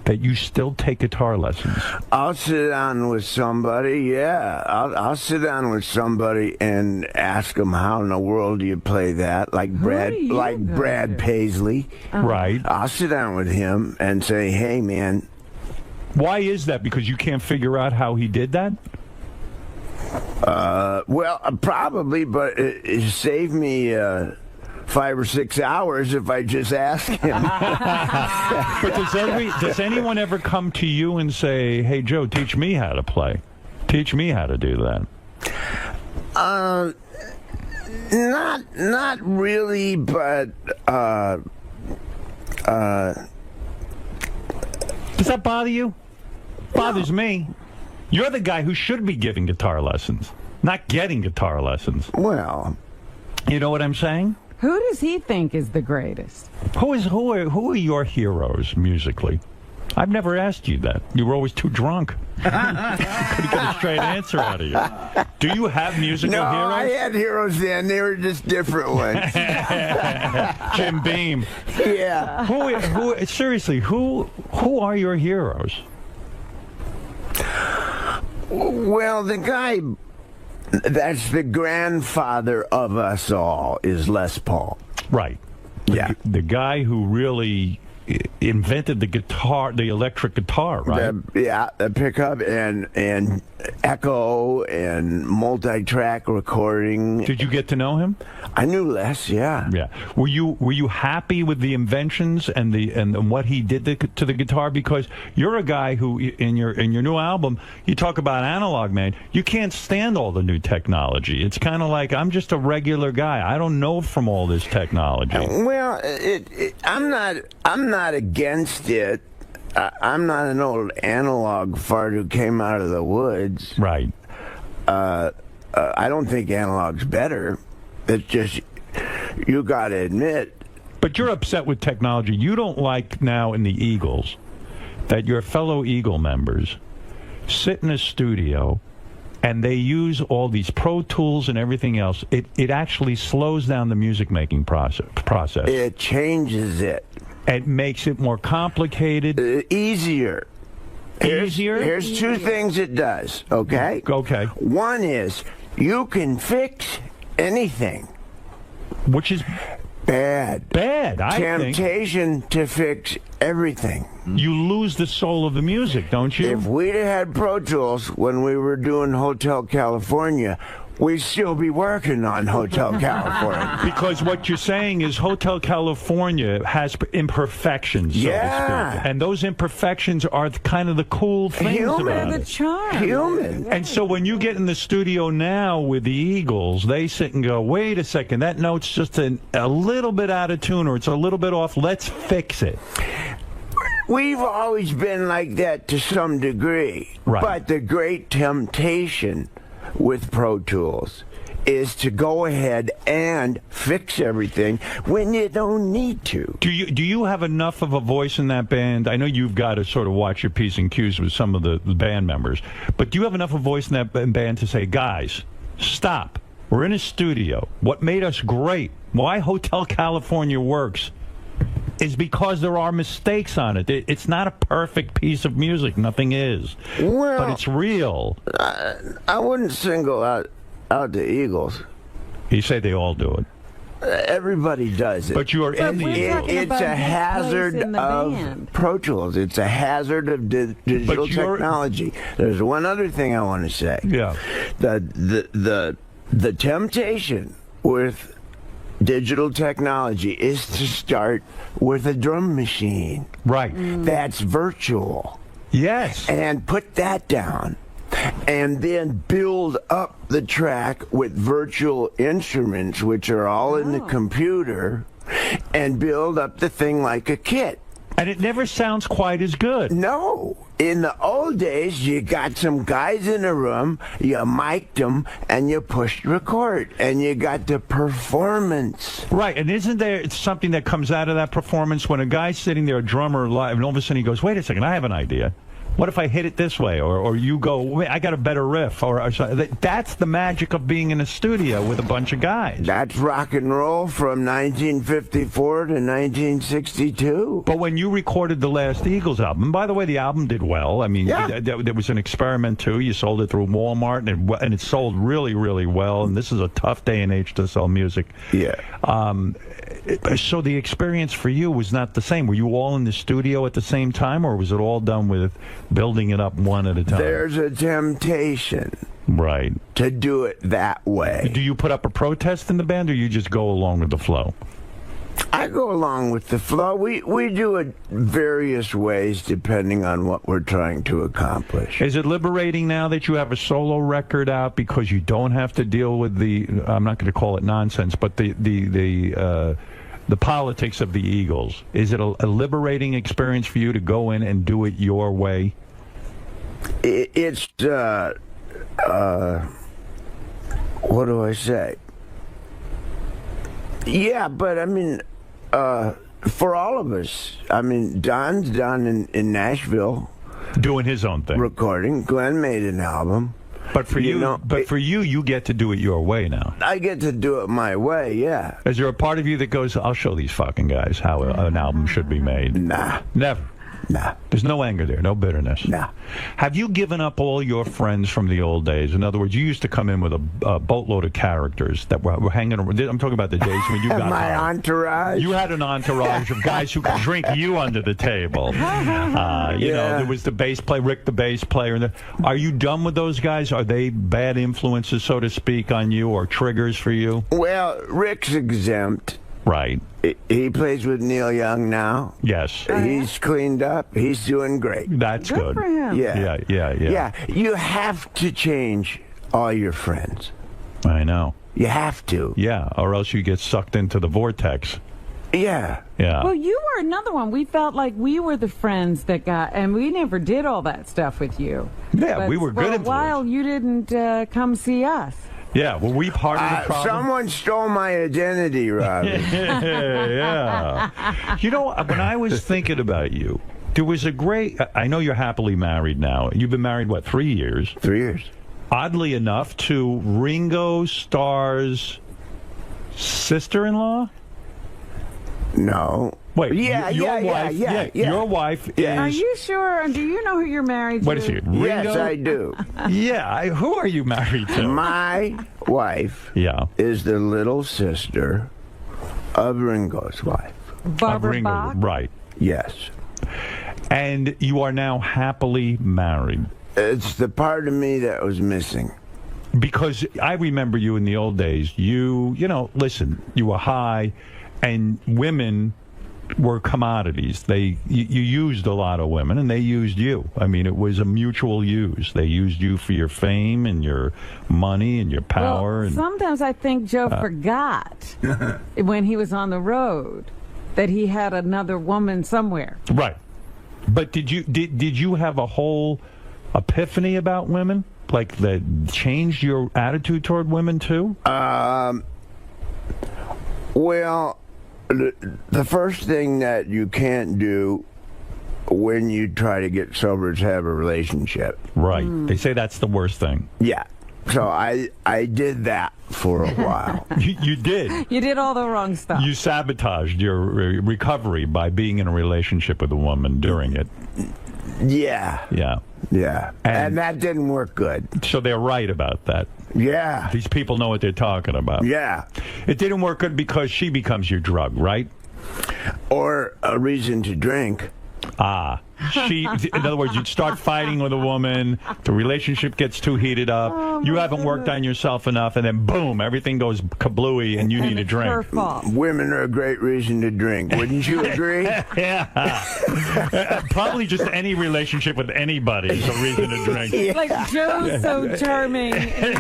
that you still take guitar lessons? I'll sit down with somebody, yeah. I'll sit down with somebody and ask them, how in the world do you play that? Like Brad Paisley. Right. I'll sit down with him and say, hey, man. Why is that? Because you can't figure out how he did that? Well, probably, but it saved me 5 or 6 hours if I just ask him. But does anyone ever come to you and say, hey, Joe, teach me how to play? Teach me how to do that? Not really, but does that bother you? Bothers me. You're the guy who should be giving guitar lessons, not getting guitar lessons. Well, you know what I'm saying? Who does he think is the greatest? Who are your heroes musically? I've never asked you that. You were always too drunk. Couldn't get a straight answer out of you. Do you have musical heroes? No, I had heroes then. They were just different ones. Jim Beam. Yeah. Seriously, who are your heroes? Well, the guy that's the grandfather of us all is Les Paul. Right. Yeah. The guy who really invented the guitar, the electric guitar, right? The pickup and echo and multi-track recording. Did you get to know him? I knew Les, yeah. Yeah. Were you happy with the inventions and what he did to the guitar? Because you're a guy who in your new album you talk about analog, man. You can't stand all the new technology. It's kind of like I'm just a regular guy. I don't know from all this technology. Well, I'm not against it. I'm not an old analog fart who came out of the woods. Right. I don't think analog's better. It's just, you got to admit. But you're upset with technology. You don't like now in the Eagles that your fellow Eagle members sit in a studio and they use all these Pro Tools and everything else. It actually slows down the music-making process. It changes it. It makes it more complicated. Easier. Here's two things it does, okay? Okay. One is, you can fix anything. Which is bad. Bad, I think. Temptation to fix everything. You lose the soul of the music, don't you? If we'd had Pro Tools when we were doing Hotel California, we'd still be working on Hotel California. Because what you're saying is Hotel California has imperfections, so to speak. And those imperfections are kind of the cool things about it. The charm. Human. And so when you get in the studio now with the Eagles, they sit and go, wait a second, that note's just a little bit out of tune or it's a little bit off. Let's fix it. We've always been like that to some degree. Right. But the great temptation with Pro Tools is to go ahead and fix everything when you don't need to. Do you have enough of a voice in that band? I know you've got to sort of watch your P's and Q's with some of the band members, but do you have enough of a voice in that band to say, guys, stop. We're in a studio. What made us great, why Hotel California works, is because there are mistakes on it. It's not a perfect piece of music. Nothing is. Well, but it's real. I wouldn't single out the Eagles. You say they all do it. Everybody does it. But you are in the Eagles. It's a hazard of Pro Tools. It's a hazard of digital technology. There's one other thing I want to say. Yeah. The temptation with digital technology is to start with a drum machine. Right. That's virtual. Yes. And put that down. And then build up the track with virtual instruments, which are all in the computer, and build up the thing like a kit. And it never sounds quite as good. No. In the old days, you got some guys in a room, you mic'd them, and you pushed record, and you got the performance. Right, and isn't there something that comes out of that performance when a guy's sitting there, a drummer live, and all of a sudden he goes, wait a second, I have an idea. What if I hit it this way? Or you go, wait, I got a better riff. Or that's the magic of being in a studio with a bunch of guys. That's rock and roll from 1954 to 1962. But when you recorded the last Eagles album, and by the way, the album did well. I mean, there was an experiment, too. You sold it through Walmart, and it sold really, really well. And this is a tough day and age to sell music. Yeah. So the experience for you was not the same. Were you all in the studio at the same time, or was it all done with building it up one at a time? There's a temptation. Right. To do it that way. Do you put up a protest in the band, or you just go along with the flow? I go along with the flow. We do it various ways depending on what we're trying to accomplish. Is it liberating now that you have a solo record out because you don't have to deal with the, I'm not going to call it nonsense, but the politics of the Eagles? Is it a liberating experience for you to go in and do it your way? It's, what do I say? Yeah, but I mean, for all of us, I mean, Don's down in Nashville. Doing his own thing. Recording. Glenn made an album. But for you get to do it your way now. I get to do it my way, yeah. Is there a part of you that goes, I'll show these fucking guys how an album should be made? Nah. Never. Nah. There's no anger there, no bitterness. Nah. Have you given up all your friends from the old days? In other words, you used to come in with a boatload of characters that were hanging around. I'm talking about the days when you got my entourage. You had an entourage of guys who could drink you under the table. You know, there was the bass player, Rick the bass player. Are you done with those guys? Are they bad influences, so to speak, on you, or triggers for you? Well, Rick's exempt. Right. He plays with Neil Young now. Yes. He's cleaned up. He's doing great. That's good. For him. Yeah. Yeah. You have to change all your friends. I know. You have to. Yeah, or else you get sucked into the vortex. Yeah. Yeah. Well, you were another one. We felt like we were the friends that got, and we never did all that stuff with you. Yeah, but we were good for a influence. while, you didn't come see us. Yeah, were we part of the problem? Someone stole my identity, Robbie. Yeah. You know, when I was thinking about you, there was a great... I know you're happily married now. You've been married, what, 3 years? 3 years. Oddly enough, to Ringo Starr's sister-in-law? No. Wait, Yeah, your wife, your wife is... Are you sure? Do you know who you're married to? Wait a second. Ringo? Yes, I do. Yeah, who are you married to? My wife is the little sister of Ringo's wife. Barbara Ringo, Bach? right. Yes. And you are now happily married. It's the part of me that was missing. Because I remember you in the old days. You know, listen, you were high, and women were commodities. You used a lot of women, and they used you. I mean, it was a mutual use. They used you for your fame and your money and your power. Well, sometimes I think Joe forgot when he was on the road that he had another woman somewhere. Right. But did you have a whole epiphany about women? Like that changed your attitude toward women too? Well, the first thing that you can't do when you try to get sober is have a relationship. Right. They say that's the worst thing. Yeah. So I did that for a while. You did. You did all the wrong stuff. You sabotaged your recovery by being in a relationship with a woman during it. Yeah. Yeah. Yeah. And that didn't work good. So they're right about that. Yeah. These people know what they're talking about. Yeah. It didn't work good because she becomes your drug, right? Or a reason to drink. Ah. In other words, you'd start fighting with a woman, the relationship gets too heated up, you haven't worked on yourself enough, and then boom, everything goes kablooey and you need a drink. Women are a great reason to drink. Wouldn't you agree? Yeah. Probably just any relationship with anybody is a reason to drink. Like Joe's so charming,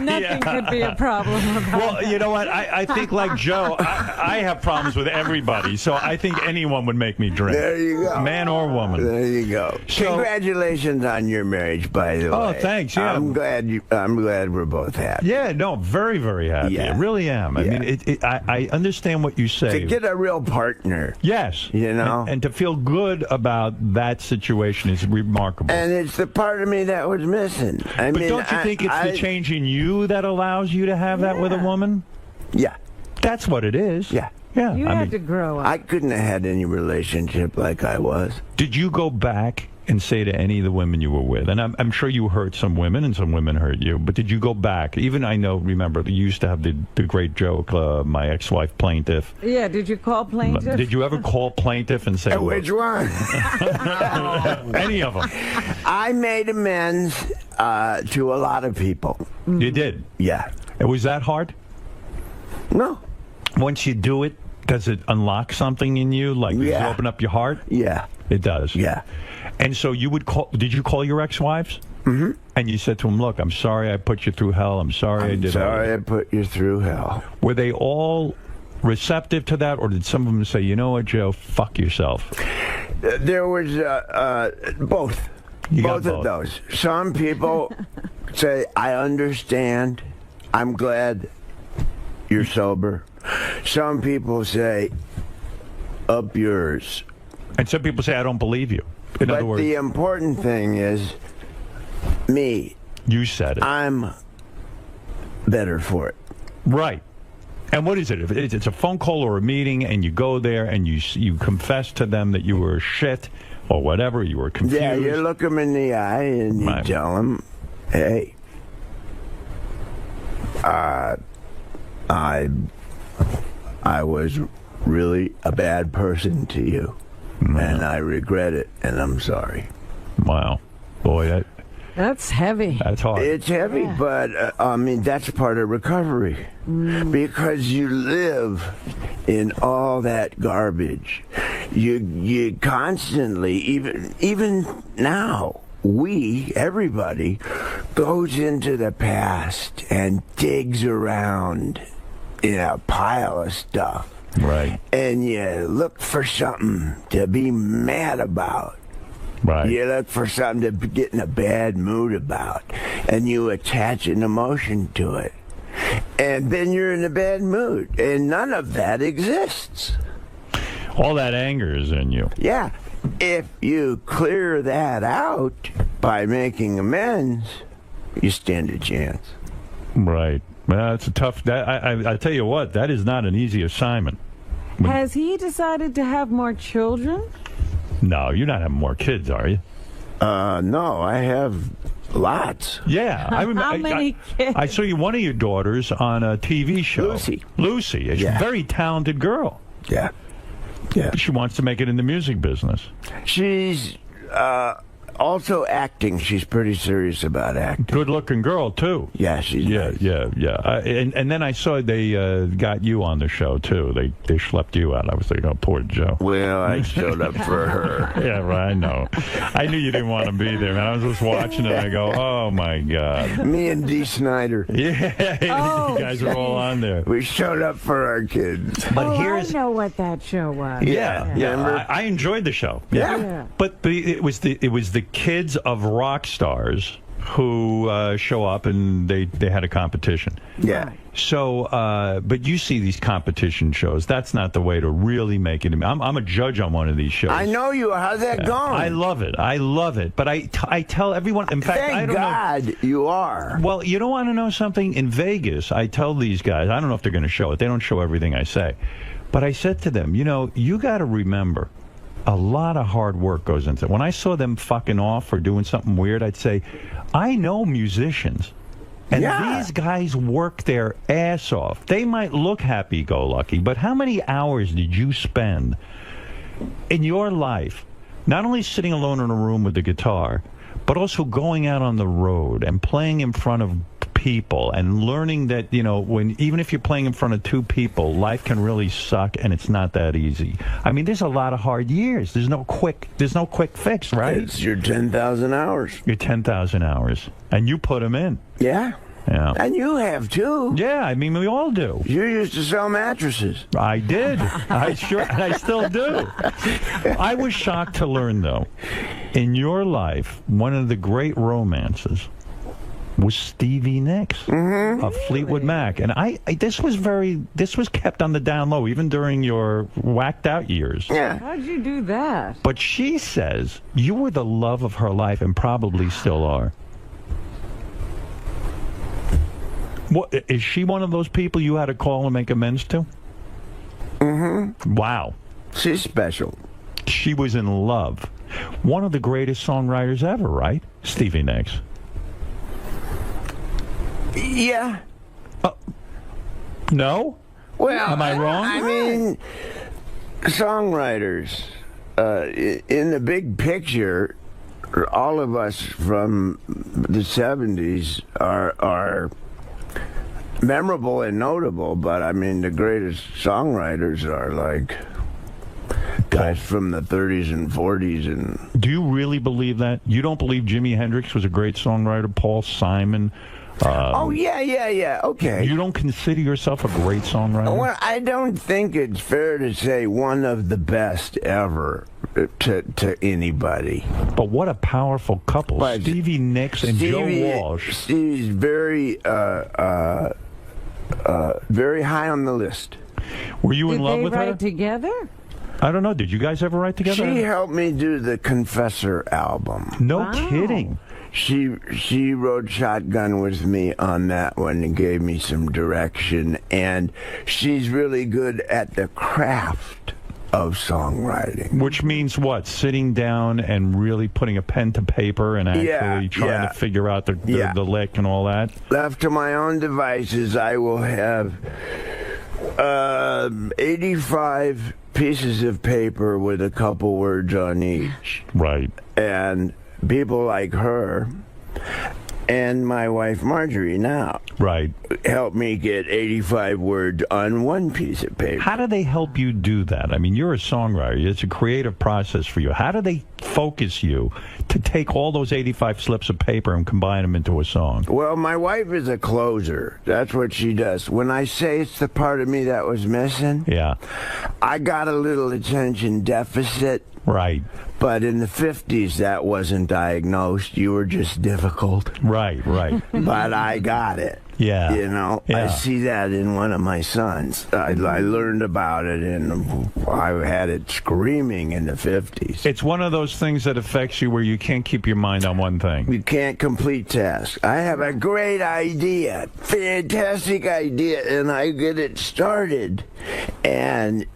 nothing could be a problem about Well, you know what? I think like Joe, I have problems with everybody, so I think anyone would make me drink. There you go. Man or woman. There you go. go. So- Congratulations on your marriage, by the way. Oh, thanks, yeah. I'm glad we're both happy. Yeah, no, very, very happy. Yeah. I really am. I mean, I understand what you say. To get a real partner. Yes. You know? And to feel good about that situation is remarkable. And it's the part of me that was missing. I But mean, don't you think it's the change in you that allows you to have that with a woman? Yeah. That's what it is. Yeah. Yeah. You I had mean, to grow up. I couldn't have had any relationship like I was. did you go back and say to any of the women you were with, and I'm sure you hurt some women and some women hurt you, but did you go back? Even I know, remember, you used to have the great joke, my ex-wife plaintiff. Yeah, did you call plaintiff? Did you ever call plaintiff and say, Which one? any of them? I made amends to a lot of people. You did? Yeah. And was that hard? No. Once you do it, does it unlock something in you? Like, does it open up your heart? Yeah. It does? Yeah. And so you would call, did you call your ex-wives? Mm-hmm. And you said to them, look, I'm sorry I put you through hell. I'm sorry I did all sorry that. I put you through hell. Were they all receptive to that, or did some of them say, you know what, Joe, fuck yourself? There was both. Both of those. Some people say, I understand. I'm glad you're sober. Some people say, up yours. And some people say, I don't believe you. In other words, the important thing is me. You said it. I'm better for it. Right. And what is it? If it's a phone call or a meeting, and you go there and you confess to them that you were shit or whatever, you were confused. Yeah, you look them in the eye and you tell them, hey, I was really a bad person to you, and I regret it, and I'm sorry. Wow. Boy, that's heavy. That's hard. It's heavy, but I mean, that's part of recovery. Because you live in all that garbage. You constantly, even now, everybody goes into the past and digs around in a pile of stuff. Right. And you look for something to be mad about. Right. You look for something to get in a bad mood about. And you attach an emotion to it. And then you're in a bad mood. And none of that exists. All that anger is in you. Yeah. If you clear that out by making amends, you stand a chance. Right. Well, it's a tough. I tell you what, that is not an easy assignment. Has he decided to have more children? No, you're not having more kids, are you? No, I have lots. Yeah. How many kids? I saw one of your daughters on a TV show. Lucy. She's a very talented girl. Yeah. Yeah. She wants to make it in the music business. She's also acting. She's pretty serious about acting. Good-looking girl, too. Yeah, she's nice. Yeah. And then I saw they got you on the show, too. They schlepped you out. I was like, oh, poor Joe. Well, I showed up for her. Yeah, right, I know. I knew you didn't want to be there, man. I was just watching it, and I go, oh, my God. Me and Dee Snider. Yeah, you guys are all on there. We showed up for our kids. But I know what that show was. Yeah. I enjoyed the show. Yeah. But it was the kids of rock stars who show up, and they had a competition. Yeah. So, but you see these competition shows. That's not the way to really make it. I'm a judge on one of these shows. I know you. How's that going? I love it. But I tell everyone. In fact, I don't know. You are. Well, you don't want to know something? In Vegas, I tell these guys. I don't know if they're going to show it. They don't show everything I say. But I said to them, you got to remember, a lot of hard work goes into it. When I saw them fucking off or doing something weird, I'd say, I know musicians. And these guys work their ass off. They might look happy-go-lucky, but how many hours did you spend in your life not only sitting alone in a room with the guitar, but also going out on the road and playing in front of people and learning that, even if you're playing in front of two people, life can really suck and it's not that easy. I mean, there's a lot of hard years. There's no quick fix, right? It's your 10,000 hours. Your 10,000 hours. And you put them in. Yeah. Yeah. And you have, too. Yeah, I mean, we all do. You used to sell mattresses. I did. I still do. I was shocked to learn, though, in your life, one of the great romances was Stevie Nicks of Fleetwood Mac. And this was kept on the down low, even during your whacked out years. Yeah. How'd you do that? But she says you were the love of her life and probably still are. What, is she one of those people you had to call and make amends to? Mm-hmm. Wow. She's special. She was in love. One of the greatest songwriters ever, right? Stevie Nicks. Yeah. No? Well, am I wrong? I mean, songwriters, in the big picture, all of us from the 70s are memorable and notable, but I mean, the greatest songwriters are like guys from the 30s and 40s. And do you really believe that? You don't believe Jimi Hendrix was a great songwriter? Paul Simon? Yeah. Okay. You don't consider yourself a great songwriter? Well, I don't think it's fair to say one of the best ever to anybody. But what a powerful couple. But Stevie Nicks and Joe Walsh. Stevie's very high on the list. Were you in love with her? Did they write together? I don't know. Did you guys ever write together? She helped me do the Confessor album. No kidding. She rode shotgun with me on that one and gave me some direction, and she's really good at the craft of songwriting. Which means what? Sitting down and really putting a pen to paper and actually trying to figure out the lick and all that? Left to my own devices, I will have 85 pieces of paper with a couple words on each. Right. And people like her and my wife Marjorie now help me get 85 words on one piece of paper. How do they help you do that? I mean, you're a songwriter. It's a creative process for you. How do they focus you to take all those 85 slips of paper and combine them into a song? Well, my wife is a closer. That's what she does. When I say it's the part of me that was missing, I got a little attention deficit. Right. But in the 50s, that wasn't diagnosed. You were just difficult. Right. But I got it. Yeah. You know, I see that in one of my sons. I learned about it, and I had it screaming in the 50s. It's one of those things that affects you where you can't keep your mind on one thing. You can't complete tasks. I have a great idea, fantastic idea, and I get it started. And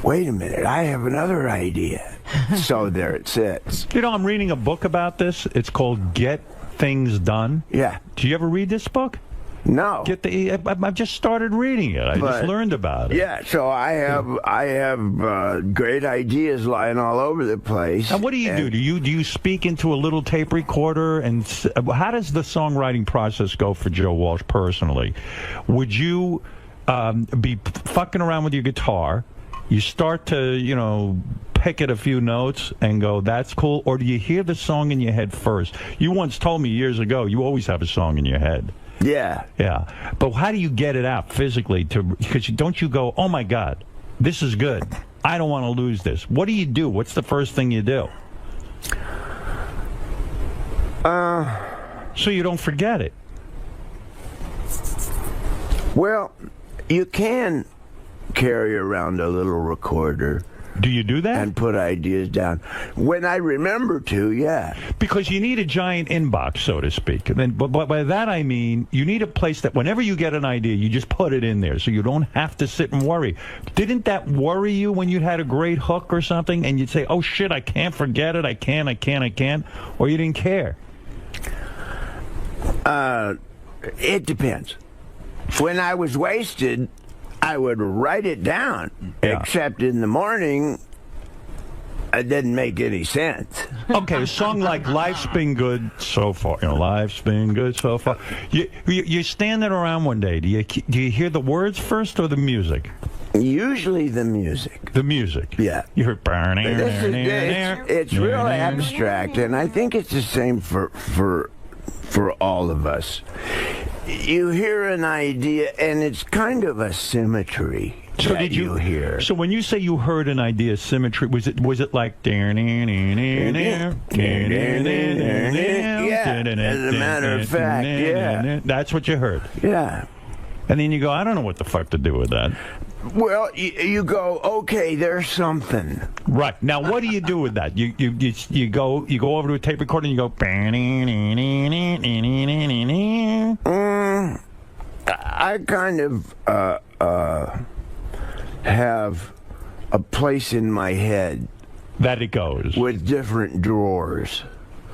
wait a minute, I have another idea. So there it sits. You know, I'm reading a book about this. It's called Get Things Done. Yeah. Do you ever read this book? No. I've just started reading it. I just learned about it. Yeah, so I have great ideas lying all over the place. And what do you do? Do you speak into a little tape recorder? And how does the songwriting process go for Joe Walsh personally? Would you be fucking around with your guitar? You start to, pick at a few notes and go, that's cool? Or do you hear the song in your head first? You once told me years ago, you always have a song in your head. Yeah. Yeah. But how do you get it out physically? Because don't you go, oh, my God, this is good. I don't want to lose this. What do you do? What's the first thing you do? So you don't forget it. Well, you can carry around a little recorder. Do you do that? And put ideas down. When I remember to, yeah. Because you need a giant inbox, so to speak. But by that I mean you need a place that whenever you get an idea, you just put it in there so you don't have to sit and worry. Didn't that worry you when you had a great hook or something and you'd say, oh, shit, I can't forget it. I can't. Or you didn't care? It depends. When I was wasted, I would write it down, except in the morning, it didn't make any sense. Okay, a song like Life's Been Good So Far. Life's Been Good So Far. You're standing around one day. Do you hear the words first or the music? Usually the music. The music? Yeah. You hear... It's real abstract, and I think it's the same for all of us. you hear an idea, and it's kind of a symmetry. So did you hear? So when you say you heard an idea symmetry, was it like Yeah, as a matter of fact, yeah. That's what you heard. Yeah. And then you go, I don't know what the fuck to do with that. Well, you go, okay, there's something. Right. Now, what do you do with that? You go over to a tape recorder and you go. I kind of have a place in my head that it goes with different drawers.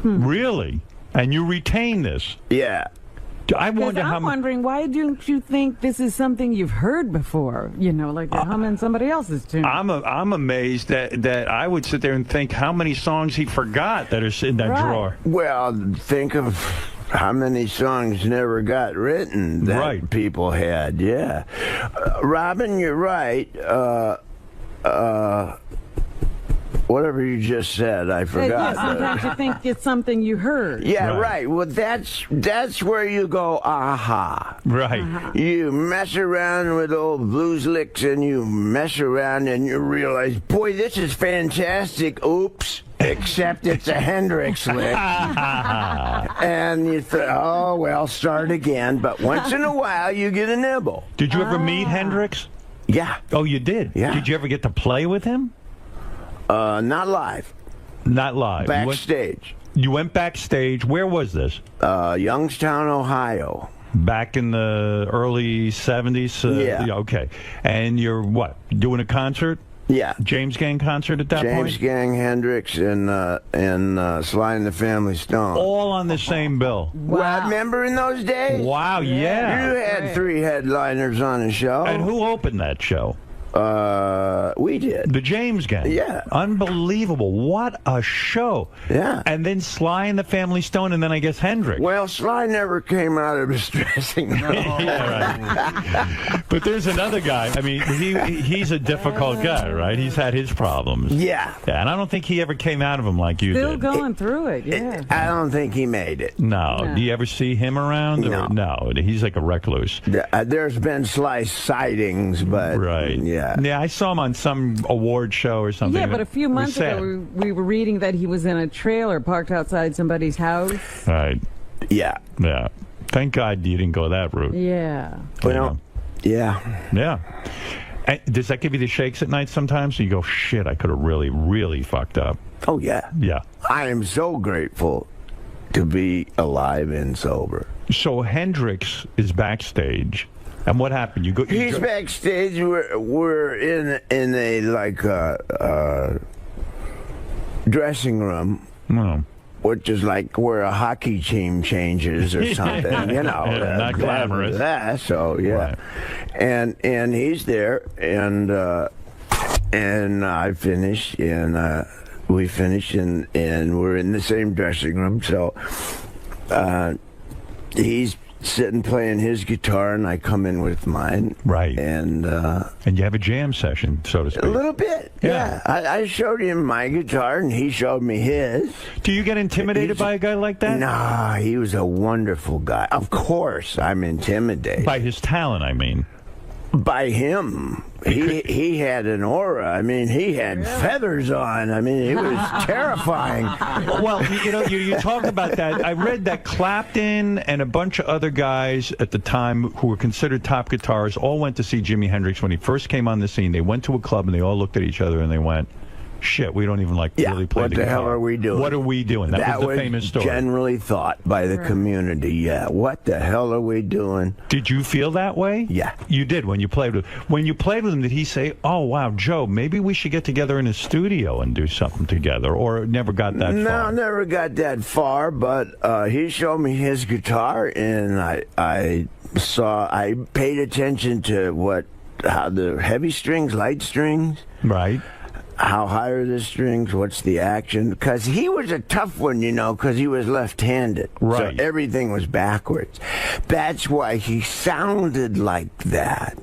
Really? And you retain this? Yeah. I wonder how. I'm wondering, why don't you think this is something you've heard before? You know, like you're humming somebody else's tune. I'm amazed that I would sit there and think how many songs he forgot that are in that drawer. Well, think of how many songs never got written that people had. Yeah. Robin, you're right. Whatever you just said, I forgot. Yeah, sometimes you think it's something you heard. Yeah, right. Well, that's where you go, aha. Right. You mess around with old blues licks, and you mess around, and you realize, boy, this is fantastic. Oops. Except it's a Hendrix lick. And you think, oh, well, start again. But once in a while, you get a nibble. Did you ever meet Hendrix? Yeah. Oh, you did? Yeah. Did you ever get to play with him? Not live. Not live. Backstage. You went backstage. Where was this? Youngstown, Ohio. Back in the early 70s? Yeah. Okay. And you're what? Doing a concert? Yeah. James Gang concert at that point? James Gang, Hendrix, and Sly and the Family Stone. All on the same bill. Wow. Well, remember in those days? Wow, yeah. You had 3 headliners on a show. And who opened that show? We did. The James Gang. Yeah. Unbelievable. What a show. Yeah. And then Sly and the Family Stone, and then I guess Hendrix. Well, Sly never came out of his dressing room. Yeah, right. But there's another guy. I mean, he's a difficult guy, right? He's had his problems. Yeah. And I don't think he ever came out of them like you Still did. going through it, yeah. I don't think he made it. No. Do you ever see him around? No. No. He's like a recluse. There's been Sly sightings, but... Right. Yeah. Yeah, I saw him on some award show or something. Yeah, but a few months ago, we were reading that he was in a trailer parked outside somebody's house. Right. Yeah. Yeah. Thank God you didn't go that route. Yeah. Well, yeah. Yeah. And does that give you the shakes at night sometimes? So you go, shit, I could have really, really fucked up. Oh, yeah. Yeah. I am so grateful to be alive and sober. So Hendrix is backstage. And what happened? He's backstage. We're in a like dressing room, which is like where a hockey team changes or something. You know, not glamorous. So yeah, right. and he's there, and I finish, and we finish, and we're in the same dressing room. So he's sitting playing his guitar, and I come in with mine. Right. And you have a jam session, so to speak. A little bit. Yeah. I showed him my guitar, and he showed me his. Do you get intimidated by a guy like that? Nah, he was a wonderful guy. Of course, I'm intimidated. By his talent, I mean. By him. He had an aura. I mean, he had feathers on. I mean, it was terrifying. Well, you talk about that. I read that Clapton and a bunch of other guys at the time who were considered top guitarists all went to see Jimi Hendrix when he first came on the scene. They went to a club and they all looked at each other and they went, shit, we don't even really play the guitar. What the hell are we doing? What are we doing? That was the famous story. Generally thought by the community, yeah. What the hell are we doing? Did you feel that way? Yeah. You did when you played with him. When you played with him, did he say, oh, wow, Joe, maybe we should get together in a studio and do something together, or never got that far? No, never got that far, but he showed me his guitar, and I paid attention to how the heavy strings, light strings. Right. How high are the strings? What's the action? Because he was a tough one, because he was left-handed. Right. So everything was backwards. That's why he sounded like that.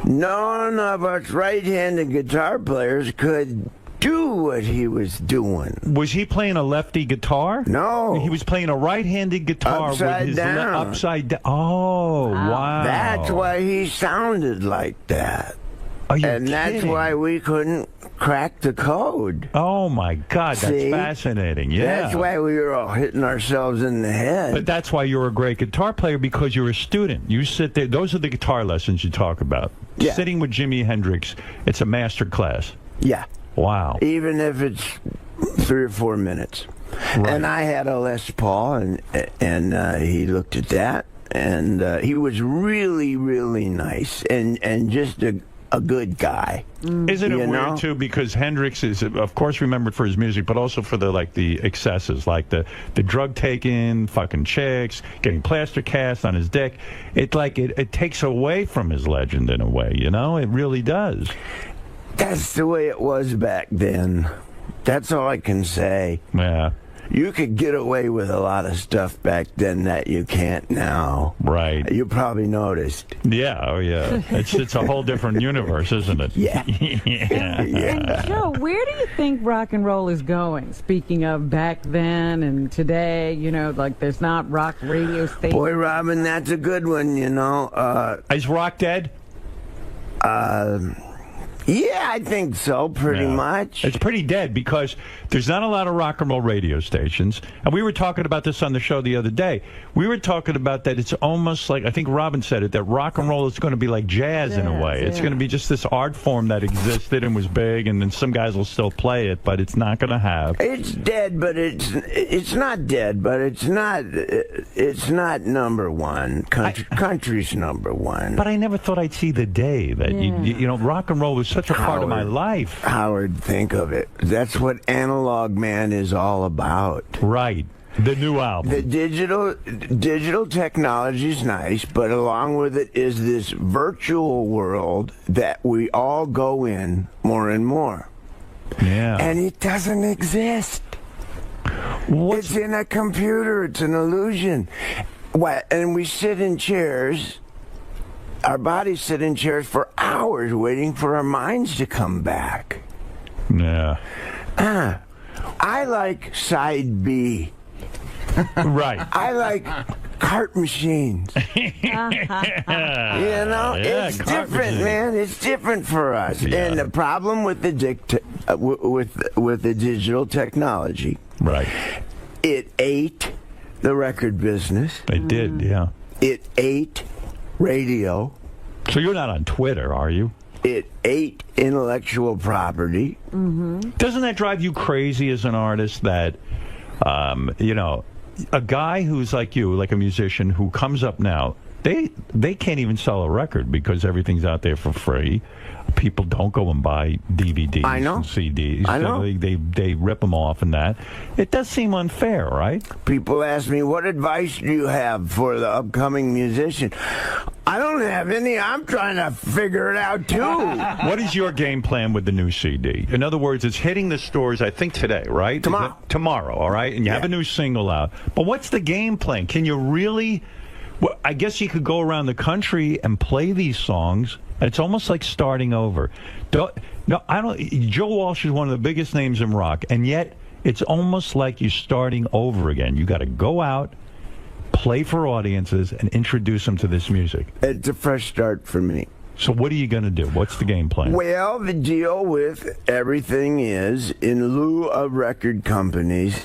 None of us right-handed guitar players could do what he was doing. Was he playing a lefty guitar? No. He was playing a right-handed guitar Upside with his down. upside down. Oh, wow. That's why he sounded like that. Are you and that's kidding? why we couldn't crack the code. Oh, my God. That's See? fascinating. Yeah. That's why we were all hitting ourselves in the head. But that's why you're a great guitar player, because you're a student. You sit there. Those are the guitar lessons you talk about. Yeah. Sitting with Jimi Hendrix, it's a master class. Yeah. Wow. Even if it's 3 or 4 minutes. Right. And I had a Les Paul, and he looked at that, and he was really, really nice, and just a good guy. Isn't it weird too? Because Hendrix is, of course, remembered for his music, but also for the excesses, like the drug taking, fucking chicks, getting plaster cast on his dick. It takes away from his legend in a way. It really does. That's the way it was back then. That's all I can say. Yeah. You could get away with a lot of stuff back then that you can't now. Right. You probably noticed. Yeah, oh yeah. It's a whole different universe, isn't it? Yeah. And Joe, where do you think rock and roll is going? Speaking of back then and today, like there's not rock radio stations. Boy, Robin, that's a good one, Is rock dead? Yeah, I think so, pretty much. It's pretty dead because there's not a lot of rock and roll radio stations. And we were talking about this on the show the other day. We were talking about that it's almost like, I think Robin said it, that rock and roll is going to be like jazz in a way. It's going to be just this art form that existed and was big, and then some guys will still play it, but it's not going to have. It's dead, but it's not dead, but it's not number one. Country's number one. But I never thought I'd see the day that, rock and roll was such a part of my life. Howard, think of it. That's what Analog Man is all about. Right. The new album. The digital technology is nice, but along with it is this virtual world that we all go in more and more. Yeah. And it doesn't exist. It's in a computer. It's an illusion. And we sit in chairs. Our bodies sit in chairs for hours waiting for our minds to come back. Yeah. I like side B. Right. I like cart machines. It's different, man. It's different for us. Yeah. And the problem with the with the digital technology, right? It ate the record business. It did, yeah. It ate radio. So you're not on Twitter, are you? It ate intellectual property. Mm-hmm. Doesn't that drive you crazy as an artist that, a guy who's like you, like a musician who comes up now, they can't even sell a record because everything's out there for free. People don't go and buy DVDs and CDs. I know. They rip them off and that. It does seem unfair, right? People ask me, what advice do you have for the upcoming musician? I don't have any. I'm trying to figure it out, too. What is your game plan with the new CD? In other words, it's hitting the stores, I think, today, right? Tomorrow, all right? And you have a new single out. But what's the game plan? Can you really... Well, I guess you could go around the country and play these songs. It's almost like starting over. Joe Walsh is one of the biggest names in rock, and yet it's almost like you're starting over again. You got to go out, play for audiences, and introduce them to this music. It's a fresh start for me. So what are you going to do? What's the game plan? Well, the deal with everything is, in lieu of record companies,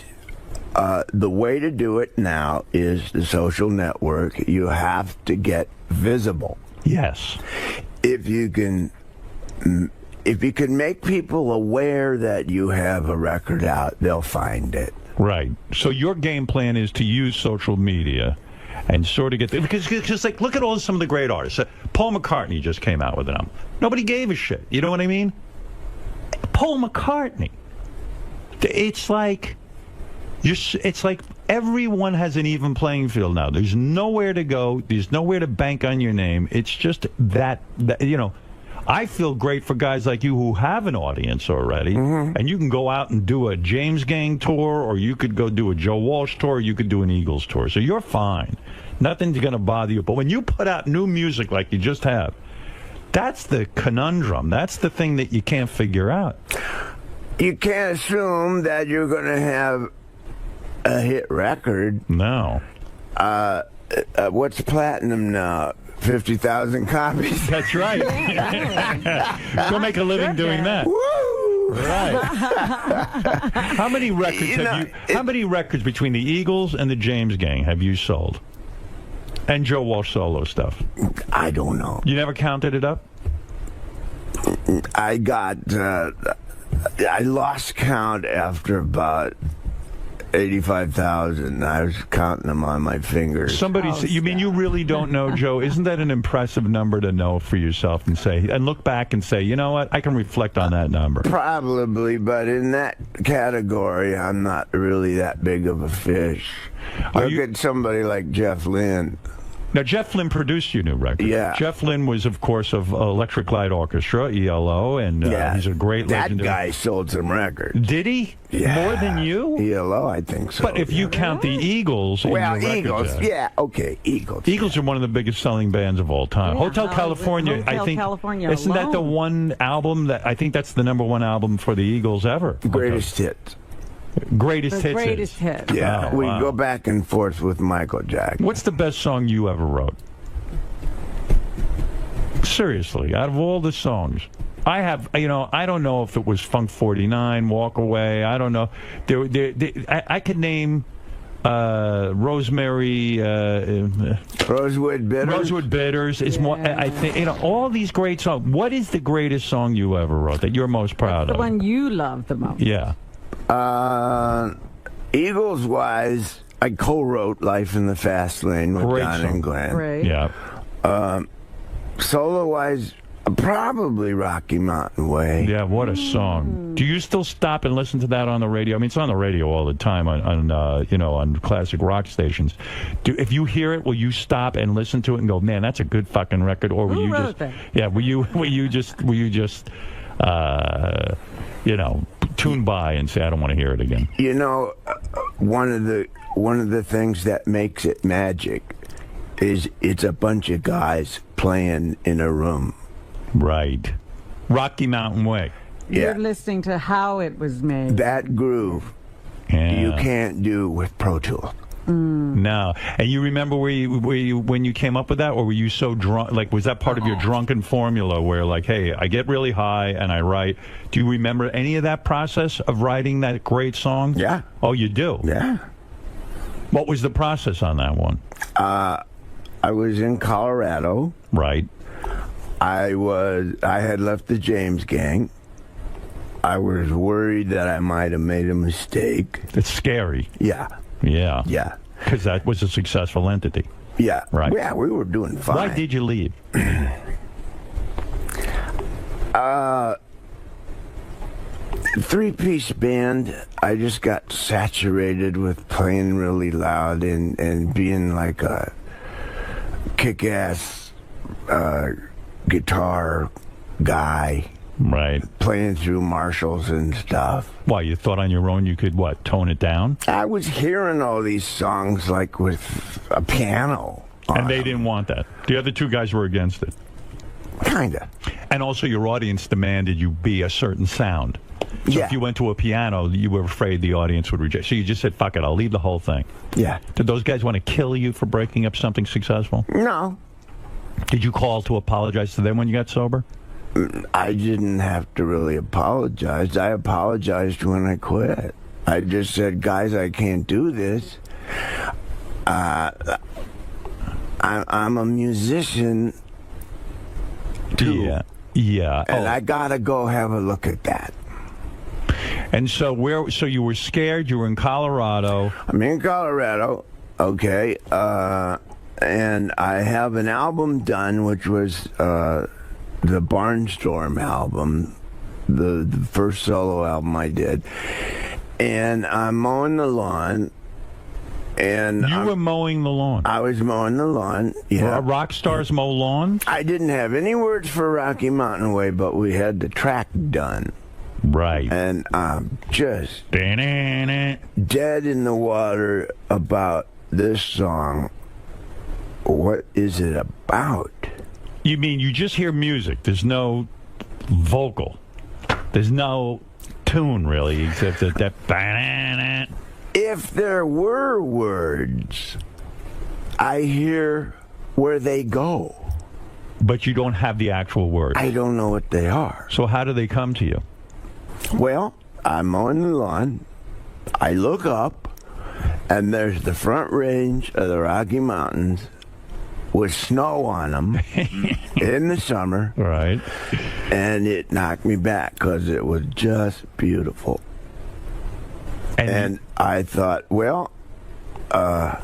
the way to do it now is the social network. You have to get visible. Yes. If you can make people aware that you have a record out, they'll find it. Right. So your game plan is to use social media and sort of get there. Because like, look at some of the great artists. Paul McCartney just came out with an album. Nobody gave a shit. You know what I mean? Paul McCartney. It's like... It's like everyone has an even playing field now. There's nowhere to go. There's nowhere to bank on your name. It's just that I feel great for guys like you who have an audience already, and you can go out and do a James Gang tour, or you could go do a Joe Walsh tour, or you could do an Eagles tour. So you're fine. Nothing's going to bother you. But when you put out new music like you just have, that's the conundrum. That's the thing that you can't figure out. You can't assume that you're going to have a hit record. No. What's platinum now? 50,000 copies. That's right. Go make a living doing that. Woo! Right. How many records How many records between the Eagles and the James Gang have you sold? And Joe Walsh solo stuff. I don't know. You never counted it up? I got. I lost count after about 85,000. I was counting them on my fingers. Somebody said, you mean you really don't know, Joe? Isn't that an impressive number to know for yourself and say, and look back and say, you know what? I can reflect on that number. Probably, but in that category, I'm not really that big of a fish. Look at somebody like Jeff Lynne. Now, Jeff Lynne produced your new record. Yeah. Jeff Lynne was, of course, of Electric Light Orchestra, ELO, and he's a great legendary... That guy sold some records. Did he? Yeah. More than you? ELO, I think so. But if you count the Eagles... Well, in your Eagles, record, yeah, okay, Eagles. Eagles are one of the biggest selling bands of all time. Yeah, Hotel California, I think... California isn't that the alone. one album that... I think that's the #1 album for the Eagles ever. Greatest hits. Greatest hits. Greatest hits. Yeah, Oh, we wow. go back and forth with Michael Jackson. What's the best song you ever wrote? Seriously, out of all the songs. I have, I don't know if it was Funk 49, Walk Away. I don't know. I could name Rosemary. Rosewood Bitters. Rosewood Bitters is more. I think all these great songs. What is the greatest song you ever wrote that you're most proud The of? one you love the most. Yeah. Eagles wise, I co-wrote "Life in the Fast Lane" with Great Don song. and Glenn. Great. Yeah. Solo wise, probably Rocky Mountain Way. Yeah, what a song. Do you still stop and listen to that on the radio? I mean, it's on the radio all the time on classic rock stations. If you hear it, will you stop and listen to it and go, man, that's a good fucking record? Or will Who you wrote just that? Yeah, will you just tune by and say, I don't want to hear it again? One of the things that makes it magic is it's a bunch of guys playing in a room. Right. Rocky Mountain Way. You're listening to how it was made. That groove you can't do with Pro Tools. No. And you remember when you came up with that, or were you so drunk? Like, was that part of your drunken formula where, like, hey, I get really high and I write? Do you remember any of that process of writing that great song? Yeah. Oh, you do? Yeah. What was the process on that one? I was in Colorado. Right. I had left the James Gang. I was worried that I might have made a mistake. It's scary. Yeah. Yeah. Yeah. Because that was a successful entity. Yeah. Right. Yeah, we were doing fine. Why did you leave? Three-piece band, I just got saturated with playing really loud and being like a kick-ass guitar guy. Right. Playing through Marshalls and stuff. Why, you thought on your own you could, tone it down? I was hearing all these songs like with a piano. And they didn't want that. The other two guys were against it. Kinda. And also your audience demanded you be a certain sound. So Yeah. if you went to a piano, you were afraid the audience would reject. So you just said, fuck it, I'll leave the whole thing. Yeah. Did those guys want to kill you for breaking up something successful? No. Did you call to apologize to them when you got sober? I didn't have to really apologize. I apologized when I quit. I just said, guys, I can't do this. I'm a musician too. Yeah. Yeah. And I gotta go have a look at that. And so so you were scared, you were in Colorado. I'm in Colorado, okay, and I have an album done, which was the Barnstorm album, the first solo album I did, and I'm mowing the lawn. And you were mowing the lawn. I was mowing the lawn. Yeah. Rock stars mow lawns? I didn't have any words for Rocky Mountain Way, but we had the track done. Right. And I'm just dead in the water about this song. What is it about? You mean you just hear music? There's no vocal. There's no tune, really, except that. If there were words, I hear where they go. But you don't have the actual words. I don't know what they are. So how do they come to you? Well, I'm mowing the lawn. I look up, and there's the front range of the Rocky Mountains with snow on them in the summer. Right. And it knocked me back because it was just beautiful. And I thought, well, I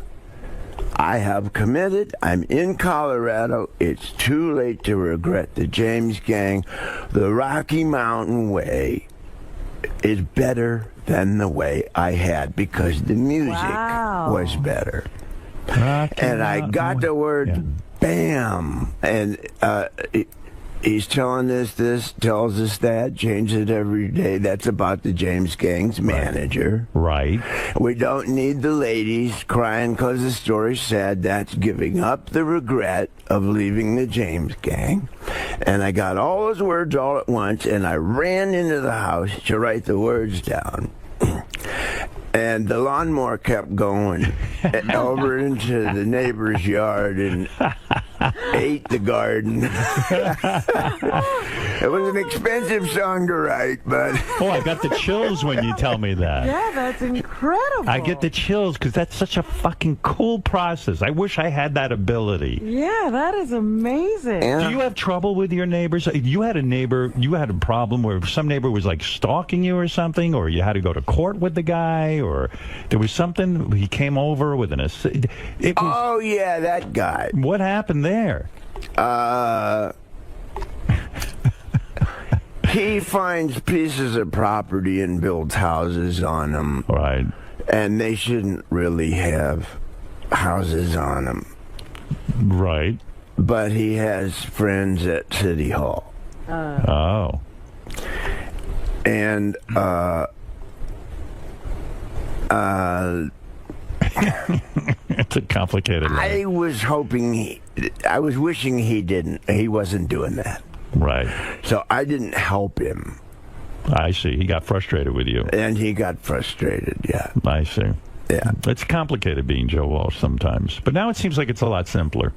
have committed. I'm in Colorado. It's too late to regret the James Gang. The Rocky Mountain way is better than the way I had because the music was better. And I got the word bam. And he's telling us this, tells us that, changes it every day. That's about the James Gang's manager. Right. We don't need the ladies crying because the story's sad. That's giving up the regret of leaving the James Gang. And I got all those words all at once, and I ran into the house to write the words down. And the lawnmower kept going over into the neighbor's yard and ate the garden. It was an expensive song to write, but... Oh, I got the chills when you tell me that. Yeah, that's incredible. I get the chills because that's such a fucking cool process. I wish I had that ability. Yeah, that is amazing. Do you have trouble with your neighbors? You had a neighbor, you had a problem where some neighbor was like stalking you or something, or you had to go to court with the guy, or there was something, he came over with Oh, yeah, that guy. What happened there? He finds pieces of property and builds houses on them. Right. And they shouldn't really have houses on them. Right. But he has friends at City Hall. Oh. And, it's a complicated life. I was wishing he wasn't doing that. Right. So I didn't help him. I see. He got frustrated with you. And he got frustrated, yeah. I see. Yeah. It's complicated being Joe Walsh sometimes. But now it seems like it's a lot simpler.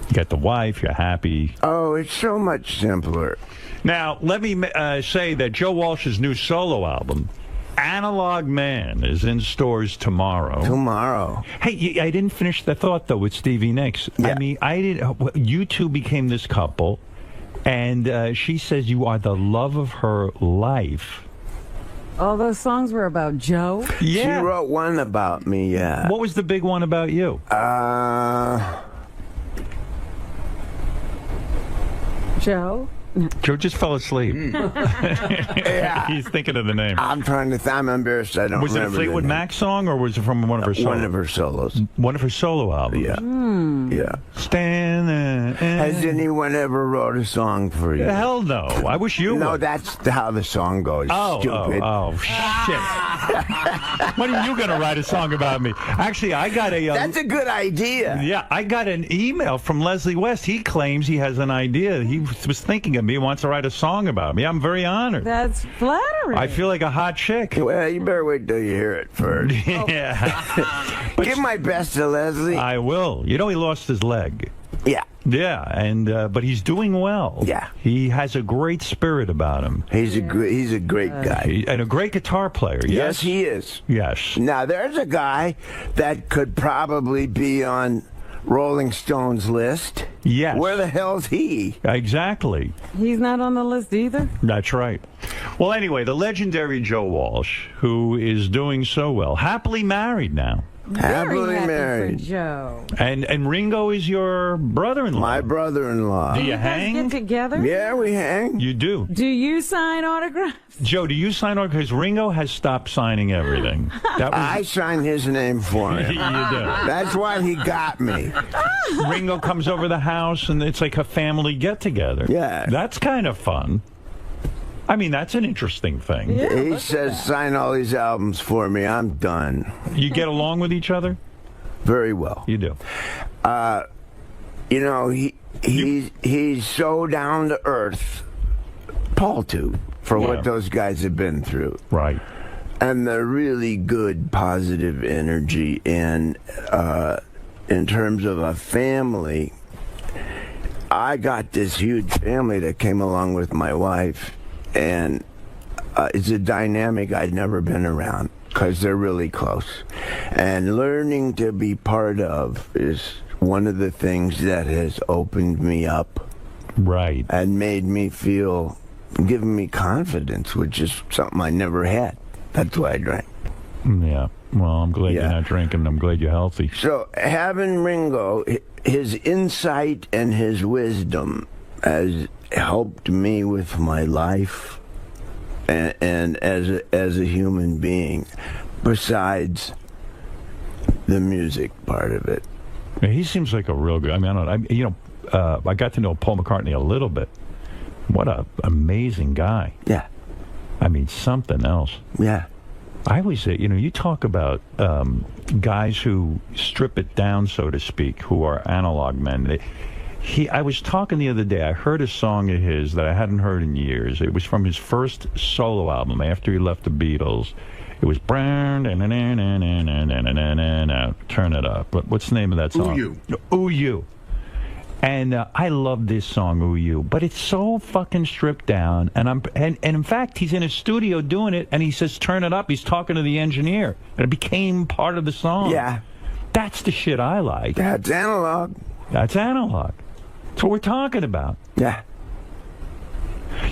You got the wife, you're happy. Oh, it's so much simpler. Now, let me say that Joe Walsh's new solo album, Analog Man, is in stores tomorrow. Tomorrow. Hey, I didn't finish the thought, though, with Stevie Nicks. Yeah. I mean, you two became this couple, and she says you are the love of her life. All those songs were about Joe? Yeah. She wrote one about me, yeah. What was the big one about you? Joe? Joe just fell asleep. Yeah. He's thinking of the name. I'm trying to. I'm embarrassed. I don't. Was it a Fleetwood Mac song, or was it from one of her solos? One of her solos. One of her solo albums. Yeah. Yeah. Stand there. Has anyone ever wrote a song for you? Hell no. I wish you No, would. that's how the song goes. Stupid. Oh, shit. When are you going to write a song about me? Actually, I got a... That's a good idea. Yeah, I got an email from Leslie West. He claims he has an idea. He was thinking of me, wants to write a song about me. I'm very honored. That's flattering. I feel like a hot chick. Well, you better wait till you hear it first. Yeah. Give my best to Leslie. I will. You know, he lost his leg. Yeah. Yeah, and but he's doing well. Yeah. He has a great spirit about him. He's a great guy. And a great guitar player. Yes, he is. Yes. Now, there's a guy that could probably be on Rolling Stone's list. Yes. Where the hell's he? Exactly. He's not on the list either? That's right. Well, anyway, the legendary Joe Walsh, who is doing so well, happily married now. Happily Very married. happy for Joe. And Ringo is your brother-in-law. My brother-in-law. Do Do you you guys hang? get together? Yeah, we hang. You do. Do you sign autographs? Joe, do you sign on? Because Ringo has stopped signing everything. That was, I signed his name for him. You do. That's why he got me. Ringo comes over the house, and it's like a family get-together. Yeah. That's kind of fun. I mean, that's an interesting thing. Yeah, He says, sign all these albums for me. I'm done. You get along with each other? Very well. You do. You know, he's so down to earth. Paul, too. for what those guys have been through. Right. And the really good positive energy. And in terms of a family, I got this huge family that came along with my wife. And it's a dynamic I'd never been around because they're really close. And learning to be part of is one of the things that has opened me up. Right. And made me feel, given me confidence, which is something I never had. That's why I drank. Yeah. Well, I'm glad you're not drinking. I'm glad you're healthy. So having Ringo, his insight and his wisdom has helped me with my life and as a human being, besides the music part of it. Yeah, he seems like a real good. I mean, I got to know Paul McCartney a little bit. What a amazing guy. Yeah. I mean, something else. Yeah. I always say, you talk about guys who strip it down, so to speak, who are analog men. I was talking the other day, I heard a song of his that I hadn't heard in years. It was from his first solo album after he left the Beatles. It was Turn It Up. What's the name of that song? Ooh You. Ooh You. And I love this song, Ooh You, but it's so fucking stripped down. And in fact, he's in a studio doing it, and he says, "Turn it up." He's talking to the engineer, and it became part of the song. Yeah, that's the shit I like. That's analog. That's analog. That's what we're talking about. Yeah.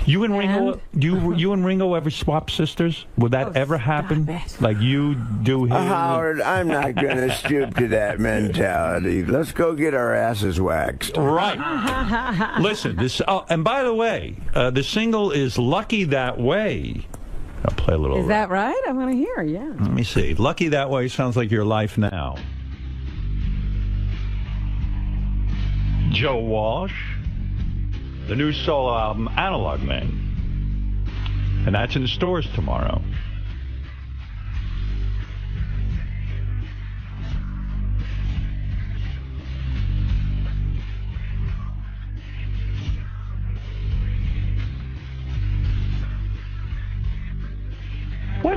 You and Ringo, you and Ringo ever swap sisters? Would that ever happen? Like you do him? Howard, I'm not going to stoop to that mentality. Let's go get our asses waxed. Right. Listen, this. Oh, and by the way, the single is "Lucky That Way." I'll play a little. Is that right? I want to hear. Yeah. Let me see. "Lucky That Way" sounds like your life now. Joe Walsh. The new solo album, Analog Man. And that's in the stores tomorrow.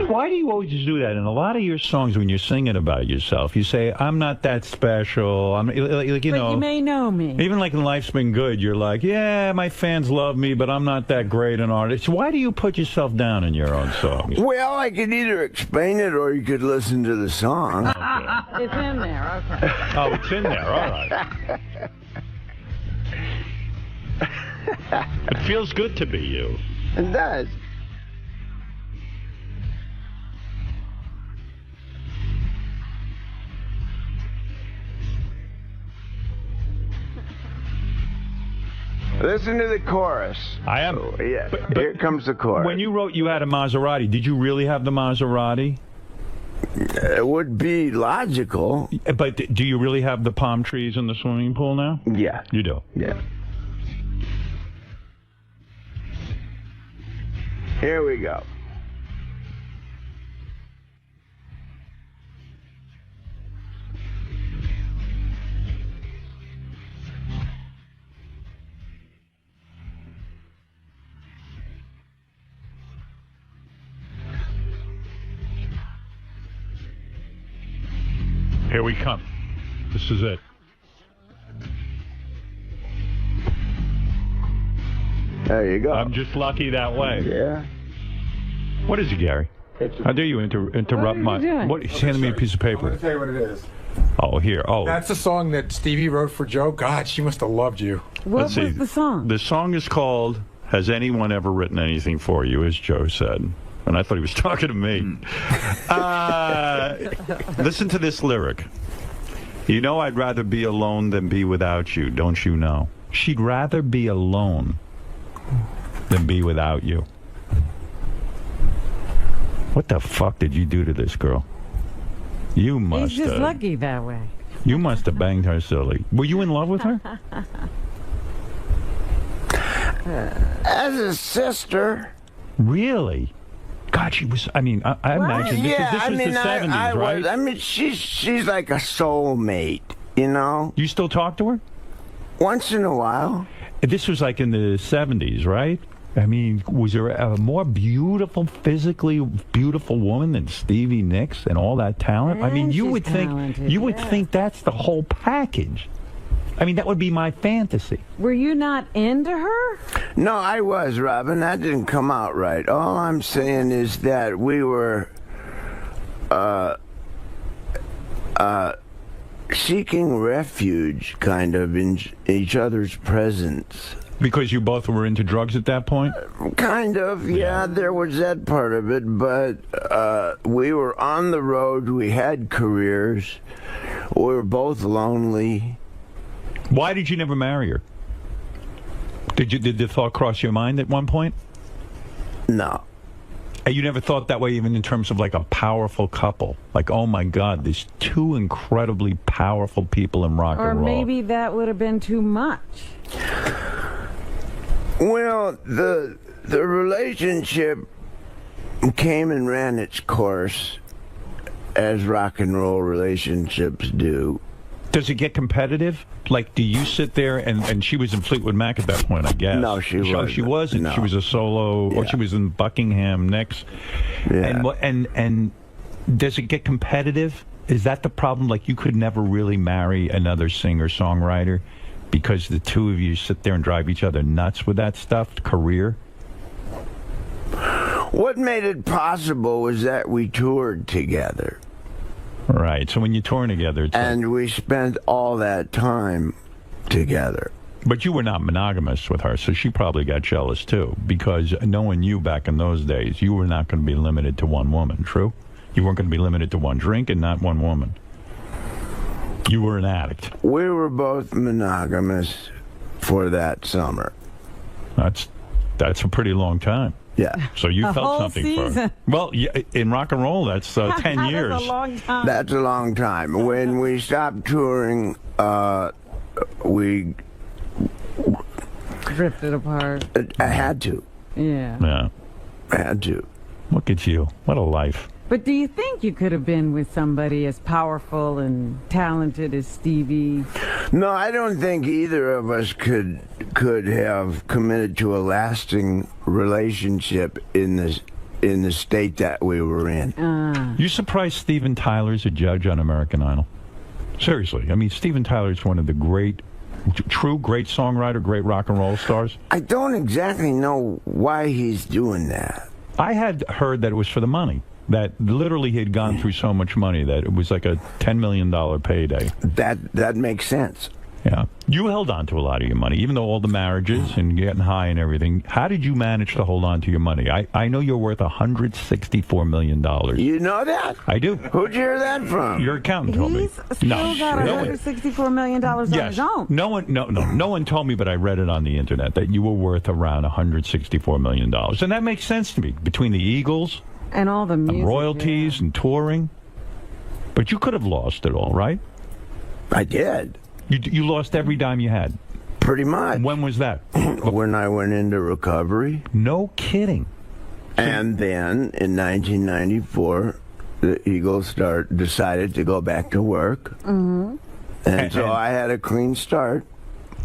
Why do you always do that? In a lot of your songs, when you're singing about yourself, you say, "I'm not that special." I'm like, But you may know me. Even like in Life's Been Good, you're like, "Yeah, my fans love me, but I'm not that great an artist." Why do you put yourself down in your own songs? Well, I could either explain it or you could listen to the song. It's in there. Okay. Oh, it's in there. All right. It feels good to be you. It does. Listen to the chorus. I am. Oh, yeah. But here comes the chorus. When you wrote you had a Maserati, did you really have the Maserati? It would be logical. But do you really have the palm trees in the swimming pool now? Yeah. You do? Yeah. Here we go. Here we come. This is it. There you go. I'm just lucky that way. Yeah. What is it, Gary? How dare you interrupt my... What? He's handing me a piece of paper. I'm going to tell you what it is. Oh, here. Oh. That's the song that Stevie wrote for Joe. God, she must have loved you. Let's see. the song? The song is called "Has Anyone Ever Written Anything for You?" as Joe said. And I thought he was talking to me. Listen to this lyric. "You know I'd rather be alone than be without you, don't you know? She'd rather be alone than be without you." What the fuck did you do to this girl? You must He's just lucky that way. You must have banged her silly. Were you in love with her? As a sister. Really? God, she was. I mean, I imagine this was the 70s, right? I mean, she's like a soulmate, you know. You still talk to her? Once in a while. This was like in the 70s, right? I mean, was there a more beautiful, physically beautiful woman than Stevie Nicks and all that talent? I mean, you would think that's the whole package. I mean, that would be my fantasy. Were you not into her? No, I was, Robin. That didn't come out right. All I'm saying is that we were seeking refuge, kind of, in each other's presence. Because you both were into drugs at that point? Kind of, yeah, there was that part of it, but we were on the road, we had careers, we were both lonely. Why did you never marry her? Did the thought cross your mind at one point? No. You never thought that way, even in terms of like a powerful couple? Like, oh my God, there's two incredibly powerful people in rock and roll. Or maybe that would have been too much. Well, the relationship came and ran its course, as rock and roll relationships do. Does it get competitive? Like, do you sit there and she was in Fleetwood Mac at that point, I guess? No, she wasn't. She wasn't. No. She was a solo, or she was in Buckingham Nicks. Yeah. And does it get competitive? Is that the problem? Like, you could never really marry another singer-songwriter because the two of you sit there and drive each other nuts with that stuff, career? What made it possible was that we toured together. Right. So when you're touring together, it's and we spent all that time together. But you were not monogamous with her, so she probably got jealous too. Because knowing you back in those days, you were not going to be limited to one woman. True? You weren't going to be limited to one drink and not one woman. You were an addict. We were both monogamous for that summer. That's a pretty long time. Yeah. So you A felt whole something season. for her. Well, yeah, in rock and roll, that's 10 years. That's a long time. That's a long time. When we stopped touring, we drifted apart. I had to. Yeah. Yeah. I had to. Look at you. What a life. But do you think you could have been with somebody as powerful and talented as Stevie? No, I don't think either of us could have committed to a lasting relationship in the state that we were in. You surprised Steven Tyler's a judge on American Idol? Seriously. I mean, Steven Tyler's one of the great songwriter, great rock and roll stars. I don't exactly know why he's doing that. I had heard that it was for the money. That literally he had gone through so much money that it was like a $10 million payday. That makes sense. Yeah. You held on to a lot of your money, even though all the marriages and getting high and everything. How did you manage to hold on to your money? I know you're worth $164 million. You know that? I do. Who'd you hear that from? Your accountant told me. He's still got $164 million on his own. No one told me, but I read it on the internet that you were worth around $164 million. And that makes sense to me, between the Eagles and all the music, and royalties and touring. But you could have lost it all, right? I did. You lost every dime you had? Pretty much. When was that? When I went into recovery. No kidding. And then, in 1994, the Eagles decided to go back to work. Mm-hmm. And so I had a clean start.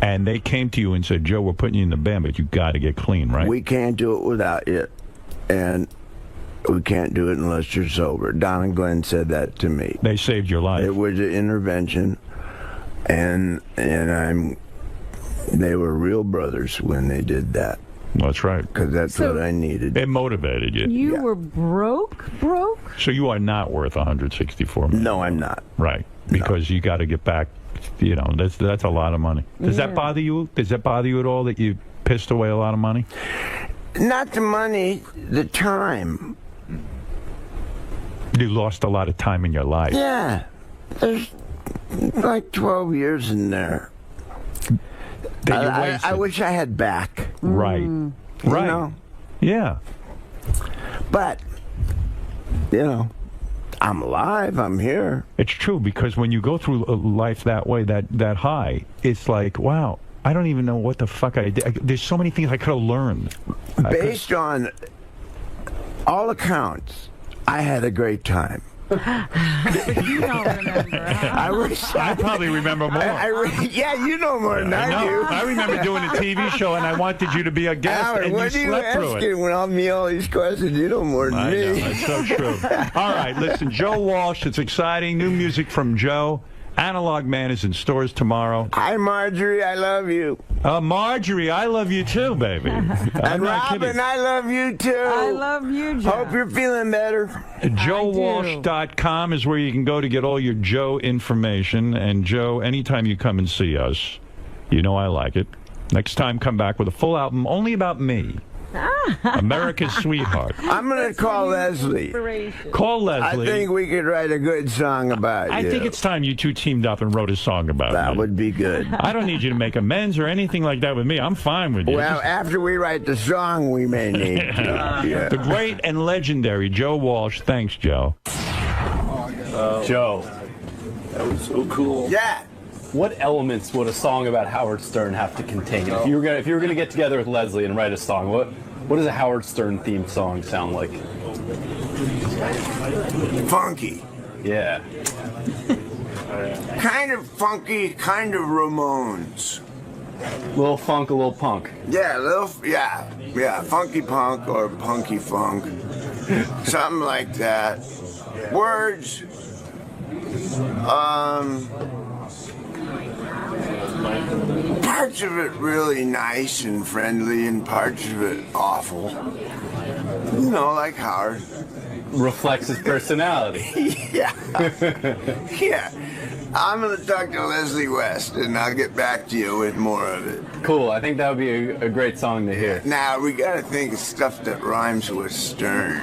And they came to you and said, Joe, we're putting you in the band, but you got to get clean, right? We can't do it without you. And we can't do it unless you're sober. Don and Glenn said that to me. They saved your life. It was an intervention. And they were real brothers when they did that. That's right. Because that's what I needed. It motivated you. You were broke? So you are not worth $164 million. No, I'm not. Right. Because you got to get back, that's a lot of money. Does that bother you? Does that bother you at all that you pissed away a lot of money? Not the money, the time. You lost a lot of time in your life. Yeah. There's like 12 years in there. I wish I had back. Right. Right. You know? Yeah. But, I'm alive. I'm here. It's true, because when you go through life that way, that high, it's like, wow, I don't even know what the fuck I did. There's so many things I could have learned. Based on all accounts, I had a great time. You don't remember, huh? I wish I probably remember more. Yeah, you know more than I do. I remember doing a TV show, and I wanted you to be a guest, Howard, and what you are you slept through asking it. when I'm me all these questions? You know more than I me. know, it's so true. All right, listen, Joe Walsh, it's exciting. New music from Joe. Analog Man is in stores tomorrow. Hi, Marjorie, I love you. Marjorie, I love you too, baby. And Robin, I love you too. I love you, Joe. Hope you're feeling better. JoeWalsh.com is where you can go to get all your Joe information. And Joe, anytime you come and see us, you know I like it. Next time, come back with a full album only about me. America's Sweetheart. I'm going to call Leslie. Call Leslie. I think we could write a good song about you. I think it's time you two teamed up and wrote a song about that. me. Would be good. I don't need you to make amends or anything like that with me. I'm fine with you. Well, after we write the song, we may need to. Yeah. The great and legendary Joe Walsh. Thanks, Joe. Joe. That was so cool. Yeah. What elements would a song about Howard Stern have to contain? If you were gonna get together with Leslie and write a song, what does a Howard Stern themed song sound like? Funky. Yeah. Kind of funky, kind of Ramones. Little funk, a little punk. Yeah, yeah, funky punk or punky funk. Something like that. Words. Parts of it really nice and friendly, and parts of it awful. You know, like Howard. Reflects his personality. Yeah. Yeah. I'm going to talk to Leslie West, and I'll get back to you with more of it. Cool. I think that would be a great song to hear. Now, we got to think of stuff that rhymes with Stern.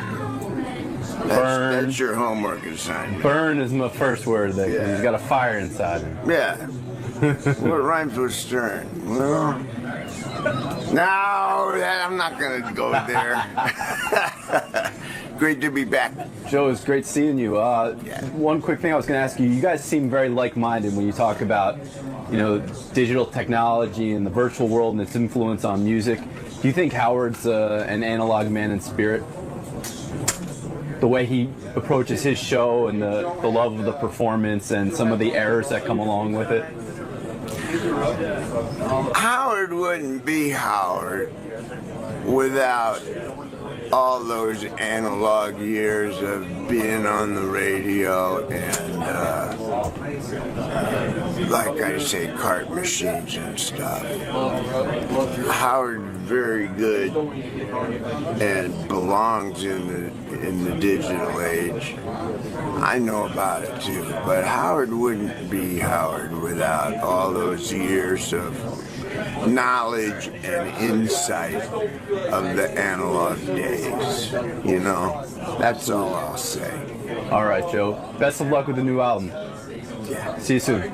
Burn. That's your homework assignment. Burn is my first word there. Yeah. He's got a fire inside him. Yeah. What rhymes with Stern? Well, no, I'm not going to go there. Great to be back. Joe, it's great seeing you. One quick thing I was going to ask you. You guys seem very like-minded when you talk about, digital technology and the virtual world and its influence on music. Do you think Howard's an analog man in spirit? The way he approaches his show and the love of the performance and some of the errors that come along with it? Howard wouldn't be Howard without all those analog years of being on the radio and, like I say, cart machines and stuff. Howard very good and belongs in the digital age. I know about it too, but Howard wouldn't be Howard without all those years of knowledge and insight of the analog days. That's all I'll say. All right, Joe. Best of luck with the new album. Yeah. See you soon.